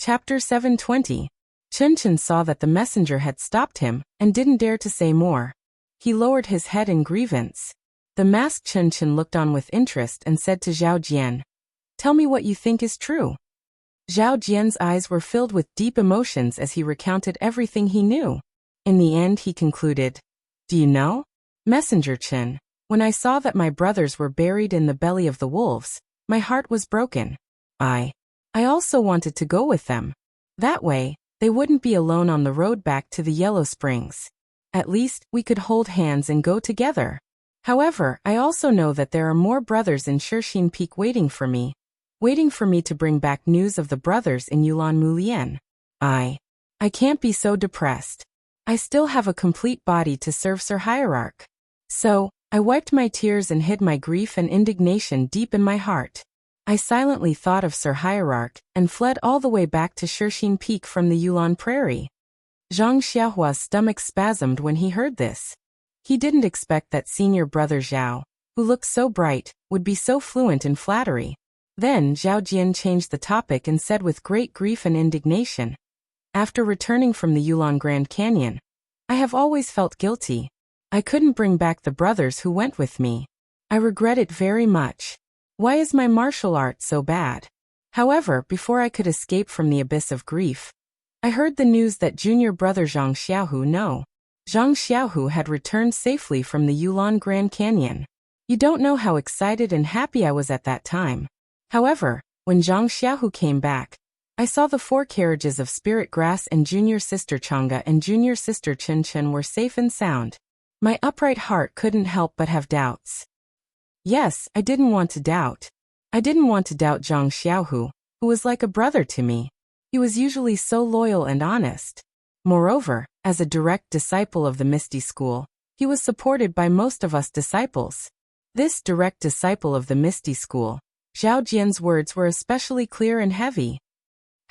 Chapter 720. Chen saw that the messenger had stopped him and didn't dare to say more. He lowered his head in grievance. The masked Chen looked on with interest and said to Zhao Jian, "Tell me what you think is true." Zhao Jian's eyes were filled with deep emotions as he recounted everything he knew. In the end he concluded, "Do you know, Messenger Chen, when I saw that my brothers were buried in the belly of the wolves, my heart was broken. I also wanted to go with them. That way, they wouldn't be alone on the road back to the Yellow Springs. At least, we could hold hands and go together. However, I also know that there are more brothers in Shixin Peak waiting for me to bring back news of the brothers in Yulan Mulien. I can't be so depressed. I still have a complete body to serve Sir Hierarch." So, I wiped my tears and hid my grief and indignation deep in my heart. I silently thought of Sir Hierarch and fled all the way back to Shixin Peak from the Yulan Prairie. Zhang Xiaohua's stomach spasmed when he heard this. He didn't expect that senior brother Zhao, who looked so bright, would be so fluent in flattery. Then Zhao Jian changed the topic and said with great grief and indignation, "After returning from the Yulan Grand Canyon, I have always felt guilty. I couldn't bring back the brothers who went with me. I regret it very much. Why is my martial art so bad?" However, before I could escape from the abyss of grief, I heard the news that junior brother Zhang Xiaohu had returned safely from the Yulan Grand Canyon. You don't know how excited and happy I was at that time. However, when Zhang Xiaohu came back, I saw the 4 carriages of spirit grass and junior sister Chang'e and junior sister Chen were safe and sound. My upright heart couldn't help but have doubts. Yes, I didn't want to doubt. I didn't want to doubt Zhang Xiaohu, who was like a brother to me. He was usually so loyal and honest. Moreover, as a direct disciple of the Misty School, he was supported by most of us disciples. This direct disciple of the Misty School, Zhao Jian's words were especially clear and heavy.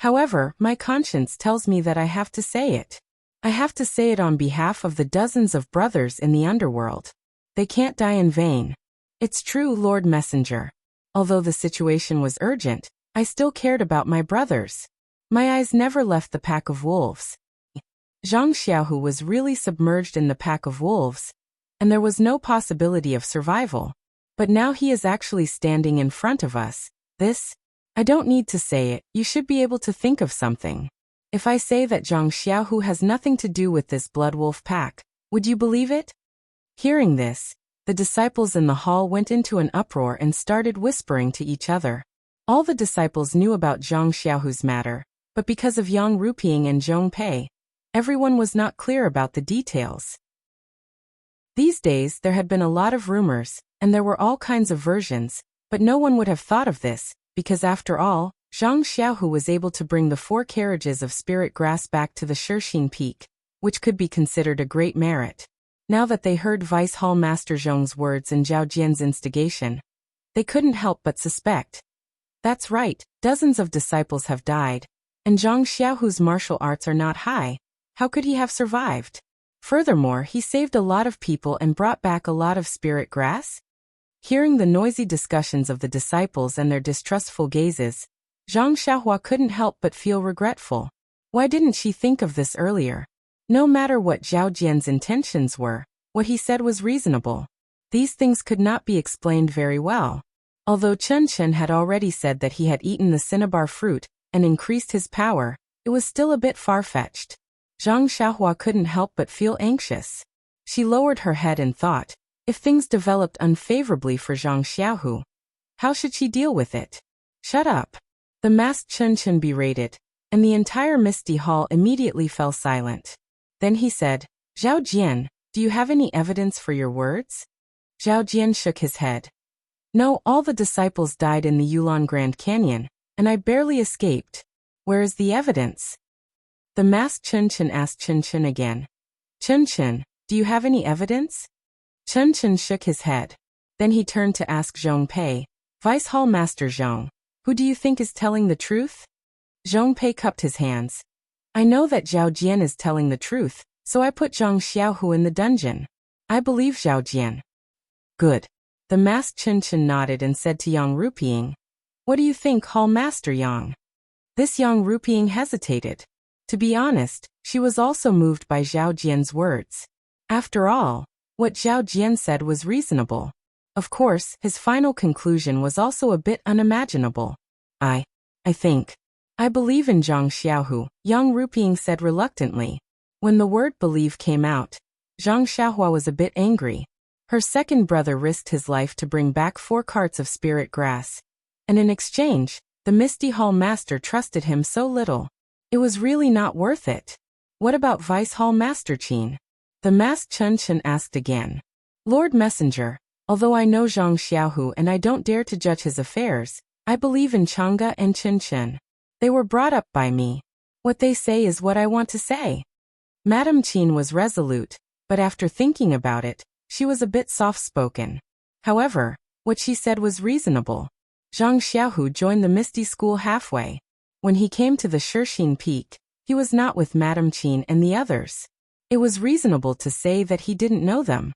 However, my conscience tells me that I have to say it. I have to say it on behalf of the dozens of brothers in the underworld. They can't die in vain. It's true, Lord Messenger. Although the situation was urgent, I still cared about my brothers. My eyes never left the pack of wolves. Zhang Xiaohu was really submerged in the pack of wolves, and there was no possibility of survival. But now he is actually standing in front of us. I don't need to say it, you should be able to think of something. If I say that Zhang Xiaohu has nothing to do with this blood wolf pack, would you believe it? Hearing this, the disciples in the hall went into an uproar and started whispering to each other. All the disciples knew about Zhang Xiaohu's matter, but because of Yang Ruping and Zhong Pei, everyone was not clear about the details. These days there had been a lot of rumors, and there were all kinds of versions, but no one would have thought of this, because after all, Zhang Xiaohu was able to bring the 4 carriages of spirit grass back to the Shixin Peak, which could be considered a great merit. Now that they heard Vice Hall Master Zhong's words and Zhao Jian's instigation, they couldn't help but suspect. That's right, dozens of disciples have died, and Zhang Xiaohu's martial arts are not high. How could he have survived? Furthermore, he saved a lot of people and brought back a lot of spirit grass? Hearing the noisy discussions of the disciples and their distrustful gazes, Zhang Xiaohua couldn't help but feel regretful. Why didn't she think of this earlier? No matter what Zhao Jian's intentions were, what he said was reasonable. These things could not be explained very well. Although Chen had already said that he had eaten the cinnabar fruit and increased his power, it was still a bit far-fetched. Zhang Xiaohua couldn't help but feel anxious. She lowered her head and thought, if things developed unfavorably for Zhang Xiaohu, how should she deal with it? Shut up. The masked Chen berated, and the entire Misty Hall immediately fell silent. Then he said, Zhao Jian, do you have any evidence for your words? Zhao Jian shook his head. No, all the disciples died in the Yulan Grand Canyon, and I barely escaped. Where is the evidence? The masked Chen asked Chen again. Chen, do you have any evidence? Chen shook his head. Then he turned to ask Zhong Pei, Vice Hall Master Zhong, who do you think is telling the truth? Zhong Pei cupped his hands. I know that Zhao Jian is telling the truth, so I put Zhang Xiaohu in the dungeon. I believe Zhao Jian. Good. The masked Chen nodded and said to Yang Ruping, what do you think, Hall Master Yang? This young Ruping hesitated. To be honest, she was also moved by Zhao Jian's words. After all, what Zhao Jian said was reasonable. Of course, his final conclusion was also a bit unimaginable. I believe in Zhang Xiaohu, young Ruping said reluctantly. When the word believe came out, Zhang Xiaohua was a bit angry. Her second brother risked his life to bring back 4 carts of spirit grass. And in exchange, the Misty Hall Master trusted him so little. It was really not worth it. What about Vice Hall Master Qin? The masked Chen Chen asked again. Lord Messenger, although I know Zhang Xiaohu and I don't dare to judge his affairs, I believe in Chang'e and Chen Chen. They were brought up by me. What they say is what I want to say. Madame Qin was resolute, but after thinking about it, she was a bit soft-spoken. However, what she said was reasonable. Zhang Xiaohu joined the Misty School halfway. When he came to the Shixin Peak, he was not with Madame Qin and the others. It was reasonable to say that he didn't know them.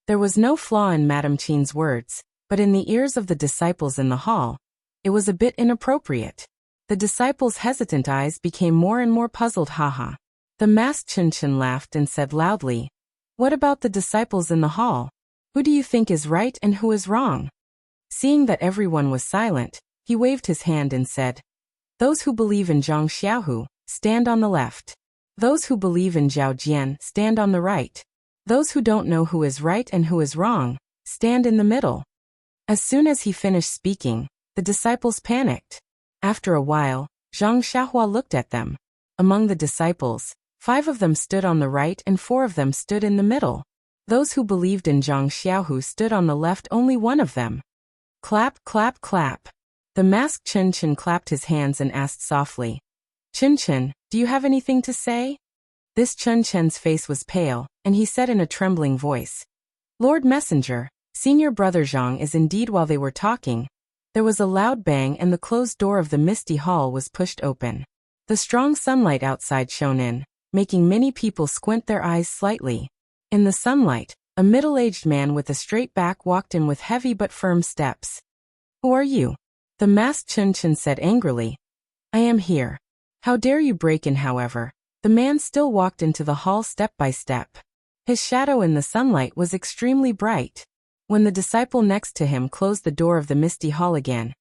There was no flaw in Madame Qin's words, but in the ears of the disciples in the hall, it was a bit inappropriate. The disciples' hesitant eyes became more and more puzzled. Haha. The masked Chen Chen laughed and said loudly, What about the disciples in the hall? Who do you think is right and who is wrong? Seeing that everyone was silent, he waved his hand and said, Those who believe in Zhang Xiaohu, stand on the left. Those who believe in Zhao Jian, stand on the right. Those who don't know who is right and who is wrong, stand in the middle. As soon as he finished speaking, the disciples panicked. After a while, Zhang Xiaohua looked at them. Among the disciples, 5 of them stood on the right and 4 of them stood in the middle. Those who believed in Zhang Xiaohu stood on the left, only 1 of them. Clap, clap, clap. The masked Chen Chen clapped his hands and asked softly, Chen Chen, do you have anything to say? This Chen Chen's face was pale, and he said in a trembling voice, Lord Messenger, Senior Brother Zhang is indeed. While they were talking, there was a loud bang and the closed door of the Misty Hall was pushed open. The strong sunlight outside shone in, making many people squint their eyes slightly. In the sunlight, a middle-aged man with a straight back walked in with heavy but firm steps. Who are you? The masked Chen Chen said angrily. I am here. How dare you break in? However, the man still walked into the hall step by step. His shadow in the sunlight was extremely bright. When the disciple next to him closed the door of the Misty Hall again,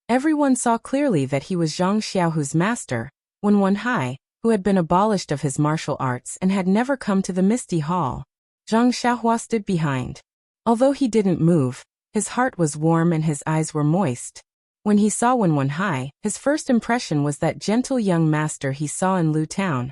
everyone saw clearly that he was Zhang Xiaohu's master, Wenhai, who had been abolished of his martial arts and had never come to the Misty Hall. Zhang Xiaohua stood behind. Although he didn't move, his heart was warm and his eyes were moist. When he saw Wenhai, his first impression was that gentle young master he saw in Lu Town.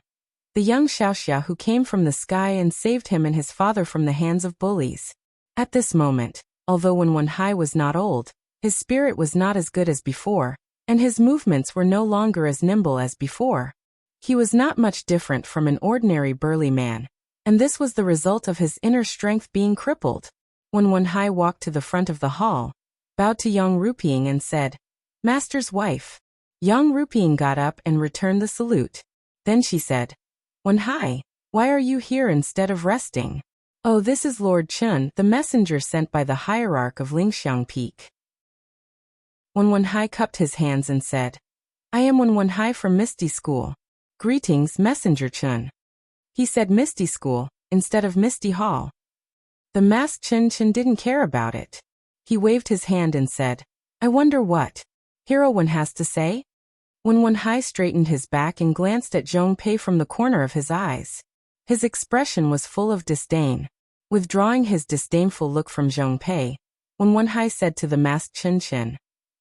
The young Xiaoxia who came from the sky and saved him and his father from the hands of bullies. At this moment, although Wenhai was not old, his spirit was not as good as before, and his movements were no longer as nimble as before. He was not much different from an ordinary burly man, and this was the result of his inner strength being crippled. When Wenhai walked to the front of the hall, bowed to Yang Ruping and said, Master's wife. Yang Ruping got up and returned the salute. Then she said, Wenhai, why are you here instead of resting? Oh, this is Lord Chen, the messenger sent by the hierarch of Lingxiang Peak. Wenhai cupped his hands and said, I am Wenhai from Misty School. Greetings, Messenger Chen. He said Misty School, instead of Misty Hall. The masked Chen Chen didn't care about it. He waved his hand and said, I wonder what Hero Wen has to say? Wenhai straightened his back and glanced at Zhong Pei from the corner of his eyes. His expression was full of disdain. Withdrawing his disdainful look from Zhong Pei, Wenhai said to the masked Chen Chen,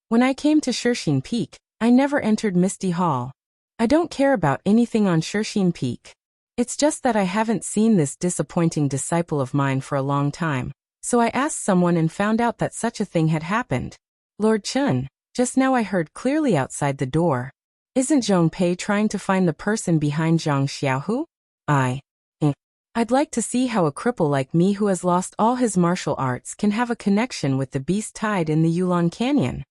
When I came to Shixin Peak, I never entered Misty Hall. I don't care about anything on Shixin Peak. It's just that I haven't seen this disappointing disciple of mine for a long time, so I asked someone and found out that such a thing had happened. Lord Chen, just now I heard clearly outside the door. Isn't Zhong Pei trying to find the person behind Zhang Xiaohu? I'd like to see how a cripple like me who has lost all his martial arts can have a connection with the beast tied in the Yulon Canyon.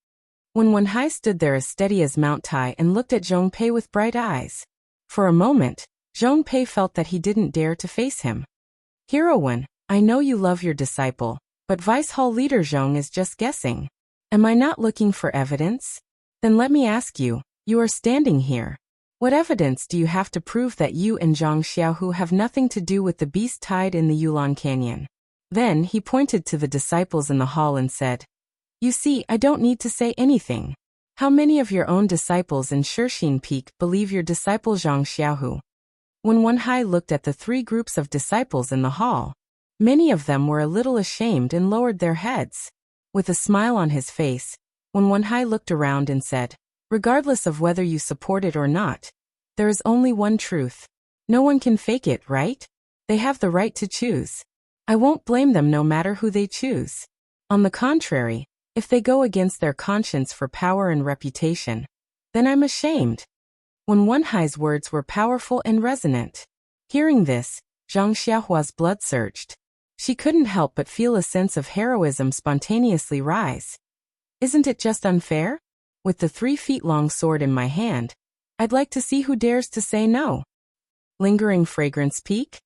When Wenhai stood there as steady as Mount Tai and looked at Zhong Pei with bright eyes. For a moment, Zhong Pei felt that he didn't dare to face him. Hero Wen, I know you love your disciple, but Vice Hall leader Zhong is just guessing. Am I not looking for evidence? Then let me ask you, You are standing here. What evidence do you have to prove that you and Zhang Xiaohu have nothing to do with the beast tied in the Yulan Canyon? Then he pointed to the disciples in the hall and said, You see, I don't need to say anything. How many of your own disciples in Shixin Peak believe your disciple Zhang Xiaohu? When Wenhai looked at the 3 groups of disciples in the hall, many of them were a little ashamed and lowered their heads. With a smile on his face, when Wenhai looked around and said, Regardless of whether you support it or not, there is only one truth. No one can fake it, right? They have the right to choose. I won't blame them no matter who they choose. On the contrary, if they go against their conscience for power and reputation, then I'm ashamed. When Wenhai's words were powerful and resonant. Hearing this, Zhang Xiaohua's blood surged. She couldn't help but feel a sense of heroism spontaneously rise. Isn't it just unfair? With the 3-feet-long sword in my hand, I'd like to see who dares to say no. Lingering fragrance peak?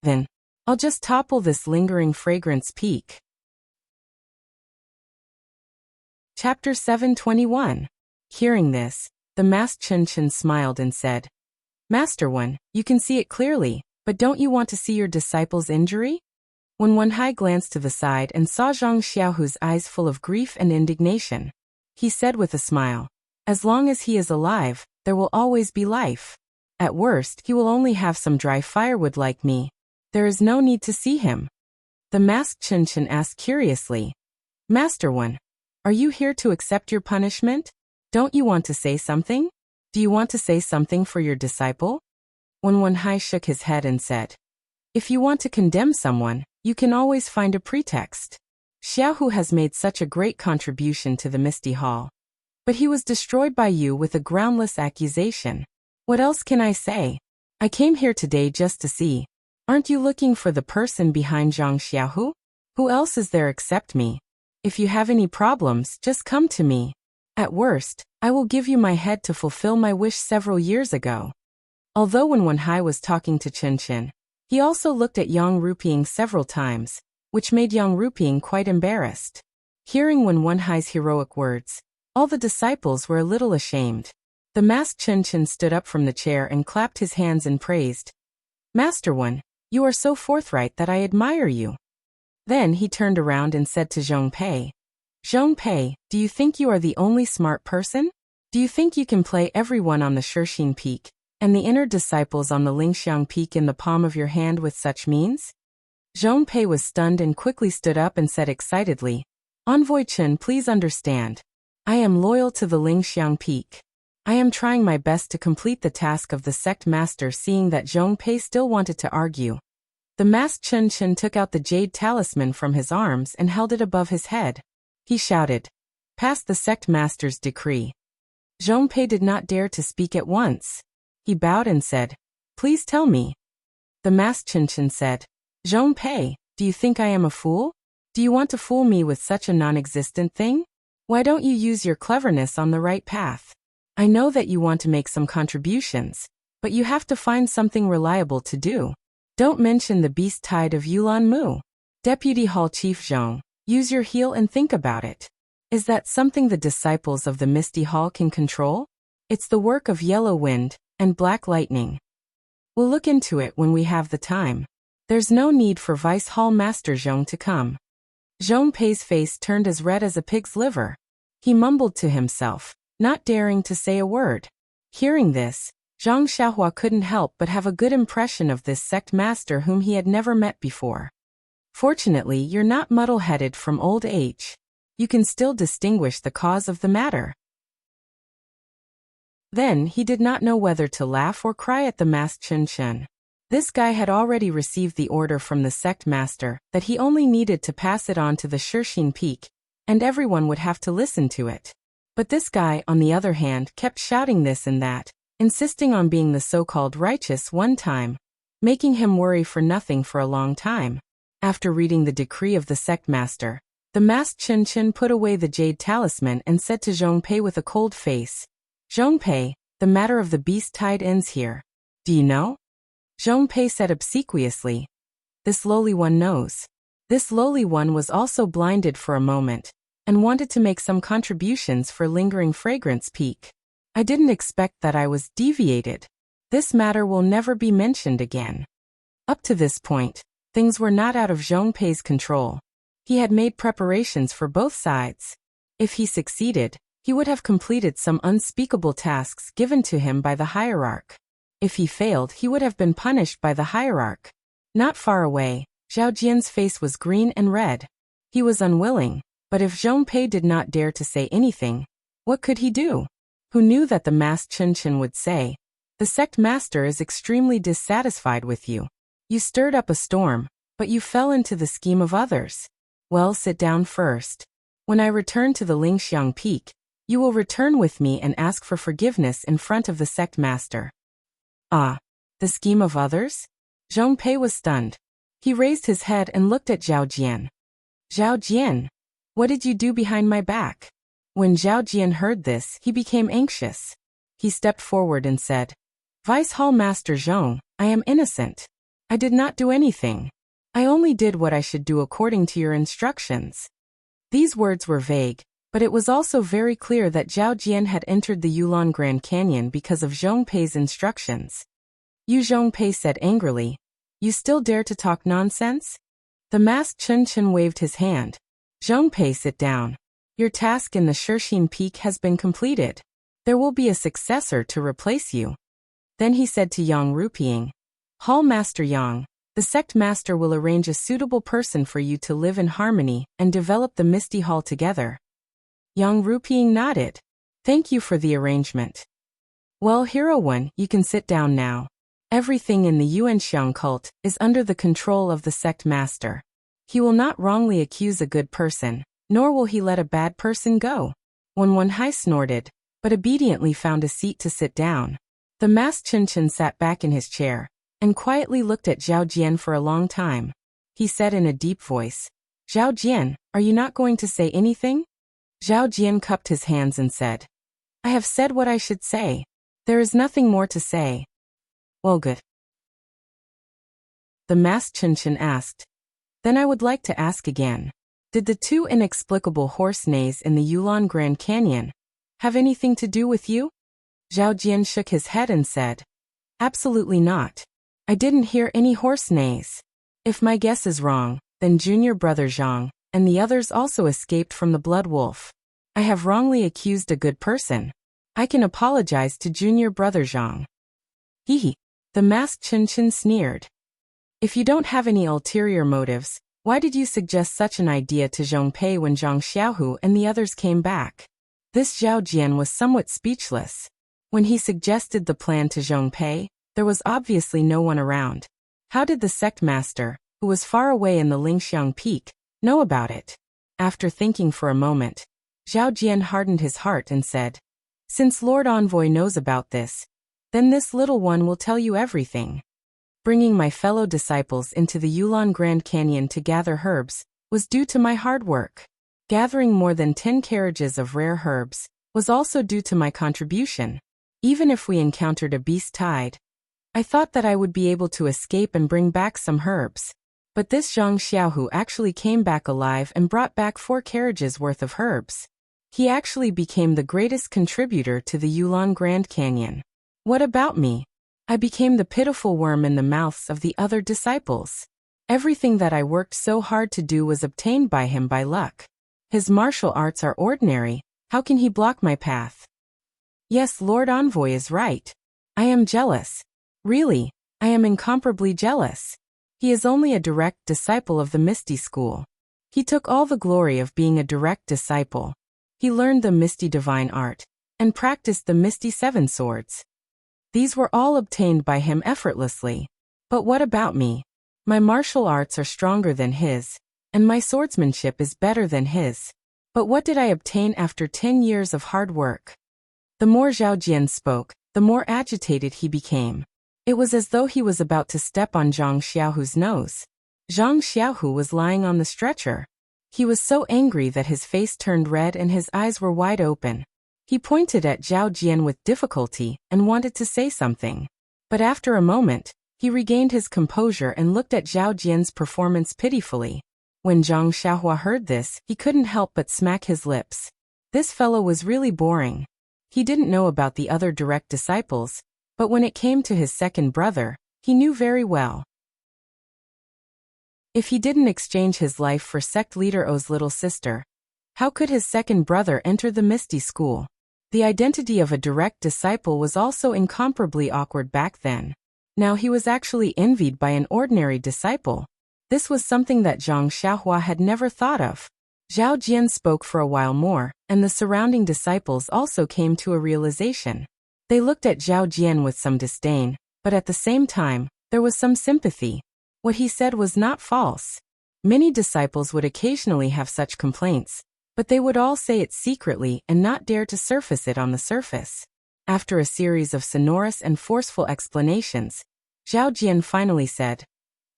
Then, I'll just topple this lingering fragrance peak. Chapter 721. Hearing this, the masked Chen smiled and said, Master One, you can see it clearly, but don't you want to see your disciple's injury? When Wenhai glanced to the side and saw Zhang Xiaohu's eyes full of grief and indignation, he said with a smile, As long as he is alive, there will always be life. At worst, he will only have some dry firewood like me. There is no need to see him. The masked Chen asked curiously, Master One, are you here to accept your punishment? Don't you want to say something? Do you want to say something for your disciple? When Wenhai shook his head and said, If you want to condemn someone, you can always find a pretext. Xiaohu has made such a great contribution to the Misty Hall. But he was destroyed by you with a groundless accusation. What else can I say? I came here today just to see. Aren't you looking for the person behind Zhang Xiaohu? Who else is there except me? If you have any problems, just come to me. At worst, I will give you my head to fulfill my wish several years ago. Although when Wenhai was talking to Chen, he also looked at Yang Ruping several times, which made Yang Ruping quite embarrassed. Hearing when Wenhai's heroic words, all the disciples were a little ashamed. The masked Chen stood up from the chair and clapped his hands and praised, Master One, you are so forthright that I admire you. Then he turned around and said to Zhong Pei, Zhong Pei, do you think you are the only smart person? Do you think you can play everyone on the Shixin Peak, and the inner disciples on the Lingxiang Peak in the palm of your hand with such means? Zhong Pei was stunned and quickly stood up and said excitedly, Envoy Chen, please understand. I am loyal to the Lingxiang Peak. I am trying my best to complete the task of the sect master. Seeing that Zhong Pei still wanted to argue, the masked Chen took out the jade talisman from his arms and held it above his head. He shouted, Pass the sect master's decree. Zhong Pei did not dare to speak at once. He bowed and said, Please tell me. The masked Chen said, Zhong Pei, do you think I am a fool? Do you want to fool me with such a non-existent thing? Why don't you use your cleverness on the right path? I know that you want to make some contributions, but you have to find something reliable to do. Don't mention the beast tide of Yulan Mu. Deputy Hall Chief Zhong, use your heel and think about it. Is that something the disciples of the Misty Hall can control? It's the work of Yellow Wind and Black Lightning. We'll look into it when we have the time. There's no need for Vice Hall Master Zhong to come. Zhong Pei's face turned as red as a pig's liver. He mumbled to himself, not daring to say a word. Hearing this, Zhang Xiaohua couldn't help but have a good impression of this sect master whom he had never met before. Fortunately, you're not muddle-headed from old age. You can still distinguish the cause of the matter. Then he did not know whether to laugh or cry at the masked Chen. This guy had already received the order from the sect master that he only needed to pass it on to the Shixin Peak, and everyone would have to listen to it. But this guy, on the other hand, kept shouting this and that, insisting on being the so-called righteous one time, making him worry for nothing for a long time. After reading the decree of the sect master, the masked Chen put away the jade talisman and said to Zhong Pei with a cold face, Zhong Pei, the matter of the beast tide ends here. Do you know? Zhong Pei said obsequiously, This lowly one knows. This lowly one was also blinded for a moment, and wanted to make some contributions for Lingering Fragrance Peak. I didn't expect that I was deviated. This matter will never be mentioned again. Up to this point, things were not out of Zhong Pei's control. He had made preparations for both sides. If he succeeded, he would have completed some unspeakable tasks given to him by the hierarch. If he failed, he would have been punished by the hierarch. Not far away, Zhao Jian's face was green and red. He was unwilling, but if Zhong Pei did not dare to say anything, what could he do? Who knew that the masked Chen would say, "The sect master is extremely dissatisfied with you. You stirred up a storm, but you fell into the scheme of others. Well, sit down first. When I return to the Lingxiang Peak, you will return with me and ask for forgiveness in front of the sect master." Ah, the scheme of others? Zhong Pei was stunned. He raised his head and looked at Zhao Jian. "Zhao Jian, what did you do behind my back?" When Zhao Jian heard this, he became anxious. He stepped forward and said, "Vice Hall Master Zhong, I am innocent. I did not do anything. I only did what I should do according to your instructions." These words were vague, but it was also very clear that Zhao Jian had entered the Yulon Grand Canyon because of Zhong Pei's instructions. "You," Zhong Pei said angrily, "you still dare to talk nonsense?" The masked Chen waved his hand. "Zhong Pei, sit down. Your task in the Shixin Peak has been completed. There will be a successor to replace you." Then he said to Yang Ruping, "Hall Master Yang, the sect master will arrange a suitable person for you to live in harmony and develop the Misty Hall together." Yang Ruping nodded. "Thank you for the arrangement." "Well, Hero One, you can sit down now. Everything in the Yuanxiang cult is under the control of the sect master. He will not wrongly accuse a good person, nor will he let a bad person go." Wen Hai snorted, but obediently found a seat to sit down. The masked Chen sat back in his chair and quietly looked at Zhao Jian for a long time. He said in a deep voice, "Zhao Jian, are you not going to say anything?" Zhao Jian cupped his hands and said, "I have said what I should say. There is nothing more to say." "Well, good." The masked Chen asked, "Then I would like to ask again. Did the two inexplicable horse neighs in the Yulon Grand Canyon have anything to do with you?" Zhao Jian shook his head and said, "Absolutely not. I didn't hear any horse neighs. If my guess is wrong, then junior brother Zhang and the others also escaped from the Blood Wolf. I have wrongly accused a good person. I can apologize to junior brother Zhang." Hee. The masked Chen sneered. "If you don't have any ulterior motives, why did you suggest such an idea to Zhong Pei when Zhang Xiaohu and the others came back?" This Zhao Jian was somewhat speechless. When he suggested the plan to Zhong Pei, there was obviously no one around. How did the sect master, who was far away in the Lingxiang Peak, know about it? After thinking for a moment, Zhao Jian hardened his heart and said, "Since Lord Envoy knows about this, then this little one will tell you everything. Bringing my fellow disciples into the Yulon Grand Canyon to gather herbs was due to my hard work. Gathering more than 10 carriages of rare herbs was also due to my contribution. Even if we encountered a beast tide, I thought that I would be able to escape and bring back some herbs. But this Zhang Xiaohu actually came back alive and brought back 4 carriages worth of herbs. He actually became the greatest contributor to the Yulon Grand Canyon. What about me? I became the pitiful worm in the mouths of the other disciples. Everything that I worked so hard to do was obtained by him by luck. His martial arts are ordinary. How can he block my path?" Yes, Lord Envoy is right. I am jealous. Really, I am incomparably jealous. He is only a direct disciple of the Misty School. He took all the glory of being a direct disciple. He learned the Misty Divine Art and practiced the Misty Seven Swords. These were all obtained by him effortlessly. But what about me? My martial arts are stronger than his, and my swordsmanship is better than his. But what did I obtain after 10 years of hard work? The more Zhao Jian spoke, the more agitated he became. It was as though he was about to step on Zhang Xiaohu's nose. Zhang Xiaohu was lying on the stretcher. He was so angry that his face turned red and his eyes were wide open. He pointed at Zhao Jian with difficulty and wanted to say something. But after a moment, he regained his composure and looked at Zhao Jian's performance pitifully. When Zhang Xiaohua heard this, he couldn't help but smack his lips. This fellow was really boring. He didn't know about the other direct disciples, but when it came to his second brother, he knew very well. If he didn't exchange his life for sect leader O's little sister, how could his second brother enter the Misty School? The identity of a direct disciple was also incomparably awkward back then. Now he was actually envied by an ordinary disciple. This was something that Zhang Xiaohua had never thought of. Zhao Jian spoke for a while more, and the surrounding disciples also came to a realization. They looked at Zhao Jian with some disdain, but at the same time, there was some sympathy. What he said was not false. Many disciples would occasionally have such complaints, but they would all say it secretly and not dare to surface it on the surface. After a series of sonorous and forceful explanations, Zhao Jian finally said,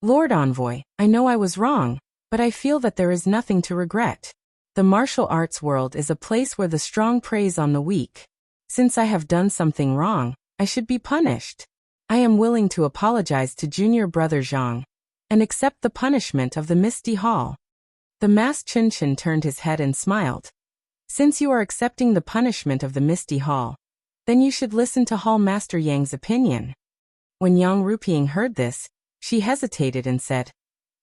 "Lord Envoy, I know I was wrong, but I feel that there is nothing to regret. The martial arts world is a place where the strong preys on the weak. Since I have done something wrong, I should be punished. I am willing to apologize to junior brother Zhang and accept the punishment of the Misty Hall." The masked Chen turned his head and smiled. "Since you are accepting the punishment of the Misty Hall, then you should listen to Hall Master Yang's opinion." When Yang Ruping heard this, she hesitated and said,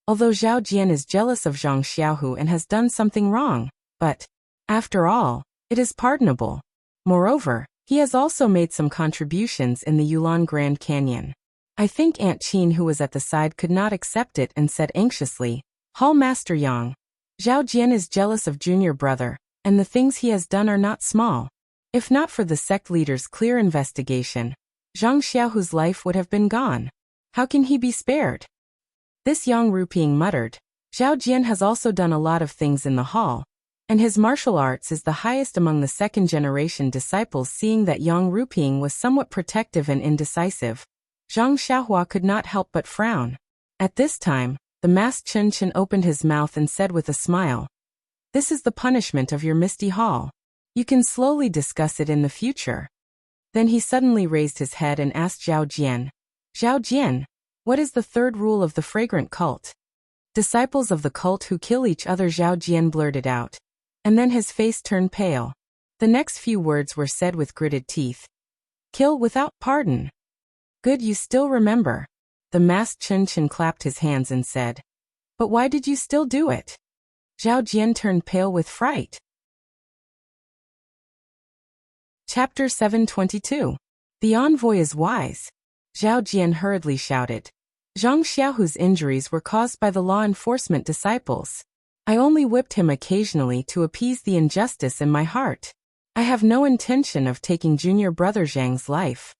"Although Zhao Jian is jealous of Zhang Xiaohu and has done something wrong, but, after all, it is pardonable. Moreover, he has also made some contributions in the Yulon Grand Canyon." I think Aunt Qin, who was at the side, could not accept it and said anxiously, "Hall Master Yang, Zhao Jian is jealous of junior brother, and the things he has done are not small. If not for the sect leader's clear investigation, Zhang Xiaohu's life would have been gone. How can he be spared?" This Yang Ruping muttered, "Zhao Jian has also done a lot of things in the hall, and his martial arts is the highest among the second-generation disciples." Seeing that Yang Ruping was somewhat protective and indecisive, Zhang Xiaohua could not help but frown. At this time, the masked Chen opened his mouth and said with a smile, "This is the punishment of your Misty Hall. You can slowly discuss it in the future." Then he suddenly raised his head and asked Zhao Jian, "Zhao Jian, what is the third rule of the fragrant cult?" "Disciples of the cult who kill each other," Zhao Jian blurted out, and then his face turned pale. The next few words were said with gritted teeth. "Kill without pardon." "Good, you still remember." The masked Chen clapped his hands and said, "But why did you still do it?" Zhao Jian turned pale with fright. Chapter 722. The envoy is wise. Zhao Jian hurriedly shouted. Zhang Xiaohu's injuries were caused by the law enforcement disciples. I only whipped him occasionally to appease the injustice in my heart. I have no intention of taking junior brother Zhang's life.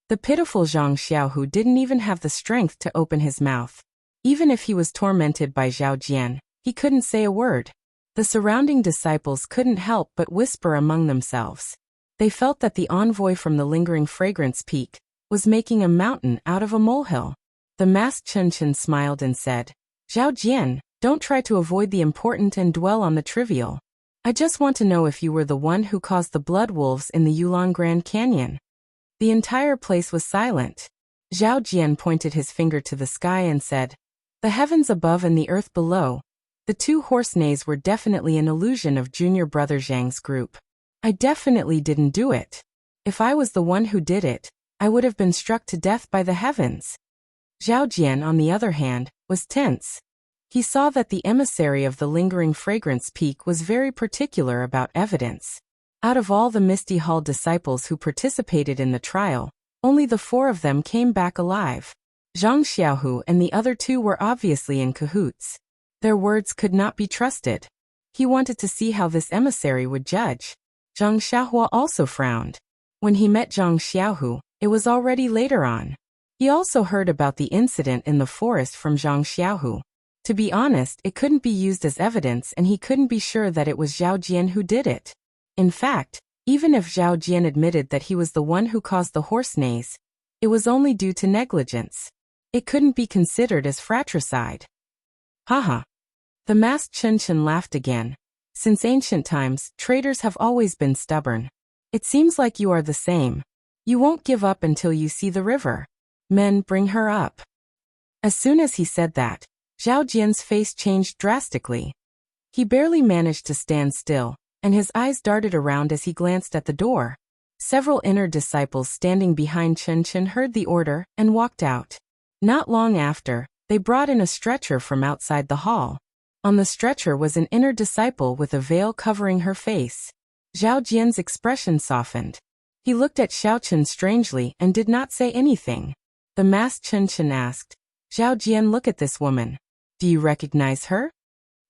The pitiful Zhang Xiaohu didn't even have the strength to open his mouth. Even if he was tormented by Zhao Jian, he couldn't say a word. The surrounding disciples couldn't help but whisper among themselves. They felt that the envoy from the lingering fragrance peak was making a mountain out of a molehill. The masked Chen smiled and said, "Zhao Jian, don't try to avoid the important and dwell on the trivial. I just want to know if you were the one who caused the blood wolves in the Yulon Grand Canyon." The entire place was silent. Zhao Jian pointed his finger to the sky and said, "The heavens above and the earth below. The two horse neighs were definitely an illusion of junior brother Zhang's group. I definitely didn't do it. If I was the one who did it, I would have been struck to death by the heavens." Zhao Jian, on the other hand, was tense. He saw that the emissary of the lingering fragrance peak was very particular about evidence. Out of all the Misty Hall disciples who participated in the trial, only the 4 of them came back alive. Zhang Xiaohu and the other 2 were obviously in cahoots. Their words could not be trusted. He wanted to see how this emissary would judge. Zhang Xiaohua also frowned. When he met Zhang Xiaohu, it was already later on. He also heard about the incident in the forest from Zhang Xiaohu. To be honest, it couldn't be used as evidence and he couldn't be sure that it was Zhao Jian who did it. In fact, even if Zhao Jian admitted that he was the one who caused the horse neighs, it was only due to negligence. It couldn't be considered as fratricide. Haha. The masked Chen laughed again. Since ancient times, traitors have always been stubborn. It seems like you are the same. You won't give up until you see the river. Men, bring her up. As soon as he said that, Zhao Jian's face changed drastically. He barely managed to stand still, and his eyes darted around as he glanced at the door. Several inner disciples standing behind Chen Chen heard the order and walked out. Not long after, they brought in a stretcher from outside the hall. On the stretcher was an inner disciple with a veil covering her face. Zhao Jian's expression softened. He looked at Xiao Chen strangely and did not say anything. The masked Chen Chen asked, "Zhao Jian, look at this woman. Do you recognize her?"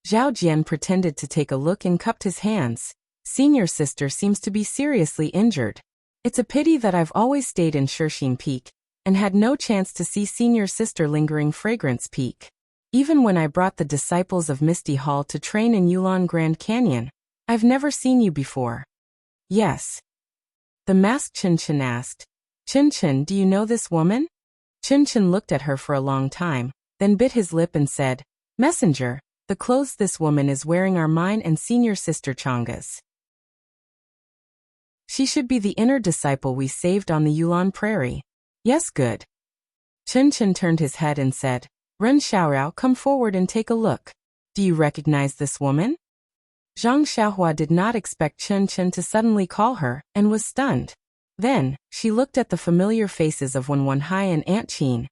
Zhao Jian pretended to take a look and cupped his hands. "Senior sister seems to be seriously injured. It's a pity that I've always stayed in Shishing Peak and had no chance to see senior sister lingering Fragrance Peak. Even when I brought the disciples of Misty Hall to train in Yulon Grand Canyon, I've never seen you before." "Yes." The masked Chen Chen asked, "Chen Chen, do you know this woman?" Chen Chen looked at her for a long time, then bit his lip and said, "Messenger, the clothes this woman is wearing are mine and senior sister Changa's. She should be the inner disciple we saved on the Yulon Prairie." "Yes, good." Chen Chen turned his head and said, "Ren Xiaorao, come forward and take a look. Do you recognize this woman?" Zhang Xiaohua did not expect Chen Chen to suddenly call her, and was stunned. Then, she looked at the familiar faces of Wen Wenhai and Aunt Qin,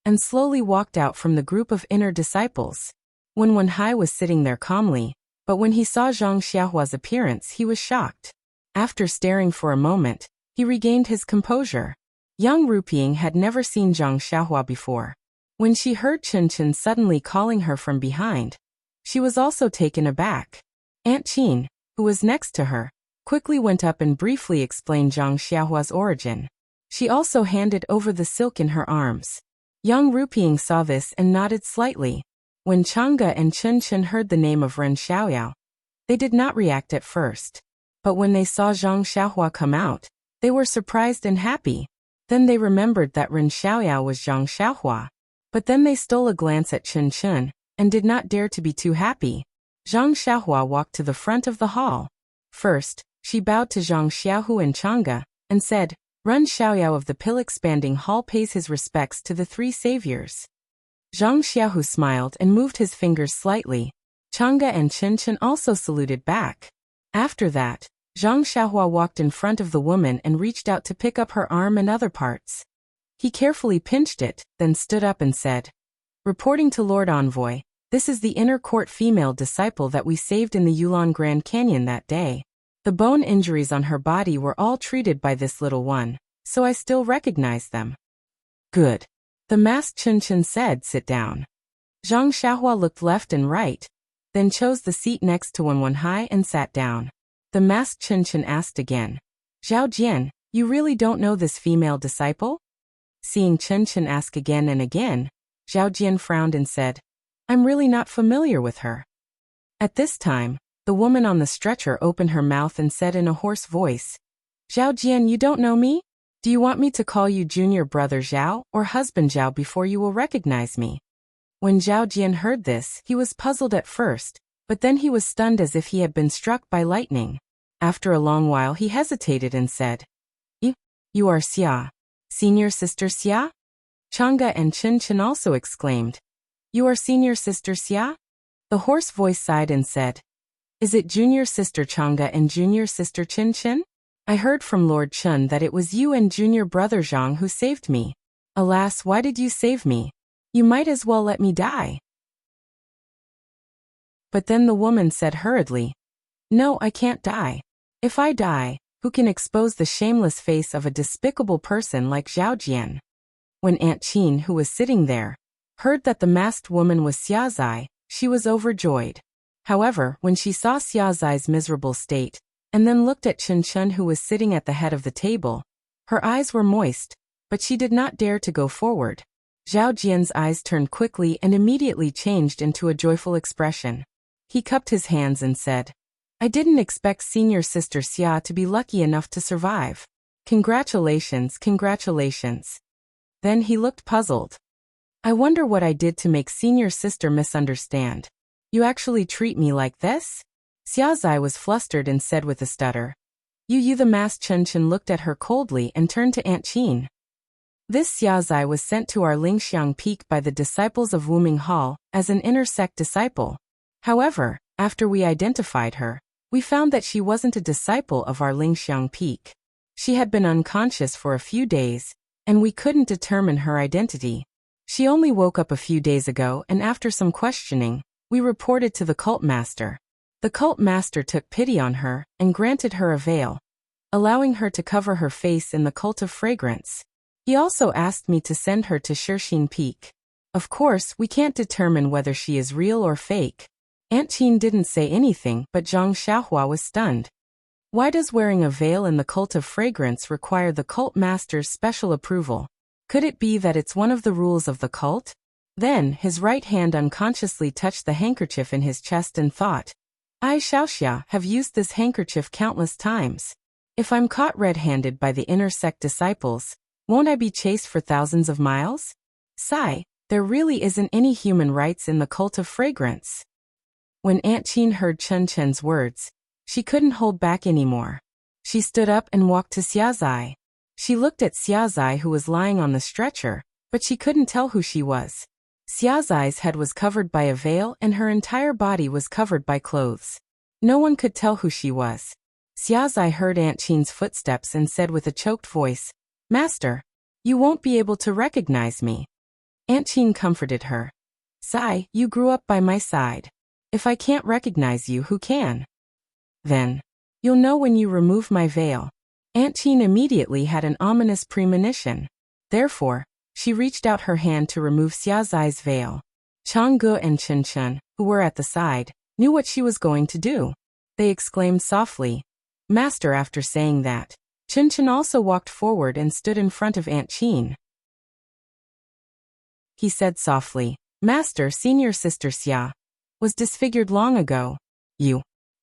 and slowly walked out from the group of inner disciples. Wen Wenhai was sitting there calmly, but when he saw Zhang Xiaohua's appearance he was shocked. After staring for a moment, he regained his composure. Young Ruping had never seen Zhang Xiaohua before. When she heard Chen Chen suddenly calling her from behind, she was also taken aback. Aunt Qin, who was next to her, quickly went up and briefly explained Zhang Xiaohua's origin. She also handed over the silk in her arms. Young Ruping saw this and nodded slightly. When Chang'e and Chen Chen heard the name of Ren Xiaoyao, they did not react at first. But when they saw Zhang Xiaohua come out, they were surprised and happy. Then they remembered that Ren Xiaoyao was Zhang Xiaohua. But then they stole a glance at Chen Chen, and did not dare to be too happy. Zhang Xiaohua walked to the front of the hall. First, she bowed to Zhang Xiaohu and Chang'e, and said, "Ren Xiaoyao of the Pill-expanding hall pays his respects to the three saviors." Zhang Xiaohu smiled and moved his fingers slightly. Chang'e and Chen Chen also saluted back. After that, Zhang Xiaohua walked in front of the woman and reached out to pick up her arm and other parts. He carefully pinched it, then stood up and said, "Reporting to Lord Envoy, this is the inner court female disciple that we saved in the Yulon Grand Canyon that day. The bone injuries on her body were all treated by this little one, so I still recognize them." "Good." The masked Chen Chen said, "Sit down." Zhang Xiaohua looked left and right, then chose the seat next to Wen Wenhai and sat down. The masked Chen Chen asked again, "Zhao Jian, you really don't know this female disciple?" Seeing Chen Chen ask again and again, Zhao Jian frowned and said, "I'm really not familiar with her." At this time, the woman on the stretcher opened her mouth and said in a hoarse voice, "Zhao Jian, you don't know me? Do you want me to call you junior brother Zhao or husband Zhao before you will recognize me?" When Zhao Jian heard this, he was puzzled at first, but then he was stunned as if he had been struck by lightning. After a long while he hesitated and said, You are Xia. Senior sister Xia?" Chang'e and Chen Chen also exclaimed, "You are senior sister Xia?" The hoarse voice sighed and said, "Is it junior sister Chang'e and junior sister Chen Chen? I heard from Lord Chen that it was you and junior brother Zhang who saved me. Alas, why did you save me? You might as well let me die." But then the woman said hurriedly, "No, I can't die. If I die, who can expose the shameless face of a despicable person like Zhao Jian?" When Aunt Qin, who was sitting there, heard that the masked woman was Xia Zai, she was overjoyed. However, when she saw Xia Zai's miserable state, and then looked at Chen Chen who was sitting at the head of the table, her eyes were moist, but she did not dare to go forward. Zhao Jian's eyes turned quickly and immediately changed into a joyful expression. He cupped his hands and said, "I didn't expect senior sister Xia to be lucky enough to survive. Congratulations, congratulations." Then he looked puzzled. "I wonder what I did to make senior sister misunderstand. You actually treat me like this?" Xia Zai was flustered and said with a stutter, You the masked Chen Chen looked at her coldly and turned to Aunt Qin. This Xia Zai was sent to our Lingxiang Peak by the disciples of Wuming Hall as an inner sect disciple. However, after we identified her, we found that she wasn't a disciple of our Lingxiang Peak. She had been unconscious for a few days, and we couldn't determine her identity. She only woke up a few days ago, and after some questioning, we reported to the cult master. The cult master took pity on her and granted her a veil, allowing her to cover her face in the cult of fragrance. He also asked me to send her to Shirxin Peak. Of course, we can't determine whether she is real or fake. Aunt Qin didn't say anything, but Zhang Xiaohua was stunned. Why does wearing a veil in the cult of fragrance require the cult master's special approval? Could it be that it's one of the rules of the cult? Then, his right hand unconsciously touched the handkerchief in his chest and thought, I, Xiaoxia, have used this handkerchief countless times. If I'm caught red-handed by the inner sect disciples, won't I be chased for thousands of miles? Sigh, there really isn't any human rights in the cult of fragrance. When Aunt Qin heard Chen Chen's words, she couldn't hold back anymore. She stood up and walked to Xiazai. She looked at Xiazai, who was lying on the stretcher, but she couldn't tell who she was. Xiazai's head was covered by a veil and her entire body was covered by clothes. No one could tell who she was. Xiazai heard Aunt Qin's footsteps and said with a choked voice, Master, you won't be able to recognize me. Aunt Qin comforted her. Sai, you grew up by my side. If I can't recognize you, who can? Then, you'll know when you remove my veil. Aunt Qin immediately had an ominous premonition. Therefore, she reached out her hand to remove Xiazai's veil. Changge and Chen Chen, who were at the side, knew what she was going to do. They exclaimed softly, Master. After saying that, Chen Chen also walked forward and stood in front of Aunt Qin. He said softly, Master, senior sister Xia was disfigured long ago.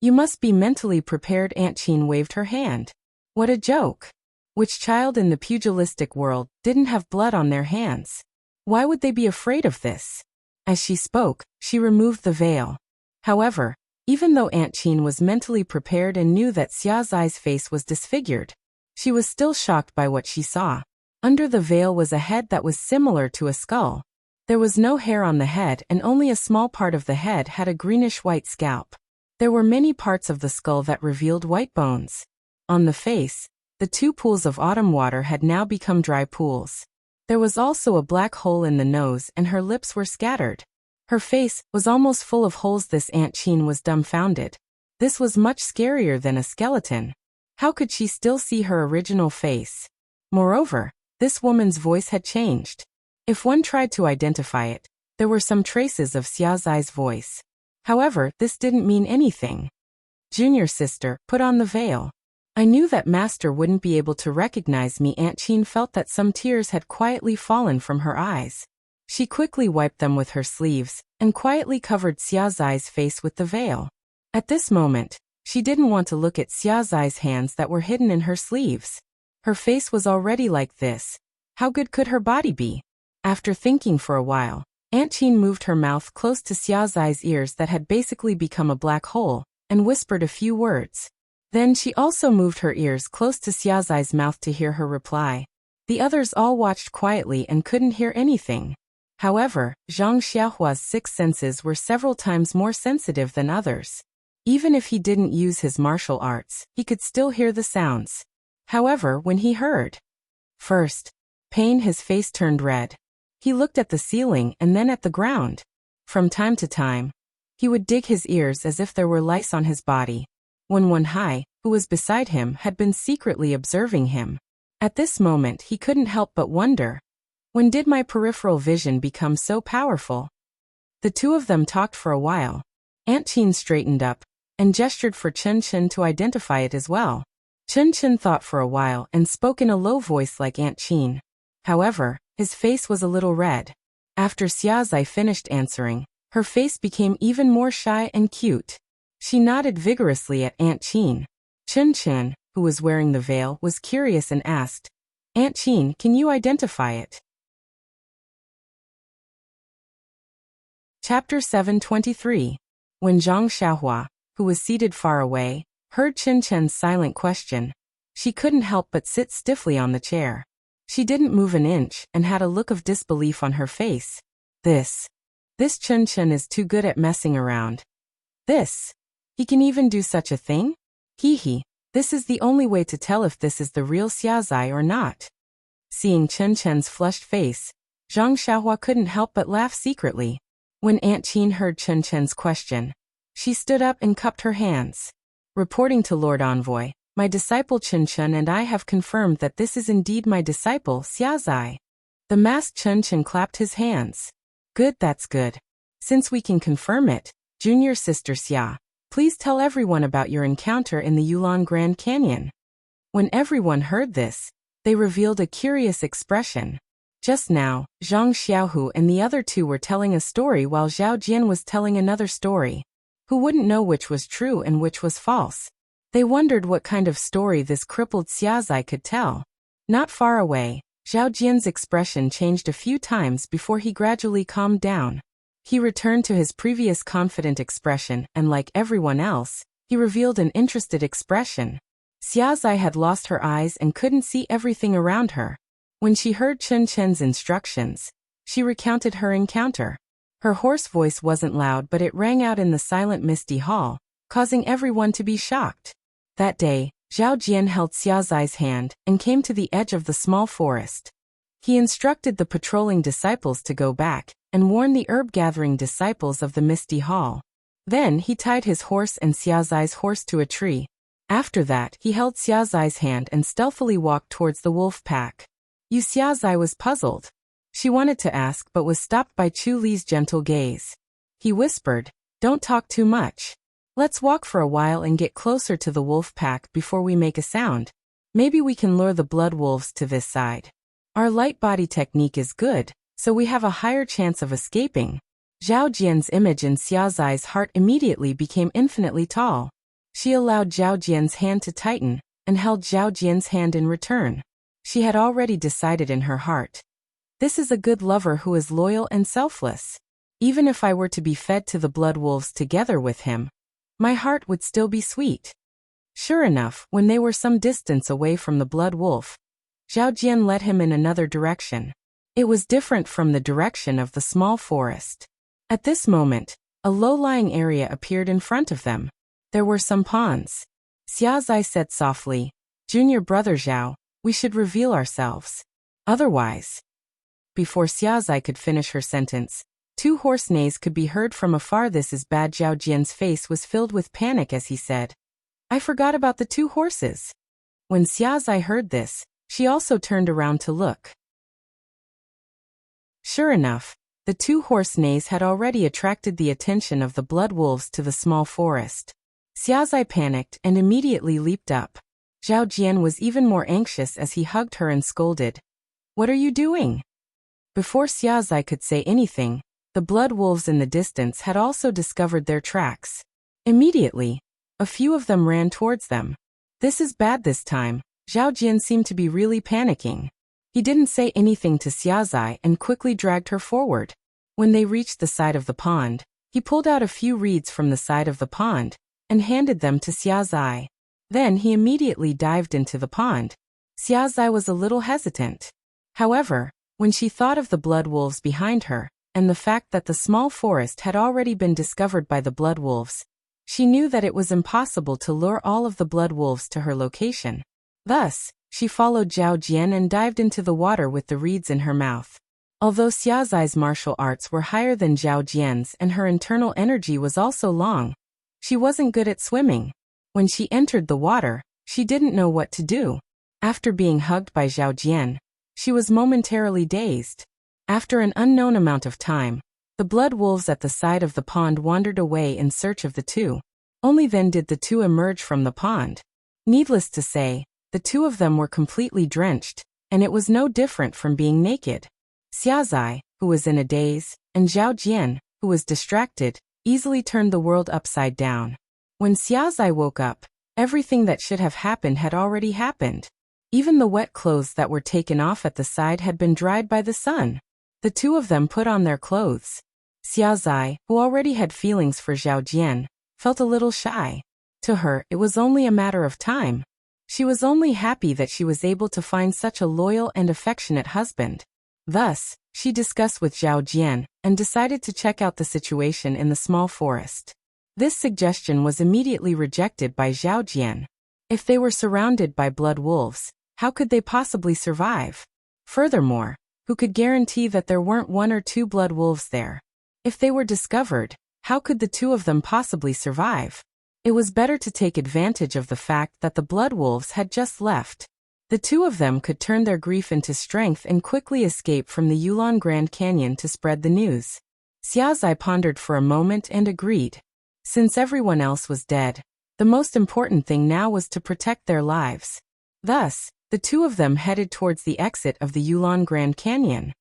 You must be mentally prepared. Aunt Qin waved her hand. What a joke. Which child in the pugilistic world didn't have blood on their hands? Why would they be afraid of this? As she spoke, she removed the veil. However, even though Aunt Qin was mentally prepared and knew that Xiazai's face was disfigured, she was still shocked by what she saw. Under the veil was a head that was similar to a skull. There was no hair on the head and only a small part of the head had a greenish-white scalp. There were many parts of the skull that revealed white bones. On the face, the 2 pools of autumn water had now become dry pools. There was also a black hole in the nose and her lips were scattered. Her face was almost full of holes. This Aunt Qin was dumbfounded. This was much scarier than a skeleton. How could she still see her original face? Moreover, this woman's voice had changed. If one tried to identify it, there were some traces of Xiazai's voice. However, this didn't mean anything. Junior sister, put on the veil. I knew that Master wouldn't be able to recognize me. Aunt Qin felt that some tears had quietly fallen from her eyes. She quickly wiped them with her sleeves and quietly covered Xiazai's face with the veil. At this moment, she didn't want to look at Xiazai's hands that were hidden in her sleeves. Her face was already like this. How good could her body be? After thinking for a while, Aunt Qin moved her mouth close to Xiazai's ears that had basically become a black hole, and whispered a few words. Then she also moved her ears close to Xiazai's mouth to hear her reply. The others all watched quietly and couldn't hear anything. However, Zhang Xiaohua's 6 senses were several times more sensitive than others. Even if he didn't use his martial arts, he could still hear the sounds. However, when he heard first pain, his face turned red. He looked at the ceiling and then at the ground. From time to time, he would dig his ears as if there were lice on his body. Wen Hai, who was beside him, had been secretly observing him. At this moment he couldn't help but wonder, when did my peripheral vision become so powerful? The 2 of them talked for a while. Aunt Qin straightened up and gestured for Chen Chen to identify it as well. Chen Chen thought for a while and spoke in a low voice like Aunt Qin. However, his face was a little red. After Xiazai finished answering, her face became even more shy and cute. She nodded vigorously at Aunt Qin. Chen Chen, who was wearing the veil, was curious and asked, Aunt Qin, can you identify it? Chapter 723. When Zhang Xiaohua, who was seated far away, heard Chen Chen's silent question, she couldn't help but sit stiffly on the chair. She didn't move an inch and had a look of disbelief on her face. This Chen Chen is too good at messing around. He can even do such a thing? Hee hee, This is the only way to tell if this is the real Xiaozai or not. Seeing Chen Chen's flushed face, Zhang Xiaohua couldn't help but laugh secretly. When Aunt Qin heard Chen Chen's question, she stood up and cupped her hands. Reporting to Lord Envoy, my disciple Chen Chen and I have confirmed that this is indeed my disciple Xiaozai. The masked Chen Chen clapped his hands. Good, that's good. Since we can confirm it, junior sister Xia, please tell everyone about your encounter in the Yulon Grand Canyon. When everyone heard this, they revealed a curious expression. Just now, Zhang Xiaohu and the other two were telling a story while Zhao Jian was telling another story. Who wouldn't know which was true and which was false? They wondered what kind of story this crippled Xiaozai could tell. Not far away, Zhao Jian's expression changed a few times before he gradually calmed down. He returned to his previous confident expression and, like everyone else, he revealed an interested expression. Xiaozai had lost her eyes and couldn't see everything around her. When she heard Chen Chen's instructions, she recounted her encounter. Her hoarse voice wasn't loud, but it rang out in the silent misty hall, causing everyone to be shocked. That day, Zhao Jian held Xiaozai's hand and came to the edge of the small forest. He instructed the patrolling disciples to go back and warn the herb-gathering disciples of the misty hall. Then he tied his horse and Xiaozai's horse to a tree. After that, he held Xiaozai's hand and stealthily walked towards the wolf pack. Yu Xiaozai was puzzled. She wanted to ask but was stopped by Chu Li's gentle gaze. He whispered, "Don't talk too much. Let's walk for a while and get closer to the wolf pack before we make a sound. Maybe we can lure the blood wolves to this side. Our light body technique is good, so we have a higher chance of escaping." Zhao Jian's image in Xiaozai's heart immediately became infinitely tall. She allowed Zhao Jian's hand to tighten and held Zhao Jian's hand in return. She had already decided in her heart. This is a good lover who is loyal and selfless. Even if I were to be fed to the blood wolves together with him, my heart would still be sweet. Sure enough, when they were some distance away from the blood wolf, Zhao Jian led him in another direction. It was different from the direction of the small forest. At this moment, a low-lying area appeared in front of them. There were some ponds. Xiaozai said softly, "Junior brother Zhao, we should reveal ourselves. Otherwise..." Before Xiaozai could finish her sentence, two horse neighs could be heard from afar. "This is bad." Zhao Jian's face was filled with panic as he said, "I forgot about the two horses." When Xiaozai heard this, she also turned around to look. Sure enough, the two horse neighs had already attracted the attention of the blood wolves to the small forest. Xiaozai panicked and immediately leaped up. Zhao Jian was even more anxious as he hugged her and scolded, "What are you doing?" Before Xiaozai could say anything, the blood wolves in the distance had also discovered their tracks. Immediately, a few of them ran towards them. This is bad this time. Zhao Jian seemed to be really panicking. He didn't say anything to Xiaozai and quickly dragged her forward. When they reached the side of the pond, he pulled out a few reeds from the side of the pond and handed them to Xiaozai. Then he immediately dived into the pond. Xiaozai was a little hesitant. However, when she thought of the blood wolves behind her, and the fact that the small forest had already been discovered by the blood wolves, she knew that it was impossible to lure all of the blood wolves to her location. Thus, she followed Zhao Jian and dived into the water with the reeds in her mouth. Although Xiaozai's martial arts were higher than Zhao Jian's and her internal energy was also long, she wasn't good at swimming. When she entered the water, she didn't know what to do. After being hugged by Zhao Jian, she was momentarily dazed. After an unknown amount of time, the blood wolves at the side of the pond wandered away in search of the two. Only then did the two emerge from the pond. Needless to say, the two of them were completely drenched, and it was no different from being naked. Xiaozai, who was in a daze, and Zhao Jian, who was distracted, easily turned the world upside down. When Xiaozai woke up, everything that should have happened had already happened. Even the wet clothes that were taken off at the side had been dried by the sun. The two of them put on their clothes. Xiaozai, who already had feelings for Zhao Jian, felt a little shy. To her, it was only a matter of time. She was only happy that she was able to find such a loyal and affectionate husband. Thus, she discussed with Zhao Jian and decided to check out the situation in the small forest. This suggestion was immediately rejected by Zhao Jian. If they were surrounded by blood wolves, how could they possibly survive? Furthermore, who could guarantee that there weren't one or two blood wolves there? If they were discovered, how could the two of them possibly survive? It was better to take advantage of the fact that the blood wolves had just left. The two of them could turn their grief into strength and quickly escape from the Yulon Grand Canyon to spread the news. Xiaozai pondered for a moment and agreed. Since everyone else was dead, the most important thing now was to protect their lives. Thus, the two of them headed towards the exit of the Yulon Grand Canyon.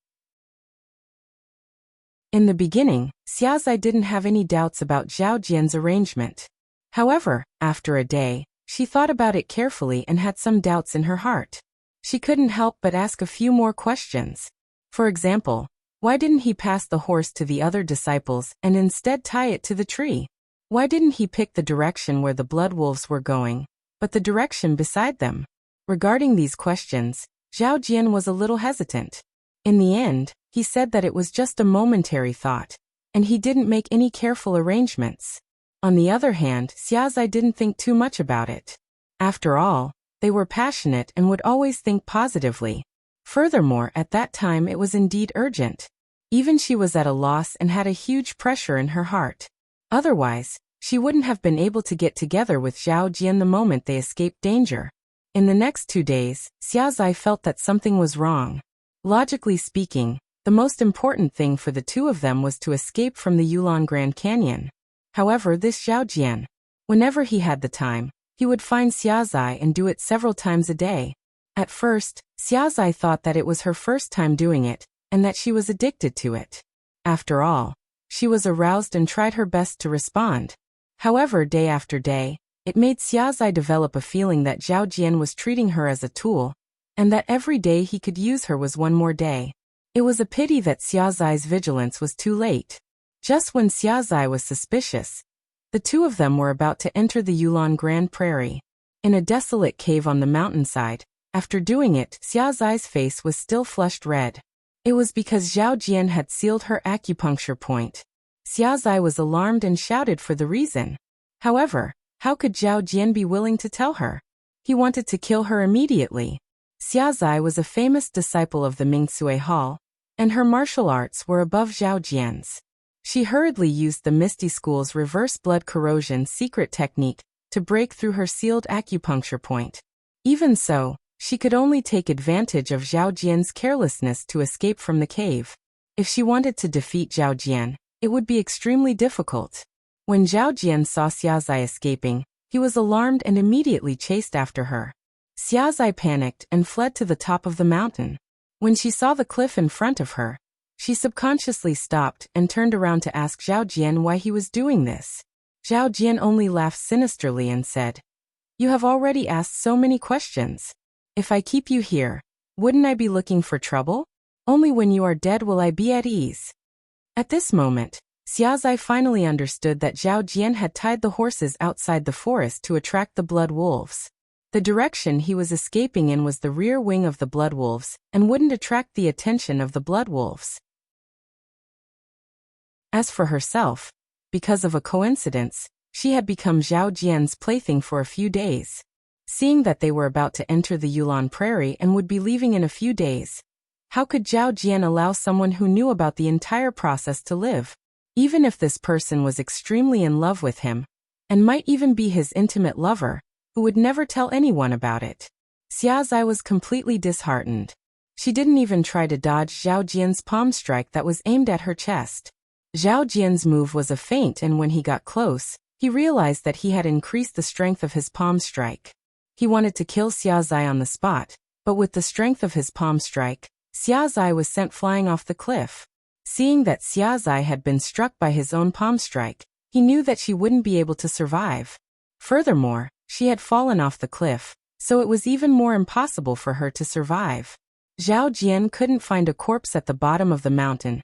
In the beginning, Xiaozai didn't have any doubts about Zhao Jian's arrangement. However, after a day, she thought about it carefully and had some doubts in her heart. She couldn't help but ask a few more questions. For example, why didn't he pass the horse to the other disciples and instead tie it to the tree? Why didn't he pick the direction where the blood wolves were going, but the direction beside them? Regarding these questions, Zhao Jian was a little hesitant. In the end, he said that it was just a momentary thought, and he didn't make any careful arrangements. On the other hand, Xiaozai didn't think too much about it. After all, they were passionate and would always think positively. Furthermore, at that time it was indeed urgent. Even she was at a loss and had a huge pressure in her heart. Otherwise, she wouldn't have been able to get together with Zhao Jian the moment they escaped danger. In the next 2 days, Xiaozai felt that something was wrong. Logically speaking, the most important thing for the two of them was to escape from the Yulon Grand Canyon. However, this Zhao Jian, whenever he had the time, he would find Xiaozai and do it several times a day. At first, Xiaozai thought that it was her first time doing it, and that she was addicted to it. After all, she was aroused and tried her best to respond. However, day after day, it made Xiaozai develop a feeling that Zhao Jian was treating her as a tool, and that every day he could use her was one more day. It was a pity that Xiaozai's vigilance was too late. Just when Xiaozai was suspicious, the two of them were about to enter the Yulon Grand Prairie. In a desolate cave on the mountainside, after doing it, Xiaozai's face was still flushed red. It was because Zhao Jian had sealed her acupuncture point. Xiaozai was alarmed and shouted for the reason. However, how could Zhao Jian be willing to tell her? He wanted to kill her immediately. Xiaozai was a famous disciple of the Mingsui Hall, and her martial arts were above Zhao Jian's. She hurriedly used the Misty School's reverse blood corrosion secret technique to break through her sealed acupuncture point. Even so, she could only take advantage of Zhao Jian's carelessness to escape from the cave. If she wanted to defeat Zhao Jian, it would be extremely difficult. When Zhao Jian saw Xiaozai escaping, he was alarmed and immediately chased after her. Xiaozai panicked and fled to the top of the mountain. When she saw the cliff in front of her, she subconsciously stopped and turned around to ask Zhao Jian why he was doing this. Zhao Jian only laughed sinisterly and said, "You have already asked so many questions. If I keep you here, wouldn't I be looking for trouble? Only when you are dead will I be at ease." At this moment, Xiaozai finally understood that Zhao Jian had tied the horses outside the forest to attract the blood wolves. The direction he was escaping in was the rear wing of the blood wolves and wouldn't attract the attention of the blood wolves. As for herself, because of a coincidence, she had become Zhao Jian's plaything for a few days. Seeing that they were about to enter the Yulon Prairie and would be leaving in a few days, how could Zhao Jian allow someone who knew about the entire process to live? Even if this person was extremely in love with him, and might even be his intimate lover, who would never tell anyone about it. Xiaozai was completely disheartened. She didn't even try to dodge Zhao Jian's palm strike that was aimed at her chest. Zhao Jian's move was a feint, and when he got close, he realized that he had increased the strength of his palm strike. He wanted to kill Xiaozai on the spot, but with the strength of his palm strike, Xiaozai was sent flying off the cliff. Seeing that Xiaozai had been struck by his own palm strike, he knew that she wouldn't be able to survive. Furthermore, she had fallen off the cliff, so it was even more impossible for her to survive. Zhao Jian couldn't find a corpse at the bottom of the mountain,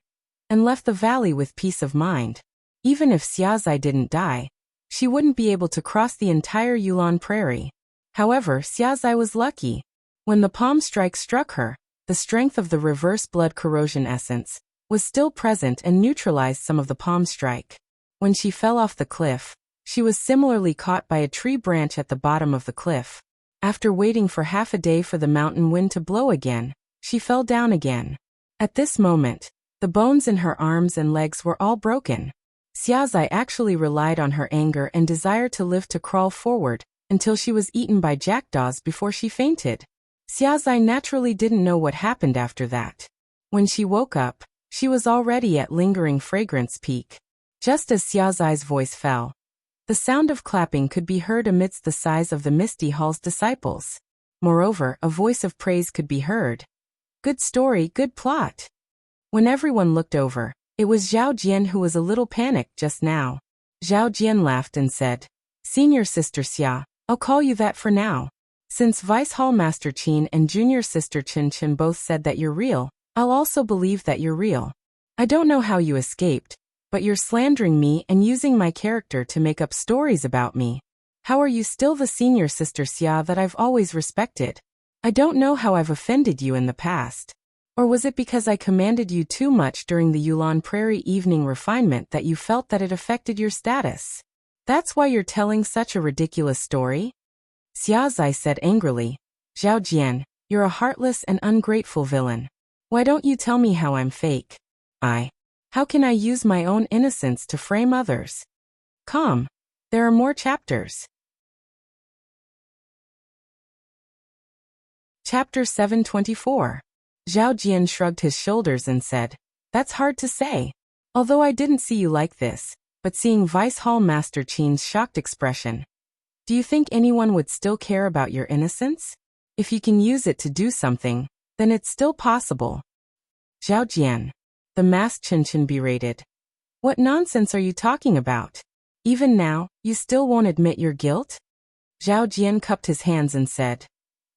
and left the valley with peace of mind. Even if Xiaozai didn't die, she wouldn't be able to cross the entire Yulon Prairie. However, Xiaozai was lucky. When the palm strike struck her, the strength of the reverse blood corrosion essence was still present and neutralized some of the palm strike. When she fell off the cliff, She was similarly caught by a tree branch at the bottom of the cliff. After waiting for half a day for the mountain wind to blow again, she fell down again. At this moment, the bones in her arms and legs were all broken. Xiaozai actually relied on her anger and desire to live to crawl forward until she was eaten by jackdaws before she fainted. Xiaozai naturally didn't know what happened after that. When she woke up, she was already at Lingering Fragrance Peak. Just as Xiaozai's voice fell, the sound of clapping could be heard amidst the sighs of the Misty Hall's disciples. Moreover, a voice of praise could be heard. Good story, good plot. When everyone looked over, it was Zhao Jian who was a little panicked just now. Zhao Jian laughed and said, Senior Sister Xia, I'll call you that for now. Since Vice Hall Master Qin and Junior Sister Chen Chen both said that you're real, I'll also believe that you're real. I don't know how you escaped, but you're slandering me and using my character to make up stories about me. How are you still the Senior Sister Xia that I've always respected? I don't know how I've offended you in the past. Or was it because I commanded you too much during the Yulon Prairie evening refinement that you felt that it affected your status? That's why you're telling such a ridiculous story? Xiaozai said angrily. Zhao Jian, you're a heartless and ungrateful villain. Why don't you tell me how I'm fake? How can I use my own innocence to frame others? Calm. There are more chapters. Chapter 724. Zhao Jian shrugged his shoulders and said, That's hard to say. Although I didn't see you like this, but seeing Vice Hall Master Qin's shocked expression. Do you think anyone would still care about your innocence? If you can use it to do something, then it's still possible. Zhao Jian. The masked Chen Chen berated. What nonsense are you talking about? Even now, you still won't admit your guilt? Zhao Jian cupped his hands and said,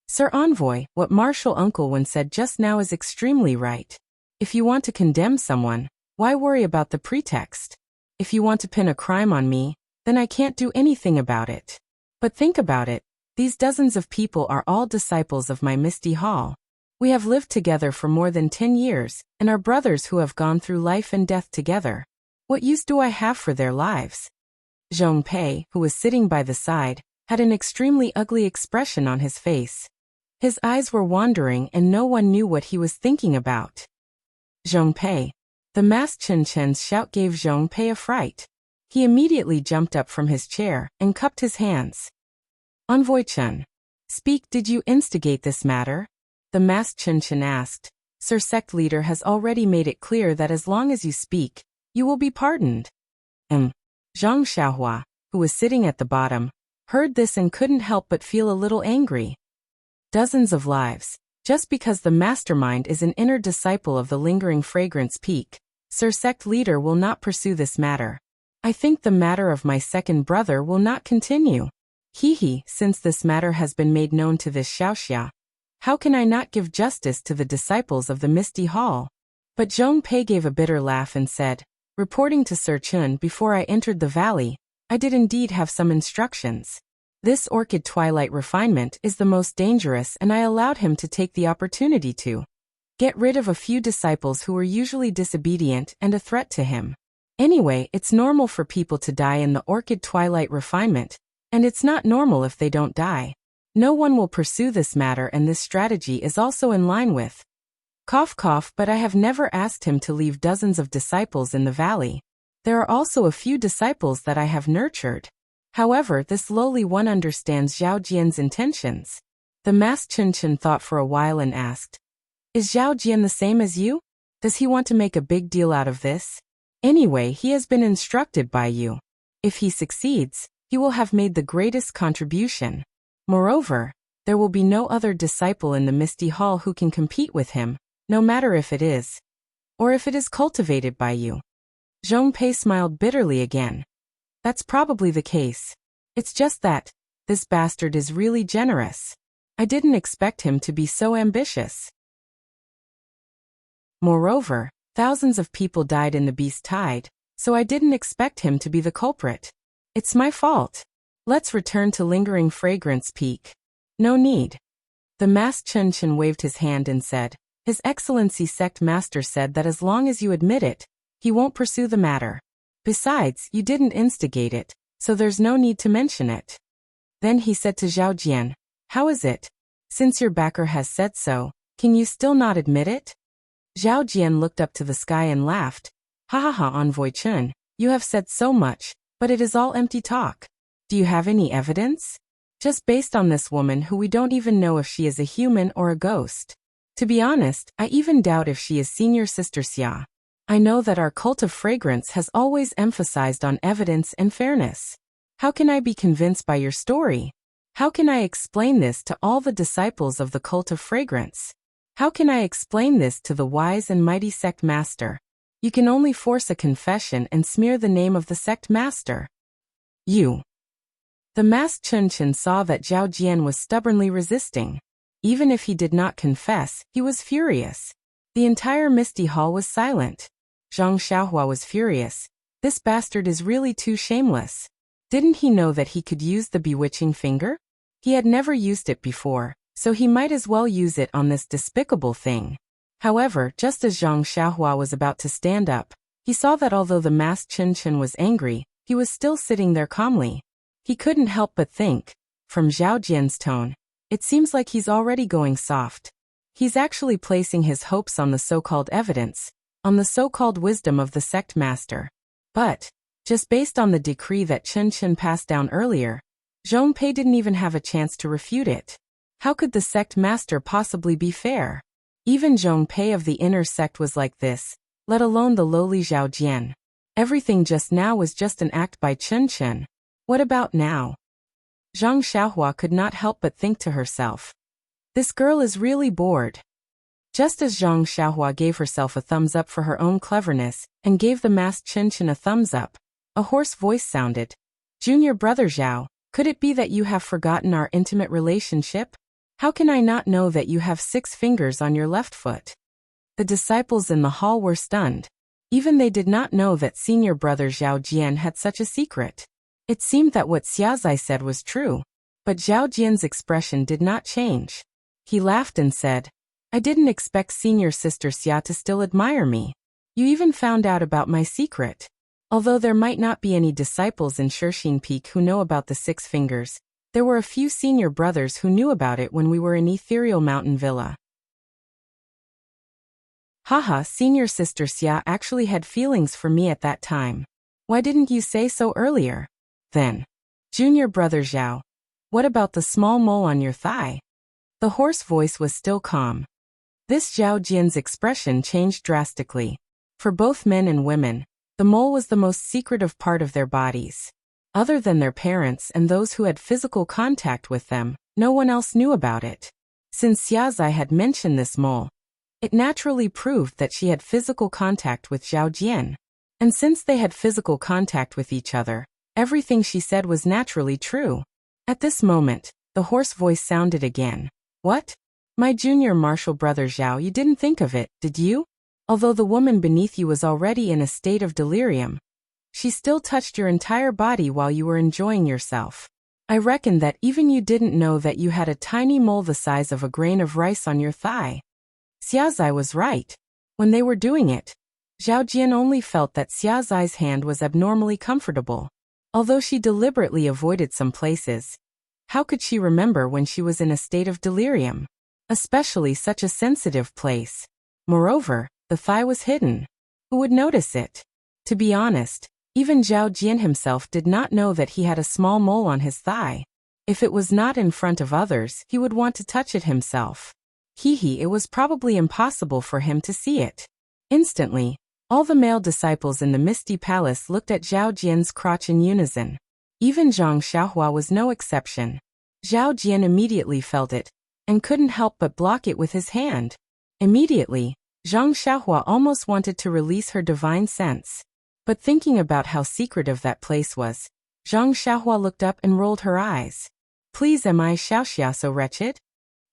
Sir Envoy, what Martial Uncle Wen said just now is extremely right. If you want to condemn someone, why worry about the pretext? If you want to pin a crime on me, then I can't do anything about it. But think about it, these dozens of people are all disciples of my Misty Hall. We have lived together for more than 10 years, and are brothers who have gone through life and death together. What use do I have for their lives? Zhong Pei, who was sitting by the side, had an extremely ugly expression on his face. His eyes were wandering and no one knew what he was thinking about. Zhong Pei. The masked Chen Chen's shout gave Zhong Pei a fright. He immediately jumped up from his chair and cupped his hands. Envoy Chen. Speak, did you instigate this matter? The masked Chen Chen asked. Sir Sect Leader has already made it clear that as long as you speak, you will be pardoned. Zhang Xiaohua, who was sitting at the bottom, heard this and couldn't help but feel a little angry. Dozens of lives. Just because the mastermind is an inner disciple of the Lingering Fragrance Peak, Sir Sect Leader will not pursue this matter. I think the matter of my second brother will not continue. Since this matter has been made known to this Xiaoxia, how can I not give justice to the disciples of the Misty Hall? But Zhong Pei gave a bitter laugh and said, Reporting to Sir Chun before I entered the valley, I did indeed have some instructions. This orchid twilight refinement is the most dangerous and I allowed him to take the opportunity to get rid of a few disciples who were usually disobedient and a threat to him. Anyway, it's normal for people to die in the orchid twilight refinement, and it's not normal if they don't die. No one will pursue this matter and this strategy is also in line with cough cough, but I have never asked him to leave dozens of disciples in the valley. There are also a few disciples that I have nurtured. However, this lowly one understands Zhao Jian's intentions. The masked Chen Chen thought for a while and asked, Is Zhao Jian the same as you? Does he want to make a big deal out of this? Anyway, he has been instructed by you. If he succeeds, he will have made the greatest contribution. Moreover, there will be no other disciple in the Misty Hall who can compete with him, no matter if it is, or if it is cultivated by you. Zhong Pei smiled bitterly again. That's probably the case. It's just that, this bastard is really generous. I didn't expect him to be so ambitious. Moreover, thousands of people died in the beast tide, so I didn't expect him to be the culprit. It's my fault. Let's return to Lingering Fragrance Peak. No need. The masked Chen Chen waved his hand and said, His Excellency Sect Master said that as long as you admit it, he won't pursue the matter. Besides, you didn't instigate it, so there's no need to mention it. Then he said to Zhao Jian, how is it? Since your backer has said so, can you still not admit it? Zhao Jian looked up to the sky and laughed. Ha ha ha, Envoy Chun, you have said so much, but it is all empty talk. Do you have any evidence? Just based on this woman who we don't even know if she is a human or a ghost. To be honest, I even doubt if she is Senior Sister Xia. I know that our cult of fragrance has always emphasized on evidence and fairness. How can I be convinced by your story? How can I explain this to all the disciples of the cult of fragrance? How can I explain this to the wise and mighty sect master? You can only force a confession and smear the name of the sect master. You. The masked Chun Chun saw that Zhao Jian was stubbornly resisting. Even if he did not confess, he was furious. The entire Misty Hall was silent. Zhang Xiaohua was furious. This bastard is really too shameless. Didn't he know that he could use the bewitching finger? He had never used it before, so he might as well use it on this despicable thing. However, just as Zhang Xiaohua was about to stand up, he saw that although the masked Chun Chun was angry, he was still sitting there calmly. He couldn't help but think, from Zhao Jian's tone, it seems like he's already going soft. He's actually placing his hopes on the so-called evidence, on the so-called wisdom of the sect master. But, just based on the decree that Chun Chun passed down earlier, Zhong Pei didn't even have a chance to refute it. How could the sect master possibly be fair? Even Zhong Pei of the inner sect was like this, let alone the lowly Zhao Jian. Everything just now was just an act by Chun Chun. What about now? Zhang Xiaohua could not help but think to herself. This girl is really bored. Just as Zhang Xiaohua gave herself a thumbs up for her own cleverness and gave the masked Chun Chun a thumbs up, a hoarse voice sounded. Junior brother Zhao, could it be that you have forgotten our intimate relationship? How can I not know that you have 6 fingers on your left foot? The disciples in the hall were stunned. Even they did not know that senior brother Zhao Jian had such a secret. It seemed that what Xiazai said was true, but Zhao Jian's expression did not change. He laughed and said, I didn't expect Senior Sister Xia to still admire me. You even found out about my secret. Although there might not be any disciples in Shirxin Peak who know about the 6 fingers, there were a few senior brothers who knew about it when we were in Ethereal Mountain Villa. Haha, Senior Sister Xia actually had feelings for me at that time. Why didn't you say so earlier? Then, Junior brother Zhao, what about the small mole on your thigh? The hoarse voice was still calm. This Zhao Jian's expression changed drastically. For both men and women, the mole was the most secretive part of their bodies. Other than their parents and those who had physical contact with them, no one else knew about it. Since Xiazai had mentioned this mole, it naturally proved that she had physical contact with Zhao Jian. And since they had physical contact with each other, everything she said was naturally true. At this moment, the hoarse voice sounded again. What? My junior martial brother Zhao, you didn't think of it, did you? Although the woman beneath you was already in a state of delirium, she still touched your entire body while you were enjoying yourself. I reckon that even you didn't know that you had a tiny mole the size of a grain of rice on your thigh. Xiazai was right. When they were doing it, Zhao Jian only felt that Xiazai's hand was abnormally comfortable. Although she deliberately avoided some places, how could she remember when she was in a state of delirium? Especially such a sensitive place. Moreover, the thigh was hidden. Who would notice it? To be honest, even Zhao Jian himself did not know that he had a small mole on his thigh. If it was not in front of others, he would want to touch it himself. It was probably impossible for him to see it. Instantly, all the male disciples in the Misty Palace looked at Zhao Jian's crotch in unison. Even Zhang Xiaohua was no exception. Zhao Jian immediately felt it, and couldn't help but block it with his hand. Immediately, Zhang Xiaohua almost wanted to release her divine sense. But thinking about how secretive that place was, Zhang Xiaohua looked up and rolled her eyes. Please, am I Xiaoxia so wretched?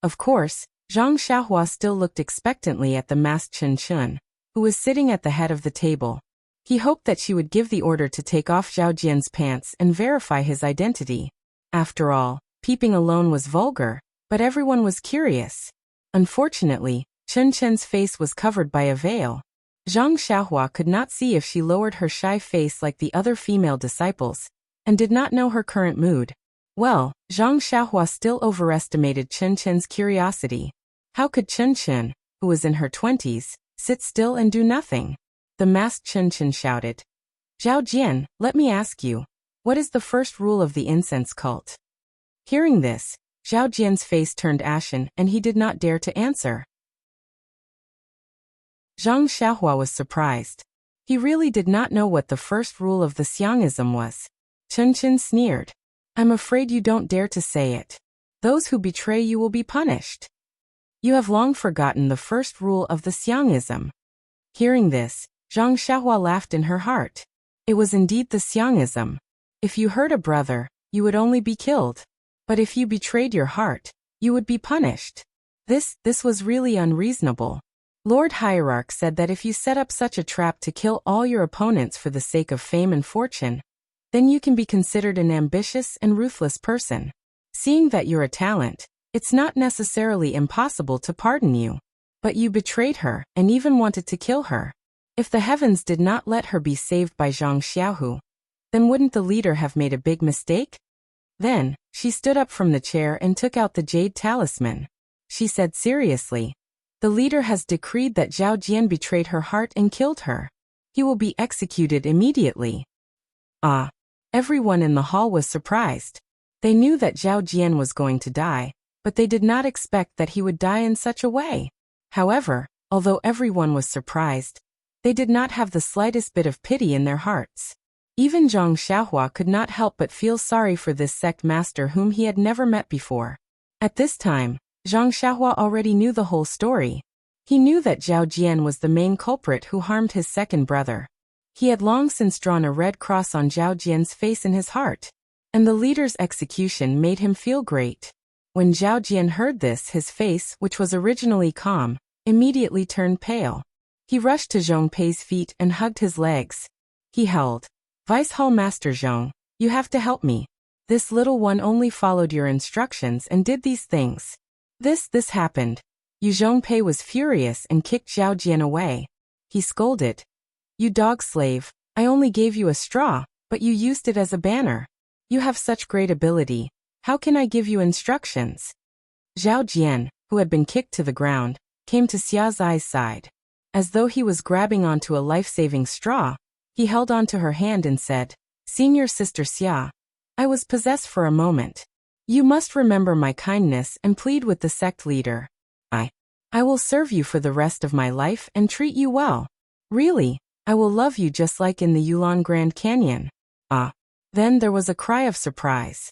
Of course, Zhang Xiaohua still looked expectantly at the masked Chun Chun, who was sitting at the head of the table. He hoped that she would give the order to take off Zhao Jian's pants and verify his identity. After all, peeping alone was vulgar, but everyone was curious. Unfortunately, Chun Chun's face was covered by a veil. Zhang Xiaohua could not see if she lowered her shy face like the other female disciples, and did not know her current mood. Well, Zhang Xiaohua still overestimated Chen Chen's curiosity. How could Chen Chen, who was in her 20s, sit still and do nothing? The masked Chen Chen shouted. Zhao Jian, let me ask you, what is the first rule of the incense cult? Hearing this, Zhao Jian's face turned ashen and he did not dare to answer. Zhang Xiaohua was surprised. He really did not know what the first rule of the Xiangism was. Chen Chen sneered. I'm afraid you don't dare to say it. Those who betray you will be punished. You have long forgotten the first rule of the Xiangism. Hearing this, Zhang Xiaohua laughed in her heart. It was indeed the Xiangism. If you hurt a brother, you would only be killed. But if you betrayed your heart, you would be punished. This was really unreasonable. Lord Hierarch said that if you set up such a trap to kill all your opponents for the sake of fame and fortune, then you can be considered an ambitious and ruthless person. Seeing that you're a talent, it's not necessarily impossible to pardon you. But you betrayed her and even wanted to kill her. If the heavens did not let her be saved by Zhang Xiaohu, then wouldn't the leader have made a big mistake? Then, she stood up from the chair and took out the jade talisman. She said seriously, the leader has decreed that Zhao Jian betrayed her heart and killed her. He will be executed immediately. Ah! Everyone in the hall was surprised. They knew that Zhao Jian was going to die, but they did not expect that he would die in such a way. However, although everyone was surprised, they did not have the slightest bit of pity in their hearts. Even Zhang Xiaohua could not help but feel sorry for this sect master whom he had never met before. At this time, Zhang Xiaohua already knew the whole story. He knew that Zhao Jian was the main culprit who harmed his second brother. He had long since drawn a red cross on Zhao Jian's face in his heart, and the leader's execution made him feel great. When Zhao Jian heard this, his face, which was originally calm, immediately turned pale. He rushed to Zhong Pei's feet and hugged his legs. He held. Vice Hall Master Zhong, you have to help me. This little one only followed your instructions and did these things. This happened. Yu Zhongpei was furious and kicked Zhao Jian away. He scolded. You dog slave, I only gave you a straw, but you used it as a banner. You have such great ability. How can I give you instructions? Zhao Jian, who had been kicked to the ground, came to Xia Zai's side. As though he was grabbing onto a life-saving straw, he held onto her hand and said, Senior Sister Xia, I was possessed for a moment. You must remember my kindness and plead with the sect leader. I will serve you for the rest of my life and treat you well. Really, I will love you just like in the Yulon Grand Canyon. Then there was a cry of surprise.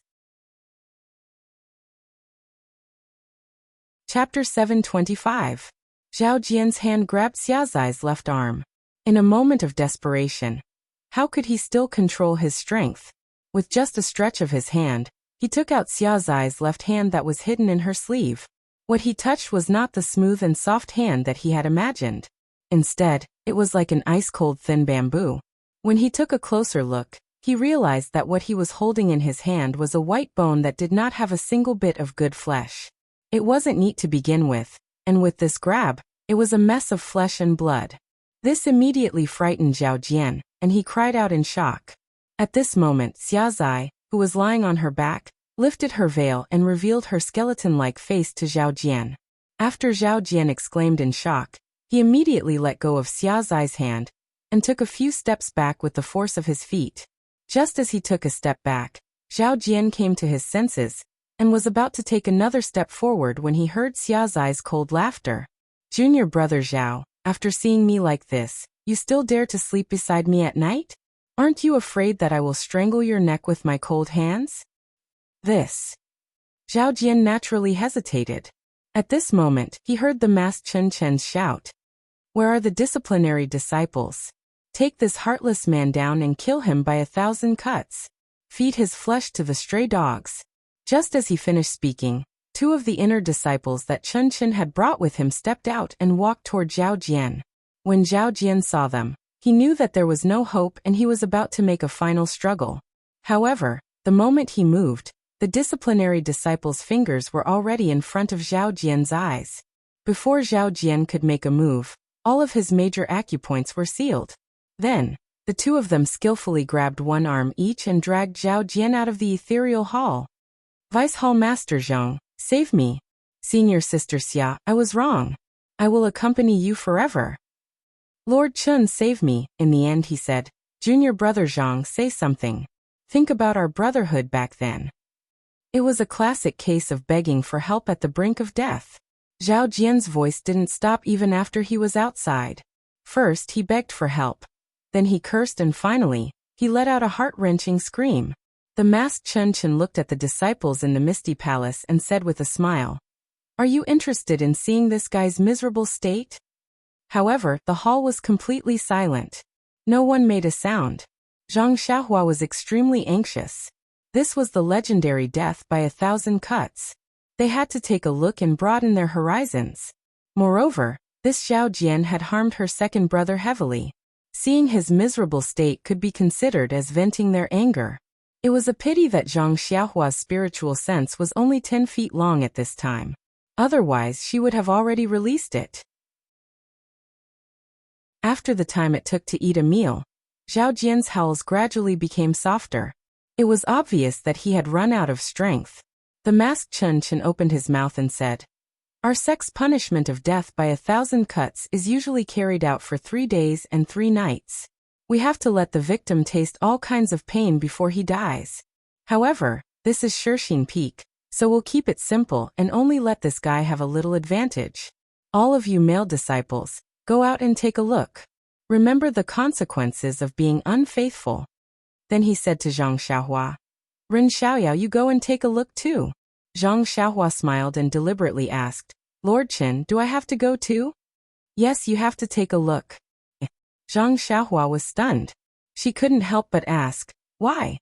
Chapter 725. Zhao Jian's hand grabbed Xia Zai's left arm. In a moment of desperation, how could he still control his strength? With just a stretch of his hand, he took out Xia Zai's left hand that was hidden in her sleeve. What he touched was not the smooth and soft hand that he had imagined. Instead, it was like an ice-cold thin bamboo. When he took a closer look, he realized that what he was holding in his hand was a white bone that did not have a single bit of good flesh. It wasn't neat to begin with, and with this grab, it was a mess of flesh and blood. This immediately frightened Zhao Jian, and he cried out in shock. At this moment, Xia Zai, who was lying on her back, lifted her veil and revealed her skeleton-like face to Zhao Jian. After Zhao Jian exclaimed in shock, he immediately let go of Xia Zai's hand and took a few steps back with the force of his feet. Just as he took a step back, Zhao Jian came to his senses and was about to take another step forward when he heard Xia Zai's cold laughter. Junior brother Zhao, after seeing me like this, you still dare to sleep beside me at night? Aren't you afraid that I will strangle your neck with my cold hands? Zhao Jian naturally hesitated. At this moment, he heard the masked Chen Chen's shout. Where are the disciplinary disciples? Take this heartless man down and kill him by 1,000 cuts. Feed his flesh to the stray dogs. Just as he finished speaking, two of the inner disciples that Chen Chen had brought with him stepped out and walked toward Zhao Jian. When Zhao Jian saw them, he knew that there was no hope and he was about to make a final struggle. However, the moment he moved, the disciplinary disciples' fingers were already in front of Zhao Jian's eyes. Before Zhao Jian could make a move, all of his major acupoints were sealed. Then, The two of them skillfully grabbed one arm each and dragged Zhao Jian out of the ethereal hall. Vice Hall Master Zhang, save me. Senior Sister Xia, I was wrong. I will accompany you forever. Lord Chun, save me. In the end he said, Junior Brother Zhang, say something. Think about our brotherhood back then. It was a classic case of begging for help at the brink of death. Zhao Jian's voice didn't stop even after he was outside. First he begged for help. Then he cursed and finally, he let out a heart-wrenching scream. The masked Chen Chen looked at the disciples in the Misty Palace and said with a smile, Are you interested in seeing this guy's miserable state? However, the hall was completely silent. No one made a sound. Zhang Xiaohua was extremely anxious. This was the legendary death by 1,000 cuts. They had to take a look and broaden their horizons. Moreover, this Zhao Jian had harmed her second brother heavily. Seeing his miserable state could be considered as venting their anger. It was a pity that Zhang Xiaohua's spiritual sense was only 10 feet long at this time. Otherwise, she would have already released it. After the time it took to eat a meal, Zhao Jian's howls gradually became softer. It was obvious that he had run out of strength. The masked Chen Chen opened his mouth and said, Our sex punishment of death by 1,000 cuts is usually carried out for 3 days and 3 nights. We have to let the victim taste all kinds of pain before he dies. However, this is Shirxin Peak, so we'll keep it simple and only let this guy have a little advantage. All of you male disciples, go out and take a look. Remember the consequences of being unfaithful. Then he said to Zhang Xiaohua, Ren Xiaoyao, you go and take a look too. Zhang Xiaohua smiled and deliberately asked, Lord Chen, do I have to go too? Yes, you have to take a look. Zhang Xiaohua was stunned. She couldn't help but ask, why?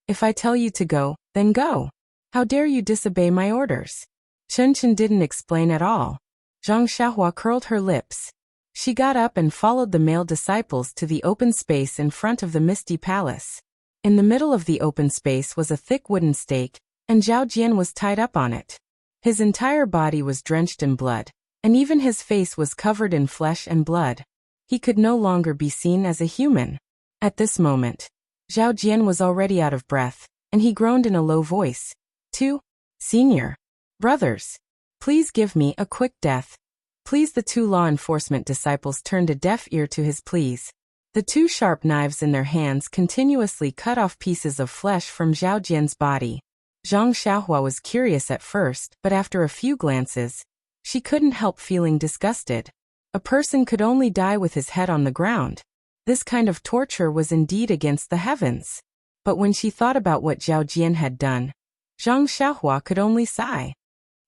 If I tell you to go, then go. How dare you disobey my orders? Chen Chen didn't explain at all. Zhang Xiaohua curled her lips. She got up and followed the male disciples to the open space in front of the Misty Palace. In the middle of the open space was a thick wooden stake, and Zhao Jian was tied up on it. His entire body was drenched in blood, and even his face was covered in flesh and blood. He could no longer be seen as a human. At this moment, Zhao Jian was already out of breath, and he groaned in a low voice. Two senior brothers, please give me a quick death. Please. The 2 law enforcement disciples turned a deaf ear to his pleas. The 2 sharp knives in their hands continuously cut off pieces of flesh from Zhao Jian's body. Zhang Xiaohua was curious at first, but after a few glances, she couldn't help feeling disgusted. A person could only die with his head on the ground. This kind of torture was indeed against the heavens. But when she thought about what Zhao Jian had done, Zhang Xiaohua could only sigh.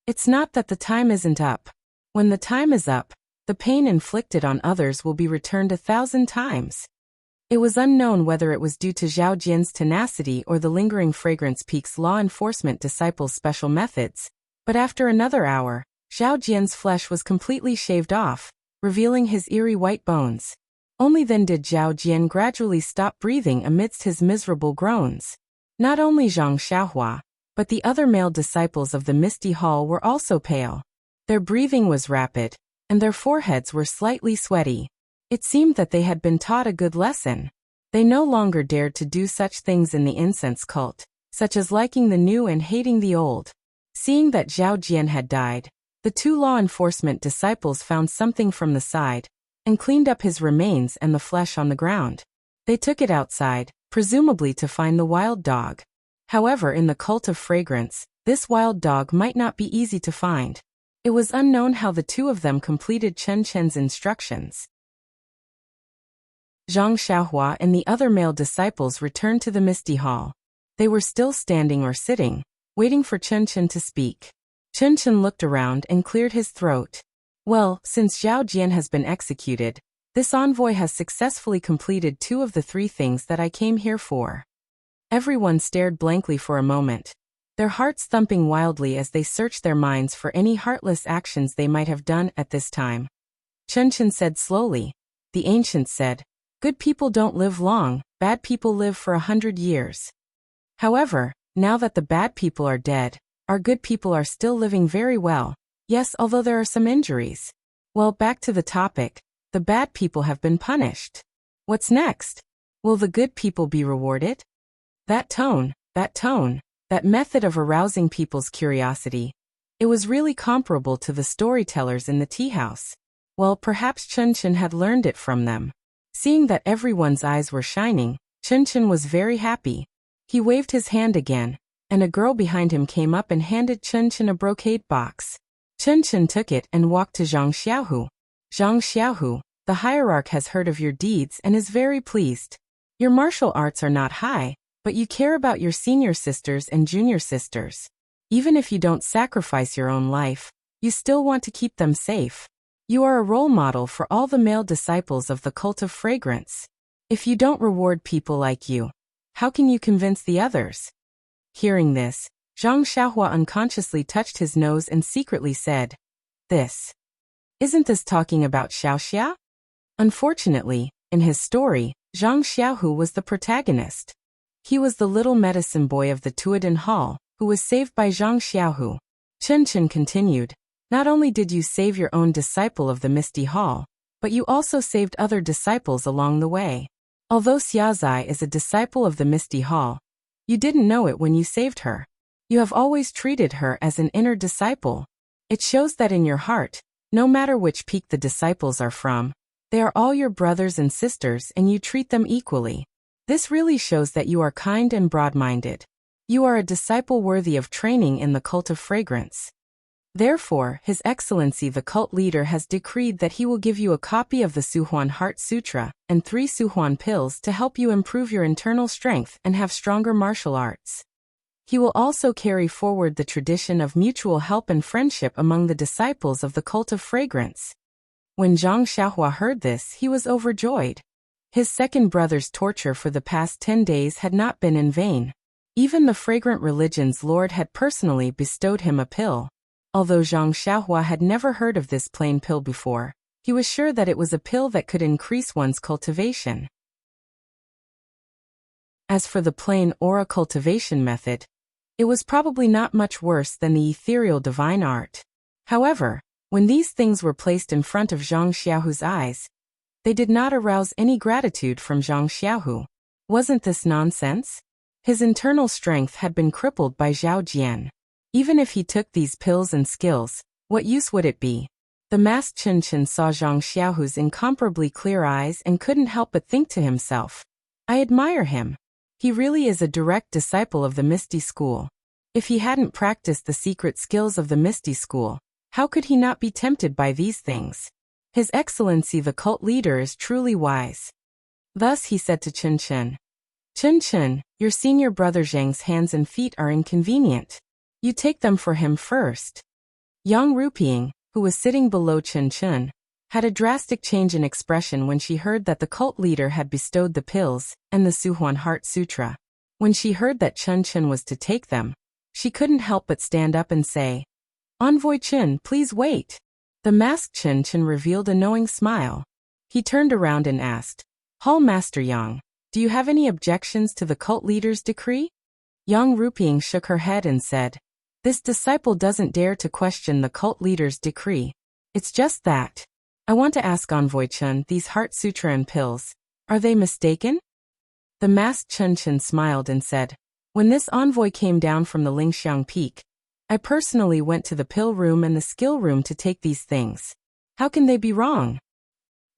It's not that the time isn't up. When the time is up, the pain inflicted on others will be returned 1,000 times. It was unknown whether it was due to Zhao Jian's tenacity or the lingering fragrance Peak's law enforcement disciples' special methods, but after another hour, Zhao Jian's flesh was completely shaved off, revealing his eerie white bones. Only then did Zhao Jian gradually stop breathing amidst his miserable groans. Not only Zhang Xiaohua, but the other male disciples of the Misty Hall were also pale. Their breathing was rapid, and their foreheads were slightly sweaty. It seemed that they had been taught a good lesson. They no longer dared to do such things in the incense cult, such as liking the new and hating the old. Seeing that Zhao Jian had died, the 2 law enforcement disciples found something from the side, and cleaned up his remains and the flesh on the ground. They took it outside, presumably to find the wild dog. However, in the cult of fragrance, this wild dog might not be easy to find. It was unknown how the 2 of them completed Chen Chen's instructions. Zhang Xiaohua and the other male disciples returned to the Misty Hall. They were still standing or sitting, waiting for Chen Chen to speak. Chen Chen looked around and cleared his throat. Well, since Zhao Jian has been executed, this envoy has successfully completed 2 of the 3 things that I came here for. Everyone stared blankly for a moment, their hearts thumping wildly as they searched their minds for any heartless actions they might have done at this time. Chen Chen said slowly. The ancients said, good people don't live long, bad people live for 100 years. However, now that the bad people are dead, our good people are still living very well. Yes, although there are some injuries. Well, back to the topic. The bad people have been punished. What's next? Will the good people be rewarded? That tone, that method of arousing people's curiosity. It was really comparable to the storytellers in the tea house. Well, perhaps Chun Chun had learned it from them. Seeing that everyone's eyes were shining, Chun Chun was very happy. He waved his hand again, and a girl behind him came up and handed Chun Chun a brocade box. Chun Chun took it and walked to Zhang Xiaohu. Zhang Xiaohu, the hierarch has heard of your deeds and is very pleased. Your martial arts are not high, but you care about your senior sisters and junior sisters. Even if you don't sacrifice your own life, you still want to keep them safe. You are a role model for all the male disciples of the cult of fragrance. If you don't reward people like you, how can you convince the others? Hearing this, Zhang Xiaohua unconsciously touched his nose and secretly said, Isn't this talking about Xiaoxia? Unfortunately, in his story, Zhang Xiaohu was the protagonist. He was the little medicine boy of the Tuodan Hall, who was saved by Zhang Xiaohu. Chun Chun continued, not only did you save your own disciple of the Misty Hall, but you also saved other disciples along the way. Although Xiazai is a disciple of the Misty Hall, you didn't know it when you saved her. You have always treated her as an inner disciple. It shows that in your heart, no matter which peak the disciples are from, they are all your brothers and sisters and you treat them equally. This really shows that you are kind and broad-minded. You are a disciple worthy of training in the cult of fragrance. Therefore, His Excellency the cult leader has decreed that he will give you a copy of the Suhuan Heart Sutra and 3 Suhuan pills to help you improve your internal strength and have stronger martial arts. He will also carry forward the tradition of mutual help and friendship among the disciples of the cult of fragrance. When Zhang Xiaohua heard this, he was overjoyed. His second brother's torture for the past 10 days had not been in vain. Even the fragrant religion's lord had personally bestowed him a pill. Although Zhang Xiaohua had never heard of this plain pill before, he was sure that it was a pill that could increase one's cultivation. As for the plain aura cultivation method, it was probably not much worse than the ethereal divine art. However, when these things were placed in front of Zhang Xiaohu's eyes, they did not arouse any gratitude from Zhang Xiaohu. Wasn't this nonsense? His internal strength had been crippled by Zhao Jian. Even if he took these pills and skills, what use would it be? The masked Chun Chun saw Zhang Xiaohu's incomparably clear eyes and couldn't help but think to himself, I admire him. He really is a direct disciple of the Misty School. If he hadn't practiced the secret skills of the Misty School, how could he not be tempted by these things? His Excellency the cult leader is truly wise. Thus he said to Chun Chun, Chun Chun, your senior brother Zhang's hands and feet are inconvenient. You take them for him first. Yang Ruping, who was sitting below Chun Chun, had a drastic change in expression when she heard that the cult leader had bestowed the pills and the Suhuan Heart Sutra. When she heard that Chun Chun was to take them, she couldn't help but stand up and say, Envoy Chun, please wait. The masked Chun Chun revealed a knowing smile. He turned around and asked, Hall Master Yang, do you have any objections to the cult leader's decree? Yang Ruping shook her head and said, This disciple doesn't dare to question the cult leader's decree. It's just that. I want to ask Envoy Chun, these Heart Sutra and pills, are they mistaken? The masked Chun Chun smiled and said, When this envoy came down from the Lingxiang Peak, I personally went to the pill room and the skill room to take these things. How can they be wrong?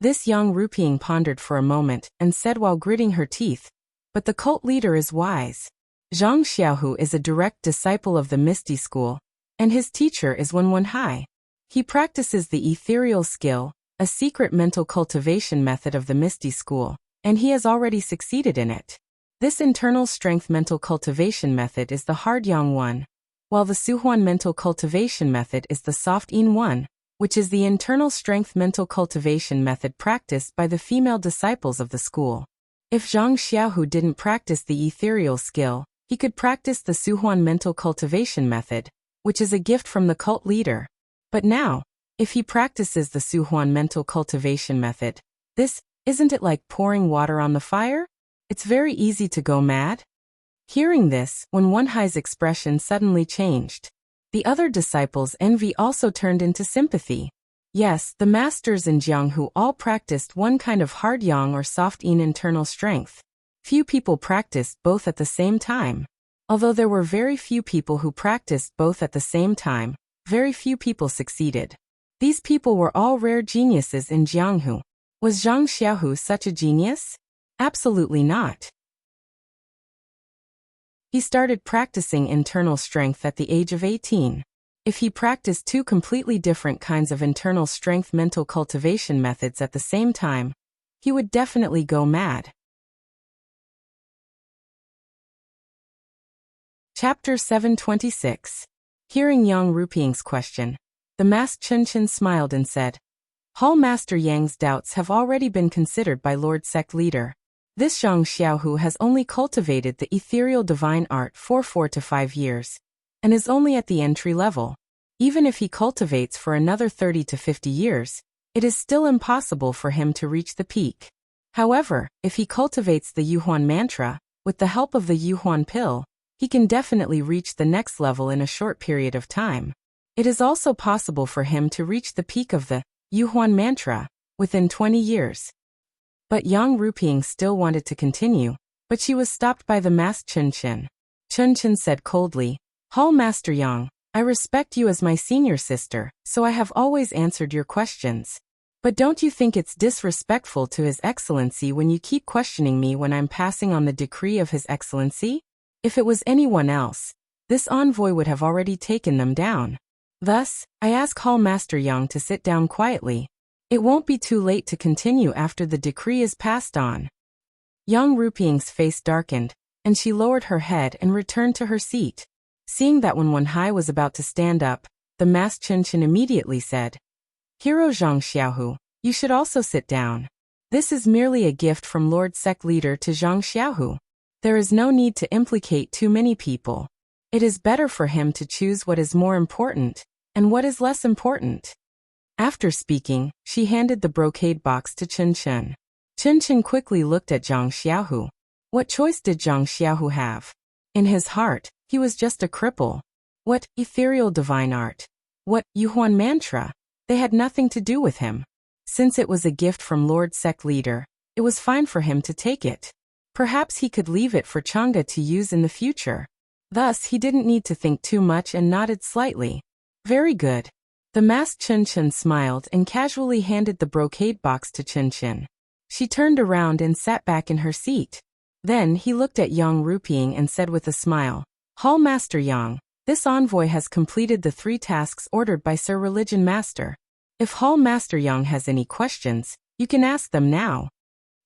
This Yang Ruping pondered for a moment and said while gritting her teeth, But the cult leader is wise. Zhang Xiaohu is a direct disciple of the Misty School, and his teacher is Wen Hai. He practices the ethereal skill, a secret mental cultivation method of the Misty School, and he has already succeeded in it. This internal strength mental cultivation method is the hard Yang one, while the Suhuan mental cultivation method is the soft Yin one, which is the internal strength mental cultivation method practiced by the female disciples of the school. If Zhang Xiaohu didn't practice the ethereal skill, he could practice the Suhuan mental cultivation method, which is a gift from the cult leader. But now, if he practices the Suhuan mental cultivation method, isn't it like pouring water on the fire? It's very easy to go mad. Hearing this, Wen Hai's expression suddenly changed. The other disciples' envy also turned into sympathy. Yes, the masters in Jianghu all practiced one kind of hard yang or soft yin internal strength, Few people practiced both at the same time. Although there were very few people who practiced both at the same time, very few people succeeded. These people were all rare geniuses in Jianghu. Was Zhang Xiaohu such a genius? Absolutely not. He started practicing internal strength at the age of 18. If he practiced two completely different kinds of internal strength mental cultivation methods at the same time, he would definitely go mad. Chapter 726. Hearing Yang Ruping's question, the masked Chen smiled and said, Hall Master Yang's doubts have already been considered by Lord Sect Leader. This Zhang Xiaohu has only cultivated the ethereal divine art for 4 to 5 years, and is only at the entry level. Even if he cultivates for another 30 to 50 years, it is still impossible for him to reach the peak. However, if he cultivates the Yuhuan mantra, with the help of the Yuhuan pill, he can definitely reach the next level in a short period of time. It is also possible for him to reach the peak of the Yuhuan mantra within 20 years. But Yang Ruping still wanted to continue, but she was stopped by the masked Chen. Chen said coldly, Hall Master Yang, I respect you as my senior sister, so I have always answered your questions. But don't you think it's disrespectful to His Excellency when you keep questioning me when I'm passing on the decree of His Excellency? If it was anyone else, this envoy would have already taken them down. Thus, I ask Hall Master Yang to sit down quietly. It won't be too late to continue after the decree is passed on. Yang Ruping's face darkened, and she lowered her head and returned to her seat. Seeing that when Wenhai was about to stand up, the masked Chen immediately said, Hero Zhang Xiaohu, you should also sit down. This is merely a gift from Lord Sect Leader to Zhang Xiaohu. There is no need to implicate too many people. It is better for him to choose what is more important, and what is less important. After speaking, she handed the brocade box to Chen. Chen quickly looked at Zhang Xiaohu. What choice did Zhang Xiaohu have? In his heart, he was just a cripple. What ethereal divine art? What Yuhuan mantra? They had nothing to do with him. Since it was a gift from Lord Sect Leader, it was fine for him to take it. Perhaps he could leave it for Chang'e to use in the future. Thus he didn't need to think too much and nodded slightly. Very good. The masked Chen smiled and casually handed the brocade box to Chen. She turned around and sat back in her seat. Then he looked at Yang Ruping and said with a smile, Hall Master Yang, this envoy has completed the 3 tasks ordered by Sir Religion Master. If Hall Master Yang has any questions, you can ask them now.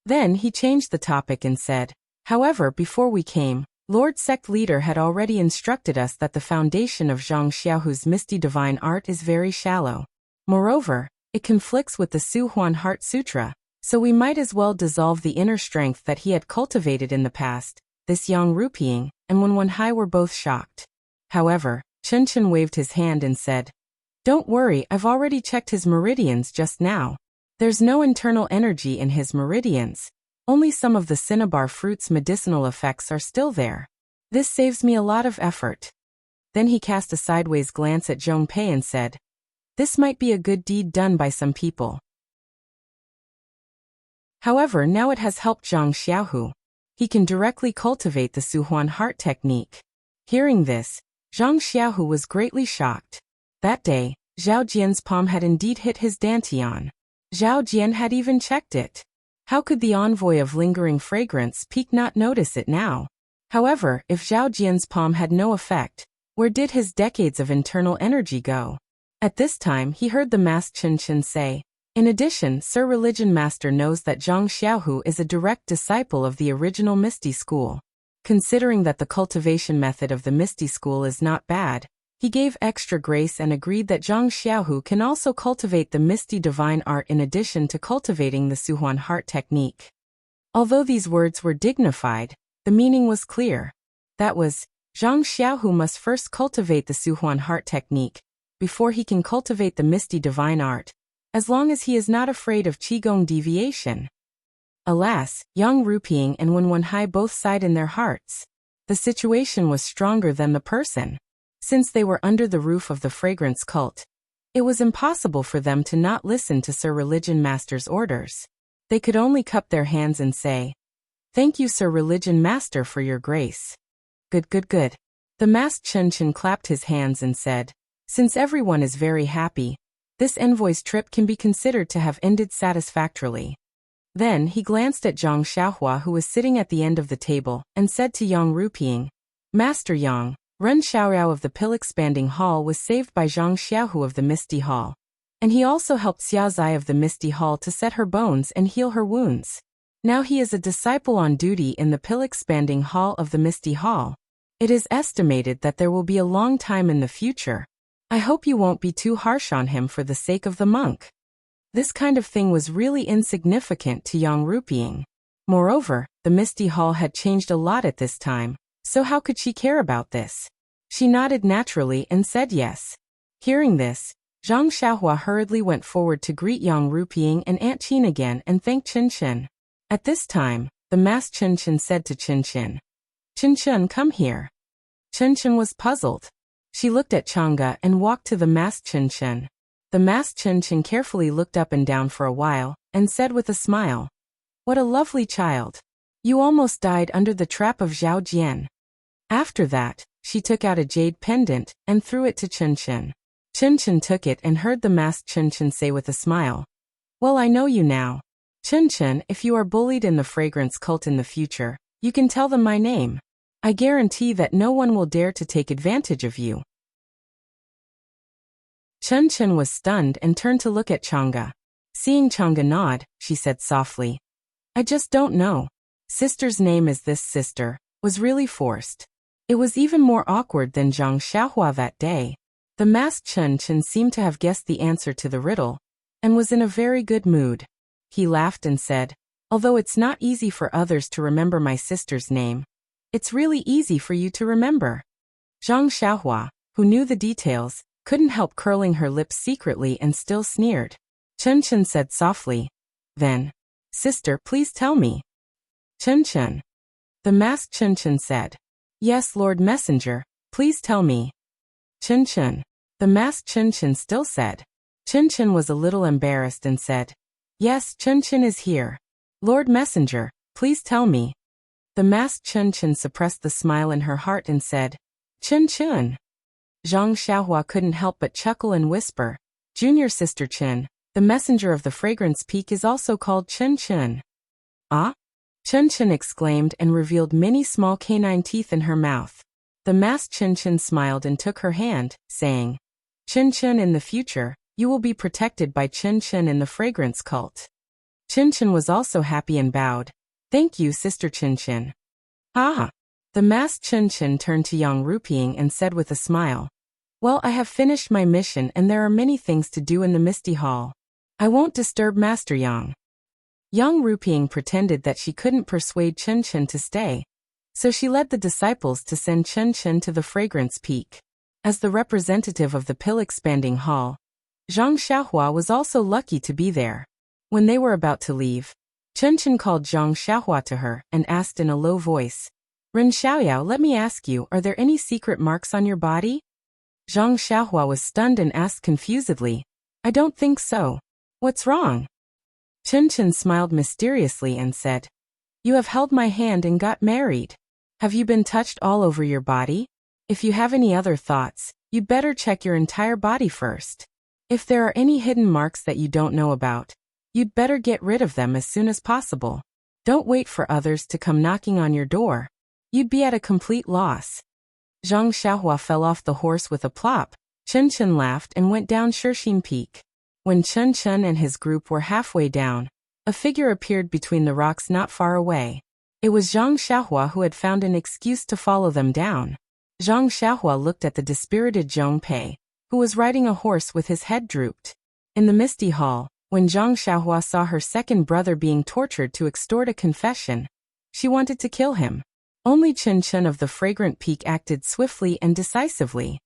Then he changed the topic and said, However, before we came, Lord Sect Leader had already instructed us that the foundation of Zhang Xiaohu's misty divine art is very shallow. Moreover, it conflicts with the Su Huan Heart Sutra, so we might as well dissolve the inner strength that he had cultivated in the past. This Yang Ruping and Wenhai were both shocked. However, Chen waved his hand and said, Don't worry, I've already checked his meridians just now. There's no internal energy in his meridians. Only some of the cinnabar fruit's medicinal effects are still there. This saves me a lot of effort. Then he cast a sideways glance at Zhong Pei and said, This might be a good deed done by some people. However, now it has helped Zhang Xiaohu. He can directly cultivate the Su Huan heart technique. Hearing this, Zhang Xiaohu was greatly shocked. That day, Zhao Jian's palm had indeed hit his dantian. Zhao Jian had even checked it. How could the envoy of lingering fragrance peak not notice it now? However, if Zhao Jian's palm had no effect, where did his decades of internal energy go? At this time he heard the masked Chen say, In addition, Sir Religion Master knows that Zhang Xiaohu is a direct disciple of the original Misty School. Considering that the cultivation method of the Misty School is not bad, he gave extra grace and agreed that Zhang Xiaohu can also cultivate the Misty Divine Art in addition to cultivating the Su Huan Heart technique. Although these words were dignified, the meaning was clear. That was, Zhang Xiaohu must first cultivate the Su Huan Heart technique, before he can cultivate the Misty Divine Art, as long as he is not afraid of Qigong deviation. Alas, Yang Ruping and Wenhai both sighed in their hearts. The situation was stronger than the person. Since they were under the roof of the fragrance cult, it was impossible for them to not listen to Sir Religion Master's orders. They could only cup their hands and say, Thank you, Sir Religion Master, for your grace. Good, good, good. The masked Chen clapped his hands and said, since everyone is very happy, this envoy's trip can be considered to have ended satisfactorily. Then he glanced at Zhang Xiaohua, who was sitting at the end of the table, and said to Yang Ruping, Master Yang, Ren Xiaoyao of the Pill-Expanding Hall was saved by Zhang Xiaohu of the Misty Hall. And he also helped Xia Zai of the Misty Hall to set her bones and heal her wounds. Now he is a disciple on duty in the Pill-Expanding Hall of the Misty Hall. It is estimated that there will be a long time in the future. I hope you won't be too harsh on him for the sake of the monk. This kind of thing was really insignificant to Yang Ruping. Moreover, the Misty Hall had changed a lot at this time, so how could she care about this? She nodded naturally and said yes. Hearing this, Zhang Xiaohua hurriedly went forward to greet Yang Ruping and Aunt Qin again and thank Chen. At this time, the masked Chen said to Chen, Chen, come here. Chen was puzzled. She looked at Chang'e and walked to the masked Chen. The masked Chen carefully looked up and down for a while, and said with a smile, what a lovely child. You almost died under the trap of Zhao Jian. After that, she took out a jade pendant, and threw it to Chen. Chen took it and heard the masked Chen say with a smile, well, I know you now. Chen, if you are bullied in the fragrance cult in the future, you can tell them my name. I guarantee that no one will dare to take advantage of you. Chen was stunned and turned to look at Chang'e. Seeing Chang'e nod, she said softly, I just don't know. Sister's name is this sister, was really forced. It was even more awkward than Zhang Xiaohua that day. The masked Chen seemed to have guessed the answer to the riddle, and was in a very good mood. He laughed and said, although it's not easy for others to remember my sister's name, it's really easy for you to remember. Zhang Xiaohua, who knew the details, couldn't help curling her lips secretly and still sneered. Chen said softly, then, sister, please tell me. Chen. The masked Chen said, yes, Lord Messenger, please tell me. Chen. The masked Chen still said. Chen was a little embarrassed and said, yes, Chen is here. Lord Messenger, please tell me. The masked Chen suppressed the smile in her heart and said, Chen. Zhang Xiaohua couldn't help but chuckle and whisper, Junior Sister Chen, the messenger of the fragrance peak is also called Chen. Ah? Chen exclaimed and revealed many small canine teeth in her mouth. The masked Chen smiled and took her hand, saying, Chen, in the future, you will be protected by Chen in the fragrance cult. Chen was also happy and bowed. Thank you, Sister Chen. Ah! The masked Chen turned to Yang Ruping and said with a smile, well, I have finished my mission and there are many things to do in the Misty Hall. I won't disturb Master Yang. Yang Ruping pretended that she couldn't persuade Chen to stay, so she led the disciples to send Chen to the fragrance peak. As the representative of the Pill-Expanding Hall, Zhang Xiaohua was also lucky to be there. When they were about to leave, Chen called Zhang Xiaohua to her and asked in a low voice, Ren Xiaoyao, let me ask you, are there any secret marks on your body? Zhang Xiaohua was stunned and asked confusedly, I don't think so. What's wrong? Chen smiled mysteriously and said, you have held my hand and got married. Have you been touched all over your body? If you have any other thoughts, you'd better check your entire body first. If there are any hidden marks that you don't know about, you'd better get rid of them as soon as possible. Don't wait for others to come knocking on your door. You'd be at a complete loss. Zhang Xiaohua fell off the horse with a plop. Chen laughed and went down Shishim Peak. When Chen and his group were halfway down, a figure appeared between the rocks not far away. It was Zhang Xiaohua who had found an excuse to follow them down. Zhang Xiaohua looked at the dispirited Zhong Pei, who was riding a horse with his head drooped. In the Misty Hall, when Zhang Xiaohua saw her second brother being tortured to extort a confession, she wanted to kill him. Only Chen of the Fragrant Peak acted swiftly and decisively.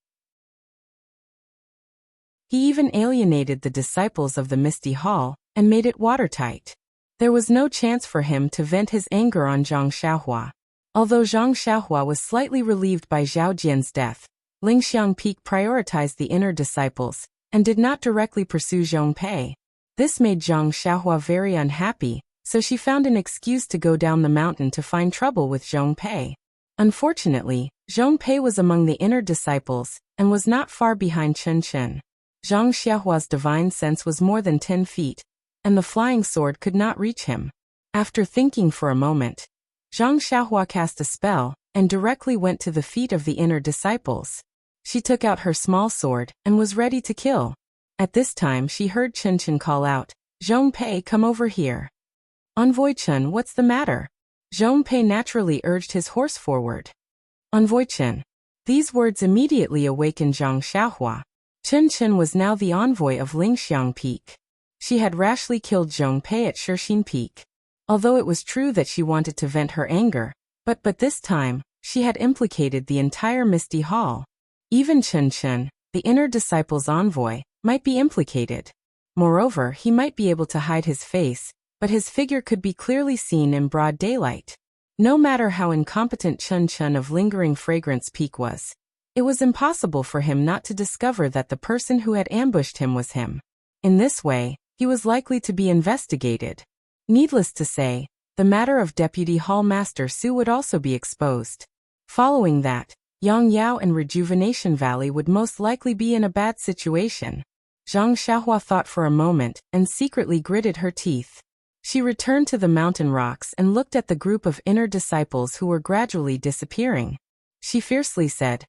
He even alienated the disciples of the Misty Hall and made it watertight. There was no chance for him to vent his anger on Zhang Xiaohua. Although Zhang Xiaohua was slightly relieved by Zhao Jian's death, Lingxiang Peak prioritized the inner disciples and did not directly pursue Zhong Pei. This made Zhang Xiaohua very unhappy, so she found an excuse to go down the mountain to find trouble with Zhong Pei. Unfortunately, Zhong Pei was among the inner disciples and was not far behind Chen Chen. Zhang Xiaohua's divine sense was more than 10 feet, and the flying sword could not reach him. After thinking for a moment, Zhang Xiaohua cast a spell and directly went to the feet of the inner disciples. She took out her small sword and was ready to kill. At this time she heard Chen Chen call out, "Zhong Pei, come over here." "Envoy Chen, what's the matter?" Zhong Pei naturally urged his horse forward. "Envoy Chen." These words immediately awakened Zhang Xiaohua. Chen Chen was now the envoy of Lingxiang Peak. She had rashly killed Zhong Pei at Shixin Peak. Although it was true that she wanted to vent her anger, but this time, she had implicated the entire Misty Hall. Even Chen Chen, the inner disciple's envoy, might be implicated. Moreover, he might be able to hide his face, but his figure could be clearly seen in broad daylight. No matter how incompetent Chen Chen of Lingering Fragrance Peak was, it was impossible for him not to discover that the person who had ambushed him was him. In this way, he was likely to be investigated. Needless to say, the matter of Deputy Hall Master Su would also be exposed. Following that, Yang Yao and Rejuvenation Valley would most likely be in a bad situation. Zhang Xiaohua thought for a moment and secretly gritted her teeth. She returned to the mountain rocks and looked at the group of inner disciples who were gradually disappearing. She fiercely said,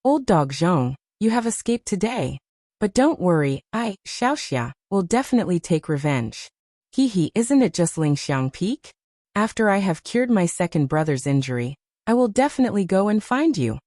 "Old dog Zhong, you have escaped today. But don't worry, Xiaoxia, will definitely take revenge. Hehe, isn't it just Lingxiang Peak? After I have cured my second brother's injury, I will definitely go and find you."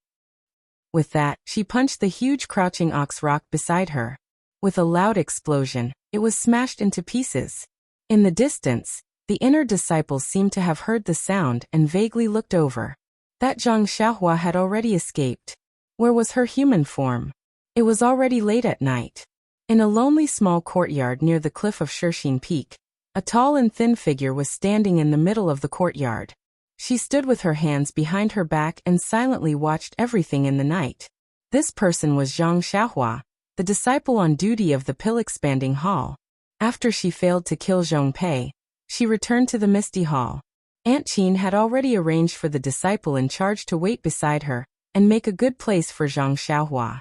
With that, she punched the huge crouching ox rock beside her. With a loud explosion, it was smashed into pieces. In the distance, the inner disciples seemed to have heard the sound and vaguely looked over. That Zhang Xiaohua had already escaped. Where was her human form? It was already late at night. In a lonely small courtyard near the cliff of Shixin Peak, a tall and thin figure was standing in the middle of the courtyard. She stood with her hands behind her back and silently watched everything in the night. This person was Zhang Xiaohua, the disciple on duty of the pill-expanding hall. After she failed to kill Zhong Pei, she returned to the Misty Hall. Aunt Qin had already arranged for the disciple in charge to wait beside her and make a good place for Zhang Xiaohua.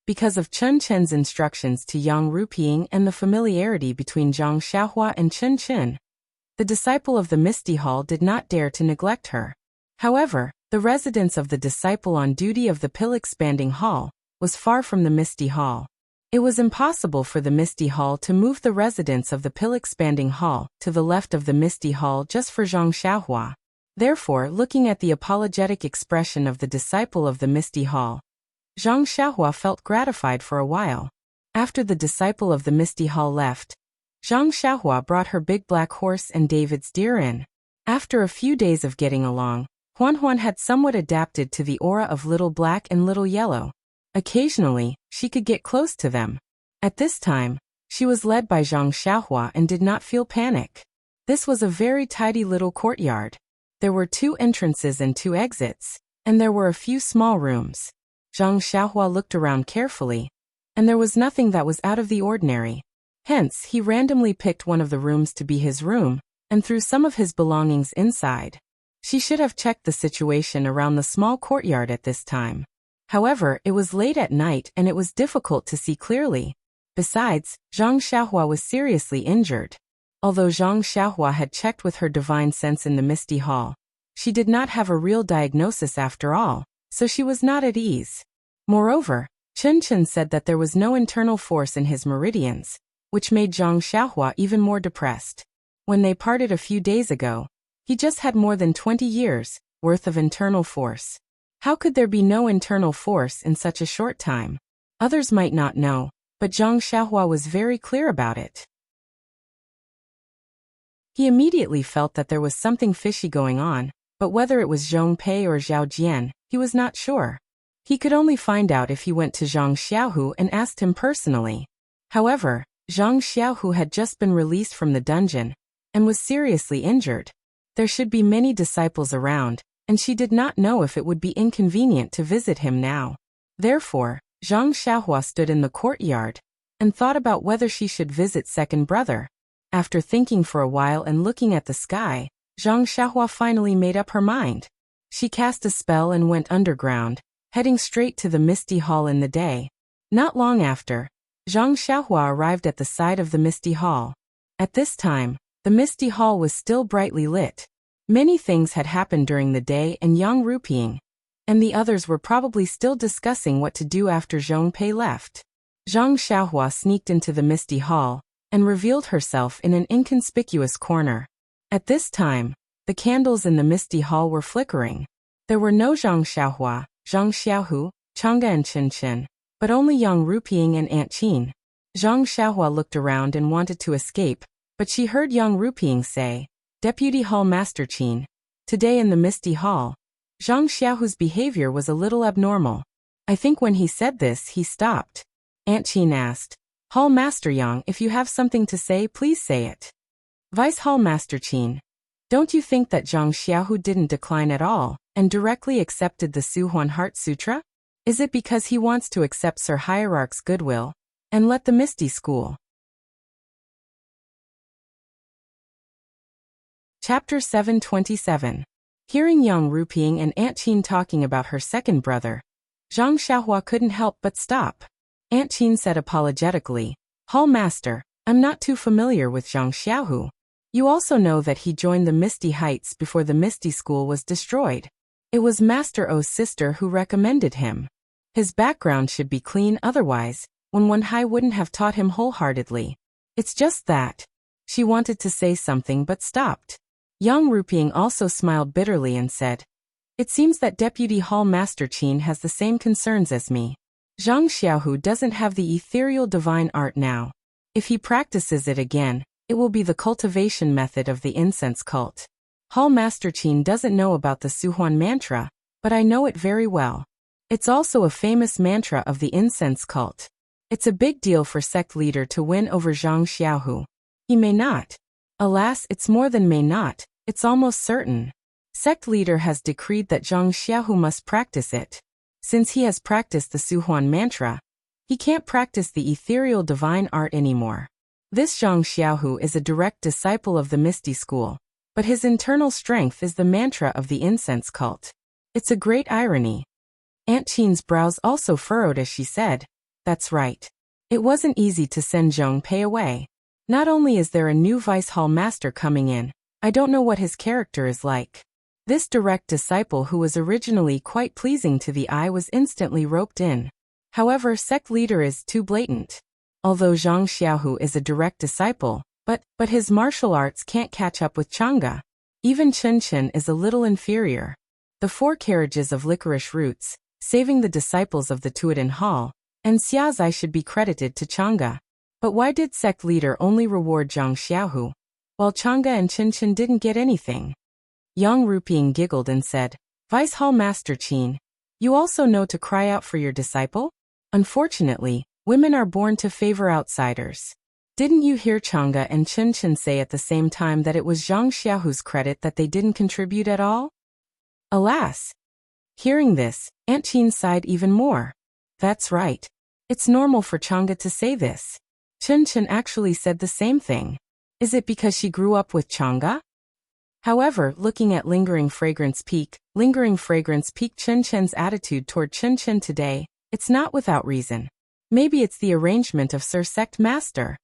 Because of Chen Chen's instructions to Yang Ruping and the familiarity between Zhang Xiaohua and Chen Chen, the disciple of the Misty Hall did not dare to neglect her. However, the residence of the disciple on duty of the pill-expanding hall was far from the Misty Hall. It was impossible for the Misty Hall to move the residence of the pill-expanding hall to the left of the Misty Hall just for Zhang Xiaohua. Therefore, looking at the apologetic expression of the disciple of the Misty Hall, Zhang Xiaohua felt gratified for a while. After the disciple of the Misty Hall left, Zhang Xiaohua brought her big black horse and David's deer in. After a few days of getting along, Huan had somewhat adapted to the aura of Little Black and Little Yellow. Occasionally, she could get close to them. At this time, she was led by Zhang Xiaohua and did not feel panic. This was a very tidy little courtyard. There were 2 entrances and 2 exits, and there were a few small rooms. Zhang Xiaohua looked around carefully, and there was nothing that was out of the ordinary. Hence, he randomly picked one of the rooms to be his room, and threw some of his belongings inside. She should have checked the situation around the small courtyard at this time. However, it was late at night and it was difficult to see clearly. Besides, Zhang Xiaohua was seriously injured. Although Zhang Xiaohua had checked with her divine sense in the Misty Hall, she did not have a real diagnosis after all, so she was not at ease. Moreover, Chen Chen said that there was no internal force in his meridians, which made Zhang Xiaohua even more depressed. When they parted a few days ago, he just had more than 20 years worth of internal force. How could there be no internal force in such a short time? Others might not know, but Zhang Xiaohua was very clear about it. He immediately felt that there was something fishy going on, but whether it was Zhong Pei or Zhao Jian, he was not sure. He could only find out if he went to Zhang Xiaohu and asked him personally. However, Zhang Xiaohu had just been released from the dungeon and was seriously injured. There should be many disciples around, and she did not know if it would be inconvenient to visit him now. Therefore, Zhang Xiaohua stood in the courtyard and thought about whether she should visit second brother. After thinking for a while and looking at the sky, Zhang Xiaohua finally made up her mind. She cast a spell and went underground, heading straight to the Misty Hall in the day. Not long after, Zhang Xiaohua arrived at the side of the Misty Hall. At this time, the Misty Hall was still brightly lit. Many things had happened during the day and Yang Ruping and the others were probably still discussing what to do after Zhong Pei left. Zhang Xiaohua sneaked into the Misty Hall and revealed herself in an inconspicuous corner. At this time, the candles in the Misty Hall were flickering. There were no Zhang Xiaohua, Zhang Xiaohu, Chang'e and Chen, but only Yang Ruping and Aunt Qin. Zhang Xiaohua looked around and wanted to escape, but she heard Yang Ruping say, "Deputy Hall Master Qin, today in the Misty Hall." Zhang Xiaohu's behavior was a little abnormal. I think when he said this, he stopped. Aunt Qin asked, "Hall Master Yang, if you have something to say, please say it." Vice Hall Master Qin, don't you think that Zhang Xiaohu didn't decline at all and directly accepted the Suhuan Heart Sutra? Is it because he wants to accept Sir Hierarch's goodwill and let the Misty School? Chapter 727. Hearing Yang Ruping and Aunt Qin talking about her second brother, Zhang Xiaohua couldn't help but stop. Aunt Qin said apologetically, "Hall Master, I'm not too familiar with Zhang Xiaohu. You also know that he joined the Misty Heights before the Misty School was destroyed. It was Master O's sister who recommended him. His background should be clean, otherwise, Wen Hai wouldn't have taught him wholeheartedly. It's just that." She wanted to say something but stopped. Yang Ruping also smiled bitterly and said, "It seems that Deputy Hall Master Qin has the same concerns as me. Zhang Xiaohu doesn't have the ethereal divine art now. If he practices it again, it will be the cultivation method of the incense cult. Hall Master Qin doesn't know about the Suhuan mantra, but I know it very well. It's also a famous mantra of the incense cult. It's a big deal for sect leader to win over Zhang Xiaohu. He may not. Alas, it's more than may not. It's almost certain. Sect leader has decreed that Zhang Xiaohu must practice it. Since he has practiced the Suhuan mantra, he can't practice the ethereal divine art anymore. This Zhang Xiaohu is a direct disciple of the Misty School, but his internal strength is the mantra of the incense cult. It's a great irony." Aunt Qin's brows also furrowed as she said, "That's right. It wasn't easy to send Zhong Pei away. Not only is there a new Vice Hall Master coming in, I don't know what his character is like." This direct disciple who was originally quite pleasing to the eye was instantly roped in. However, sect leader is too blatant. Although Zhang Xiaohu is a direct disciple, but his martial arts can't catch up with Chang'e. Even Chen is a little inferior. The 4 carriages of licorice roots, saving the disciples of the Tuodan Hall, and Xiazai should be credited to Chang'e. But why did sect leader only reward Zhang Xiaohu, while Chang'e and Chen didn't get anything? Yang Ruping giggled and said, "Vice Hall Master Qin, you also know to cry out for your disciple? Unfortunately, women are born to favor outsiders. Didn't you hear Chang'e and Chen say at the same time that it was Zhang Xiaohu's credit that they didn't contribute at all?" Alas! Hearing this, Aunt Qin sighed even more. That's right. It's normal for Chang'e to say this. Chen actually said the same thing. Is it because she grew up with Chang'e? However, looking at Lingering Fragrance piqued Chen attitude toward Chen today, it's not without reason. Maybe it's the arrangement of Sir Sect Master.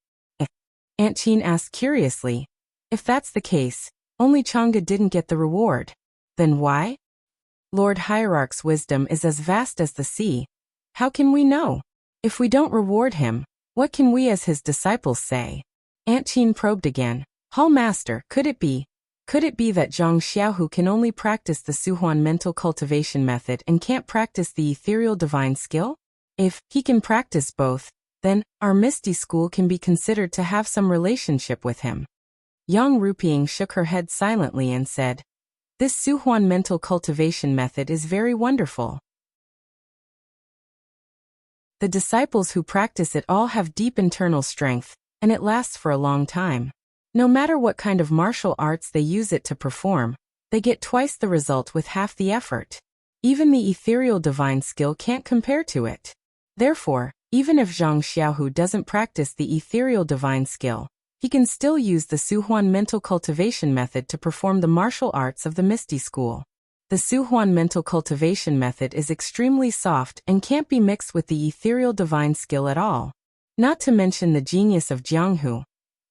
Aunt Qin asked curiously. If that's the case, only Chang'e didn't get the reward. Then why? Lord Hierarch's wisdom is as vast as the sea. How can we know? If we don't reward him, what can we as his disciples say? Aunt Qin probed again. Hall Master, could it be that Zhang Xiaohu can only practice the Suhuan mental cultivation method and can't practice the ethereal divine skill? If he can practice both, then our Misty School can be considered to have some relationship with him. Yang Ruping shook her head silently and said, "This Suhuan mental cultivation method is very wonderful. The disciples who practice it all have deep internal strength, and it lasts for a long time. No matter what kind of martial arts they use it to perform, they get twice the result with half the effort. Even the ethereal divine skill can't compare to it. Therefore, even if Zhang Xiaohu doesn't practice the ethereal divine skill, he can still use the Suhuan mental cultivation method to perform the martial arts of the Misty School. The Suhuan mental cultivation method is extremely soft and can't be mixed with the ethereal divine skill at all. Not to mention the genius of Jianghu.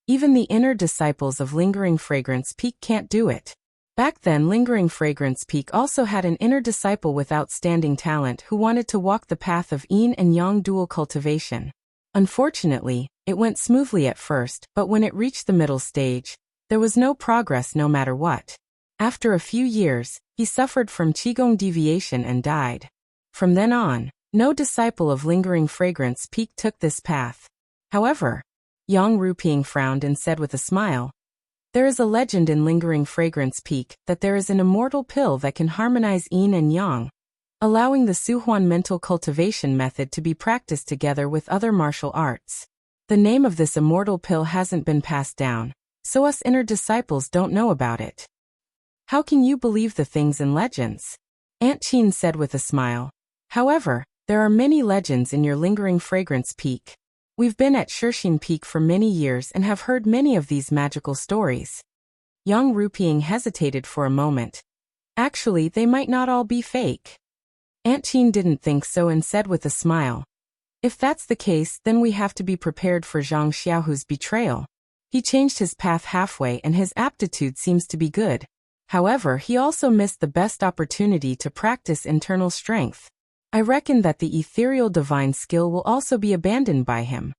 Even the inner disciples of Lingering Fragrance Peak can't do it. Back then, Lingering Fragrance Peak also had an inner disciple with outstanding talent who wanted to walk the path of yin and yang dual cultivation. Unfortunately, it went smoothly at first, but when it reached the middle stage, there was no progress no matter what. After a few years, he suffered from Qigong deviation and died. From then on, no disciple of Lingering Fragrance Peak took this path. However, Yang Ruping frowned and said with a smile, "There is a legend in Lingering Fragrance Peak that there is an immortal pill that can harmonize yin and yang, allowing the Suhuan mental cultivation method to be practiced together with other martial arts. The name of this immortal pill hasn't been passed down, so us inner disciples don't know about it." "How can you believe the things in legends?" Aunt Qin said with a smile. "However, there are many legends in your Lingering Fragrance Peak. We've been at Shixin Peak for many years and have heard many of these magical stories." Yang Ruping hesitated for a moment. "Actually, they might not all be fake." Aunt Qin didn't think so and said with a smile, "If that's the case, then we have to be prepared for Zhang Xiaohu's betrayal. He changed his path halfway and his aptitude seems to be good. However, he also missed the best opportunity to practice internal strength. I reckon that the ethereal divine skill will also be abandoned by him."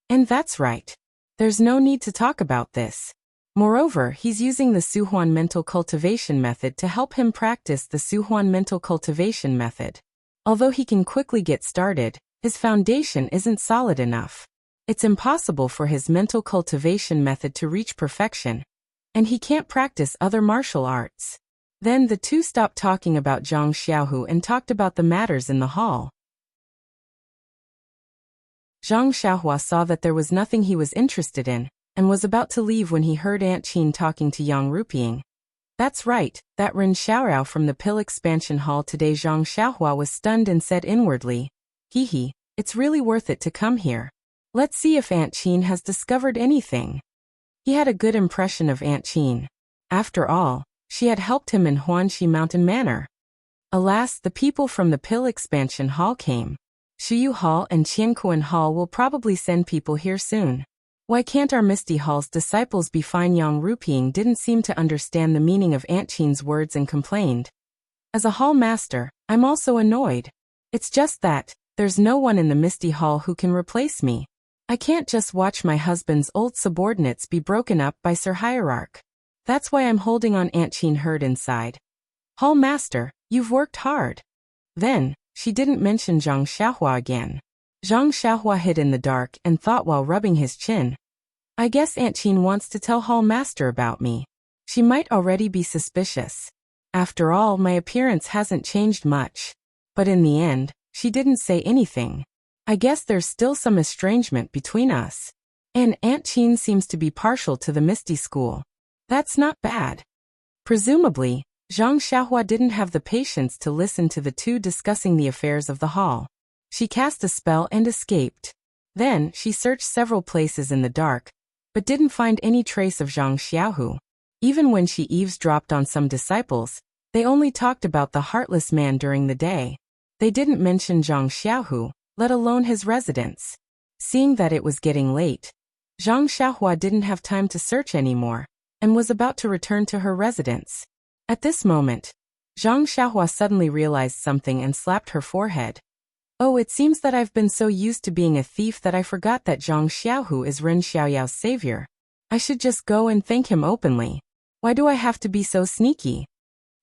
And that's right. There's no need to talk about this. Moreover, he's using the Suhuan mental cultivation method to help him practice the Suhuan mental cultivation method. Although he can quickly get started, his foundation isn't solid enough. It's impossible for his mental cultivation method to reach perfection, and he can't practice other martial arts. Then the two stopped talking about Zhang Xiaohu and talked about the matters in the hall. Zhang Xiaohua saw that there was nothing he was interested in, and was about to leave when he heard Aunt Qin talking to Yang Ruping. "That's right, that Ren Xiaorao from the Pill Expansion Hall today." Zhang Xiaohua was stunned and said inwardly, "Hee, it's really worth it to come here. Let's see if Aunt Qin has discovered anything." He had a good impression of Aunt Qin. After all, she had helped him in Huanxi Mountain Manor. Alas, the people from the Pill Expansion Hall came. Shiyu Hall and Qiankuan Hall will probably send people here soon. Why can't our Misty Hall's disciples be fine? Yang Ruping didn't seem to understand the meaning of Aunt Qin's words and complained. "As a hall master, I'm also annoyed. It's just that, there's no one in the Misty Hall who can replace me. I can't just watch my husband's old subordinates be broken up by Sir Hierarch. That's why I'm holding on." Aunt Qin heard inside. "Hall master, you've worked hard." Then, she didn't mention Zhang Xiaohua again. Zhang Xiaohua hid in the dark and thought while rubbing his chin, "I guess Aunt Qin wants to tell Hall master about me. She might already be suspicious. After all, my appearance hasn't changed much." But in the end, she didn't say anything. "I guess there's still some estrangement between us. And Aunt Qin seems to be partial to the Misty School. That's not bad." Presumably, Zhang Xiaohua didn't have the patience to listen to the two discussing the affairs of the hall. She cast a spell and escaped. Then, she searched several places in the dark, but didn't find any trace of Zhang Xiaohu. Even when she eavesdropped on some disciples, they only talked about the heartless man during the day. They didn't mention Zhang Xiaohu, let alone his residence. Seeing that it was getting late, Zhang Xiaohua didn't have time to search anymore, and was about to return to her residence. At this moment, Zhang Xiaohua suddenly realized something and slapped her forehead. "Oh, it seems that I've been so used to being a thief that I forgot that Zhang Xiaohu is Ren Xiaoyao's savior. I should just go and thank him openly. Why do I have to be so sneaky?"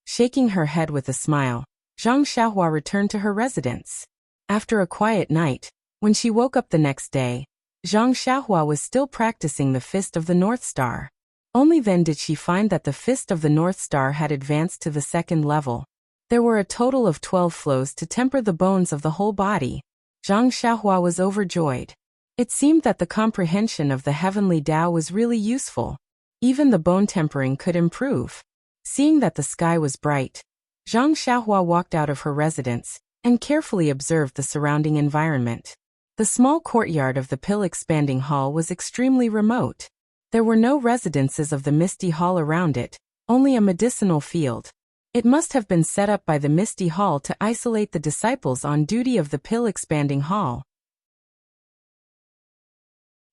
Shaking her head with a smile, Zhang Xiaohua returned to her residence. After a quiet night, when she woke up the next day, Zhang Xiaohua was still practicing the Fist of the North Star. Only then did she find that the Fist of the North Star had advanced to the second level. There were a total of 12 flows to temper the bones of the whole body. Zhang Xiaohua was overjoyed. It seemed that the comprehension of the heavenly Tao was really useful. Even the bone tempering could improve. Seeing that the sky was bright, Zhang Xiaohua walked out of her residence and carefully observed the surrounding environment. The small courtyard of the Pill Expanding Hall was extremely remote. There were no residences of the Misty Hall around it, only a medicinal field. It must have been set up by the Misty Hall to isolate the disciples on duty of the pill-expanding hall.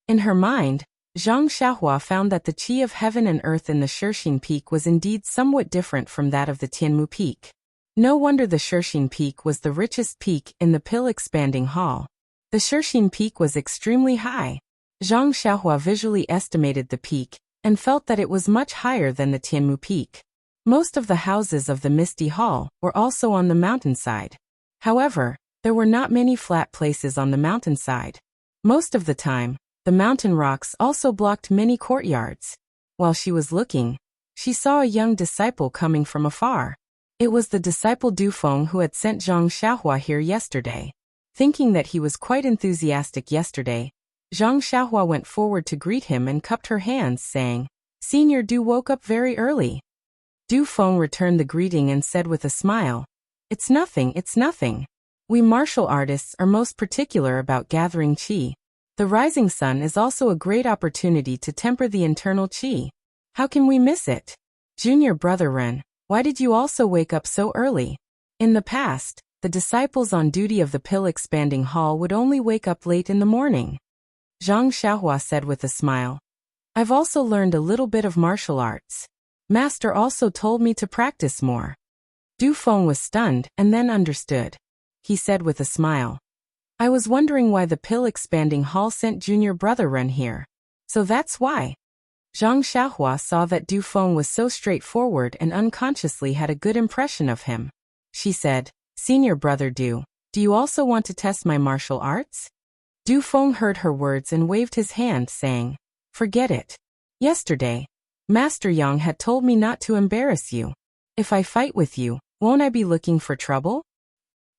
In her mind, Zhang Xiaohua found that the qi of heaven and earth in the Shixing Peak was indeed somewhat different from that of the Tianmu Peak. No wonder the Shixing Peak was the richest peak in the pill-expanding hall. The Shixing Peak was extremely high. Zhang Xiaohua visually estimated the peak and felt that it was much higher than the Tianmu Peak. Most of the houses of the Misty Hall were also on the mountainside. However, there were not many flat places on the mountainside. Most of the time, the mountain rocks also blocked many courtyards. While she was looking, she saw a young disciple coming from afar. It was the disciple Dufeng who had sent Zhang Xiaohua here yesterday. Thinking that he was quite enthusiastic yesterday, Zhang Xiaohua went forward to greet him and cupped her hands, saying, "Senior Du woke up very early." Dufeng returned the greeting and said with a smile, it's nothing. We martial artists are most particular about gathering qi. The rising sun is also a great opportunity to temper the internal qi. How can we miss it? Junior brother Ren, why did you also wake up so early? In the past, the disciples on duty of the pill-expanding hall would only wake up late in the morning. Zhang Xiaohua said with a smile, I've also learned a little bit of martial arts. Master also told me to practice more. Dufeng was stunned and then understood. He said with a smile, I was wondering why the pill-expanding hall sent junior brother Ren here. So that's why. Zhang Xiaohua saw that Dufeng was so straightforward and unconsciously had a good impression of him. She said, Senior brother Du, do you also want to test my martial arts? Dufeng heard her words and waved his hand, saying, Forget it. Yesterday, Master Yang had told me not to embarrass you. If I fight with you, won't I be looking for trouble?